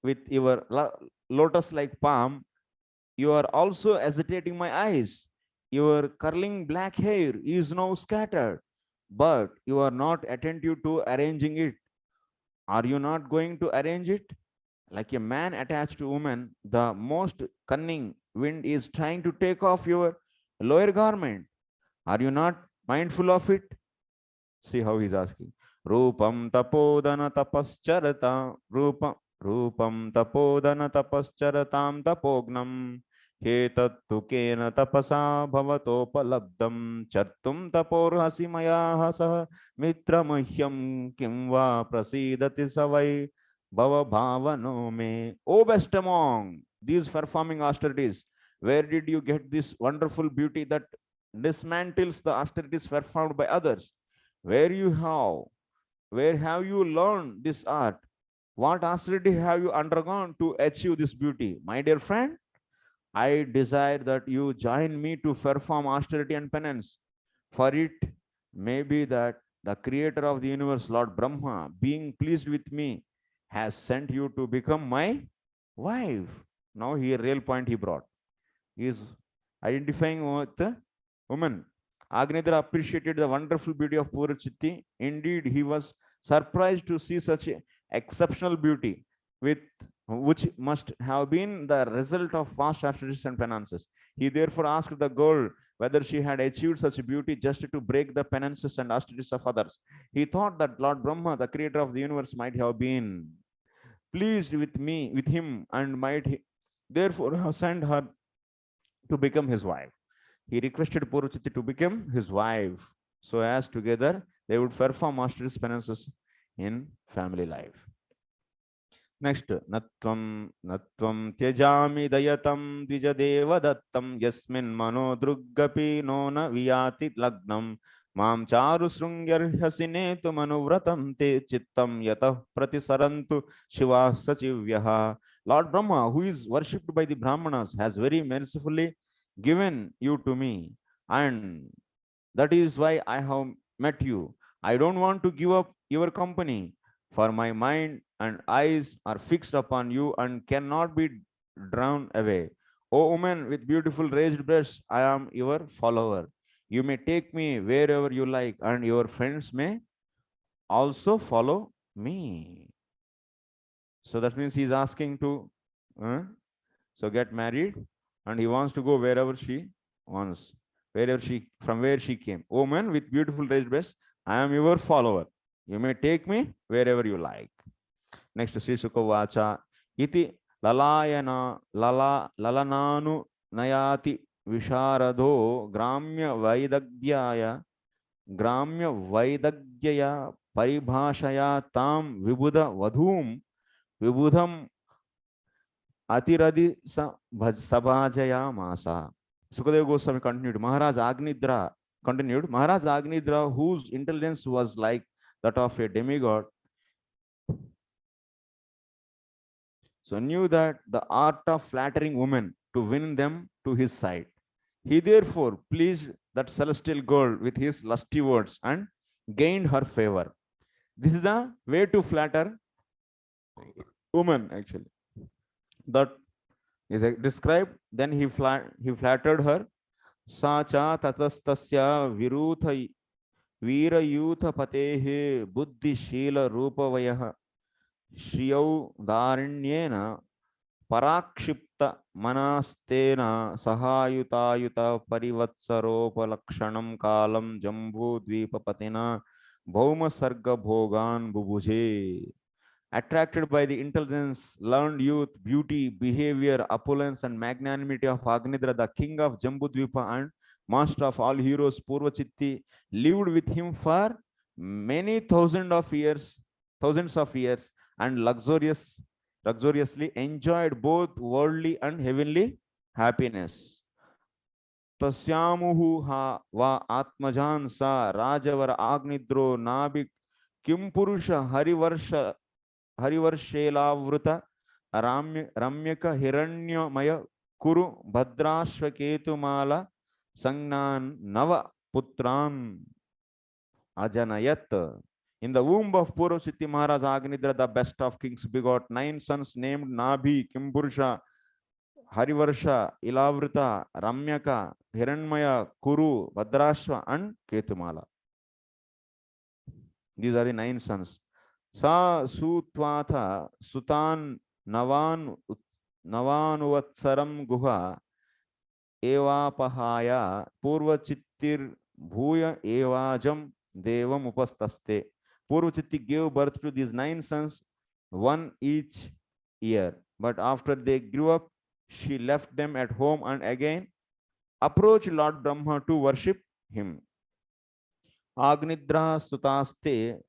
with your lotus like palm, you are also agitating my eyes. Your curling black hair is now scattered, but you are not attentive to arranging it. Are you not going to arrange it? Like a man attached to woman, the most cunning wind is trying to take off your lower garment. Are you not mindful of it? See how he's asking. Rupam tapodana tapascharata rupam tapodana tapascharatam tapognam hetattu kena tapasa bhavatopalabdam chartum taporhasi maya hasah mitramahyam kim va prasidati savai bhava bhavano me. O best among these performing austerities, where did you get this wonderful beauty that dismantles the austerities performed by others? Where have you learned this art? What austerity have you undergone to achieve this beauty? My dear friend, I desire that you join me to perform austerity and penance. For it may be that the creator of the universe, Lord Brahma, being pleased with me, has sent you to become my wife. Now here real point he brought. He is identifying with the woman. Agnidra appreciated the wonderful beauty of Purachitti. Indeed, he was surprised to see such exceptional beauty, which must have been the result of past austerities and penances. He therefore asked the girl whether she had achieved such beauty just to break the penances and austerities of others. He thought that Lord Brahma, the creator of the universe, might have been pleased with him, and might therefore have sent her to become his wife. He requested Puruchiti to become his wife, so as together they would perform austerities penances in family life. Next, natvam tyajami dayatam dvijadeva dattam yasmin mano druggapi nona viyati lagnam mam charu srungyarhasine tu manuvratam te chittam yatah pratisarantu shiva sachivyaha. Lord Brahma, who is worshipped by the Brahmanas, has very mercifully given you to me, and that is why I have met you. I don't want to give up your company, for my mind and eyes are fixed upon you and cannot be drawn away. O woman with beautiful raised breasts, I am your follower. You may take me wherever you like, and your friends may also follow me. So that means he's asking to get married, and he wants to go wherever she wants, from where she came. Woman with beautiful raised breasts, I am your follower. You may take me wherever you like. Next, Sri Sukavacha, iti lalananu nayati visharado gramya vaidagdyaya paribhashaya tam vibudha vadhum vibudham atiradi sabhajaya masa. Sukadeva Goswami continued, Maharaj Agnidra, whose intelligence was like that of a demigod, so knew that the art of flattering women to win them to his side. He therefore pleased that celestial girl with his lusty words and gained her favor. This is the way to flatter woman, actually. That is described. Then he flattered her. Sacha tatastasya virayutha patehe buddhi shila rupavayah shriyau dharanyena parakshipta manastena sahayutayuta parivatsaropalakshanam kalam jambu dvipapatina bhauma sarga bhogan bubuje. Attracted by the intelligence, learned youth, beauty, behavior, opulence, and magnanimity of Agnidra, the king of Jambudvipa and master of all heroes, Purvachitti, lived with him for many thousands of years, and luxuriously enjoyed both worldly and heavenly happiness. Tasyamuhu ha va atmajan sa rajavar Agnidro nabik kim purusha harivarshelavruta ramyaka hiranyamaya kuru bhadrashvaketumala sangnan nava putran ajanayat. In the womb of Purvasitti Maharaj Agnidra, the best of kings, begot 9 sons named Nabhi, Kimpurusha, Harivarsha, Ilavrita, Ramyaka, Hiranmaya, Kuru, Bhadrashva, and Ketumala. These are the 9 sons. Sa Sutvata Sutan Navanvatsaram Guha Evapahaya Purvachittir Bhuya Evajam Devam Upastaste. Purvachitti gave birth to these 9 sons, one each year. But after they grew up, she left them at home and again approached Lord Brahma to worship him. Agnidra Sutaste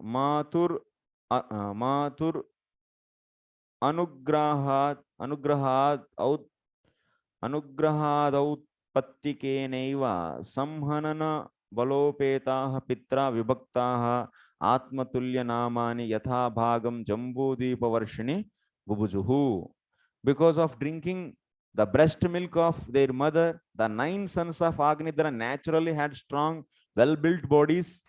Matur anugrahadautpattikenaiva samhanana balopetaha pitra vibhaktaha atmatulya namani yatha bhagam jambudeepa varshini bubujuhu. Because of drinking the breast milk of their mother, the 9 sons of Agnidra naturally had strong, well-built bodies.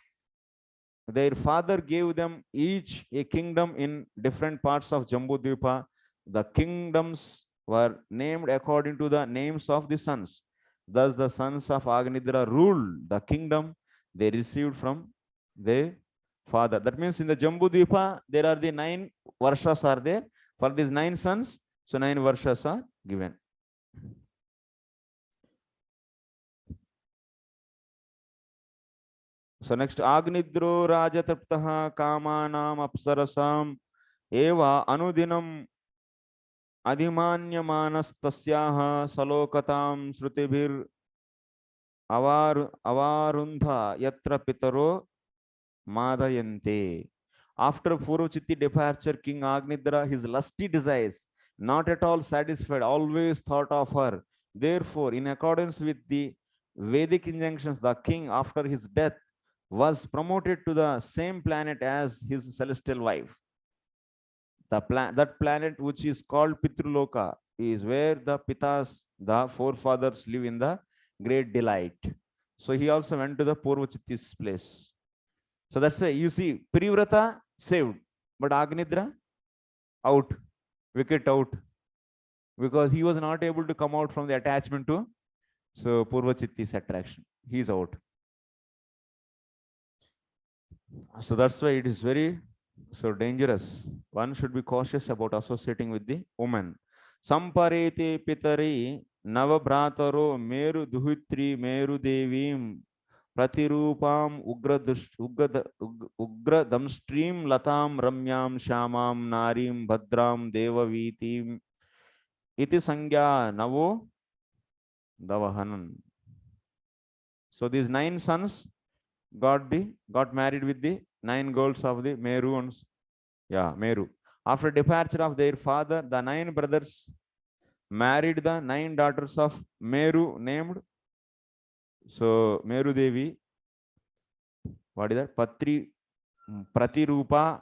Their father gave them each a kingdom in different parts of Jambudvipa. The kingdoms were named according to the names of the sons. Thus, the sons of Agnidra ruled the kingdom they received from their father. That means in the Jambudvipa, there are the 9 varshas are there. For these 9 sons, so 9 varshas are given. So next, Agnidro Rajataptaha Kamanam Apsarasam Eva Anudinam Adhimanyamanas Tasyaha Salokatam Srutibhir Avarundha Yatra Pitaro Madayante. After Purvachitti departure, King Agnidra, his lusty desires, not at all satisfied, always thought of her. Therefore, in accordance with the Vedic injunctions, the king, after his death, was promoted to the same planet as his celestial wife. That planet, which is called Pitruloka, is where the Pitas, the forefathers, live in the great delight. So he also went to the Purvachitti's place. So that's why you see Privrata saved, but Agnidra out, wicket out, because he was not able to come out from the attachment to Purvachitti's attraction. He's out. So that's why it is very dangerous. One should be cautious about associating with the woman. Samparete pitari navabhrataro meru duhitri meru devim Pratirupam ugra damstream latam ramyam shamam narim bhadram devavitim iti sangya navo davahanan. So these 9 sons got married with the 9 girls of the Meru and Meru. After departure of their father, the 9 brothers married the 9 daughters of Meru named Meru Devi. What is that? Pratirupa,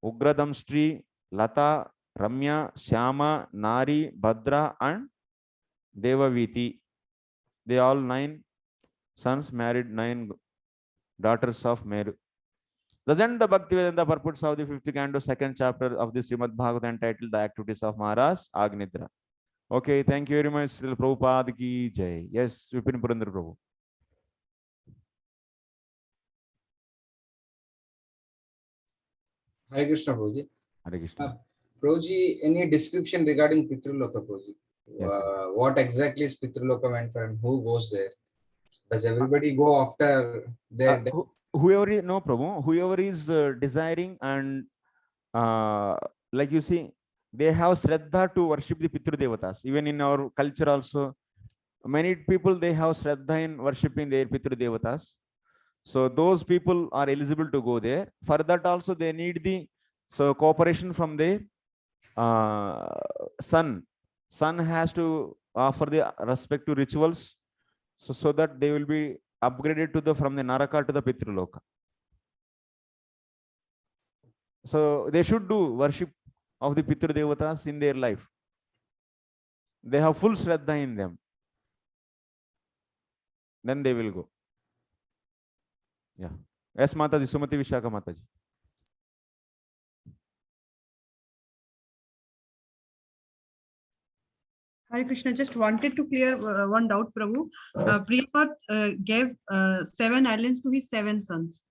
Ugradamstri, Lata, Ramya, Syama, Nari, Bhadra, and Devaviti. They all 9 sons married 9 daughters of Meru. Doesn't the Bhakti Vedanta purports of the 5th canto, 2nd chapter of the Srimad Bhagavatam entitled The Activities of Maharaj Agnidra? Okay, thank you very much. Srila Prabhupada ki jai. Yes, Vipin Purandar Prabhu. Hare Krishna, Prabhuji. Hare Krishna. Prabhuji, any description regarding Pitraloka, Prabhuji? Yes. What exactly is Pitraloka meant for and who goes there? Does everybody go after their death? Whoever is, no Prabhu, whoever is desiring and like you see, they have Shraddha to worship the Pitru Devatas. Even in our culture also, many people, they have Shraddha in worshipping their Pitru Devatas. So those people are eligible to go there. For that also, they need the cooperation from the son. Son has to offer the respective rituals, so that they will be upgraded to the from the Naraka to the Pitraloka. So they should do worship of the Pitru Devatas in their life. They have full Shraddha in them. Then they will go. Yeah. Yes, Mataji, Sumati Vishaka Mataji. Hare Krishna, just wanted to clear one doubt, Prabhu. Prabhupada gave 7 islands to his 7 sons.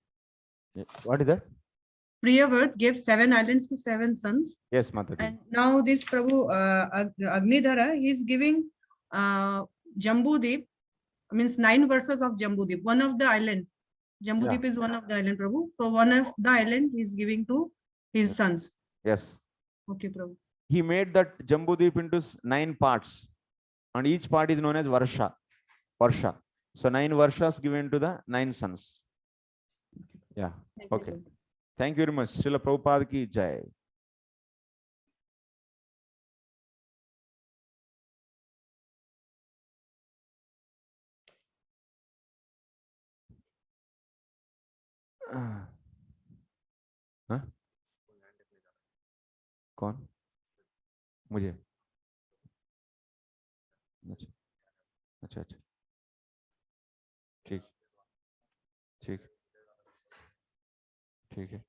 What is that? Priyavrat gave 7 islands to 7 sons. Yes, Mataji. And now this Prabhu Agnidhara, he is giving Jambudip, means 9 verses of Jambudip, one of the island. Jambudip is one of the island, Prabhu. So one of the island he is giving to his sons. Yes. Okay, Prabhu. He made that Jambudip into 9 parts, and each part is known as Varsha. So 9 Varshas given to the 9 sons. Yeah. Okay. Thank you very much. Srila Prabhupada ki jai. हाँ? कौन? मुझे अच्छा अच्छा अच्छा ठीक ठीक ठीक है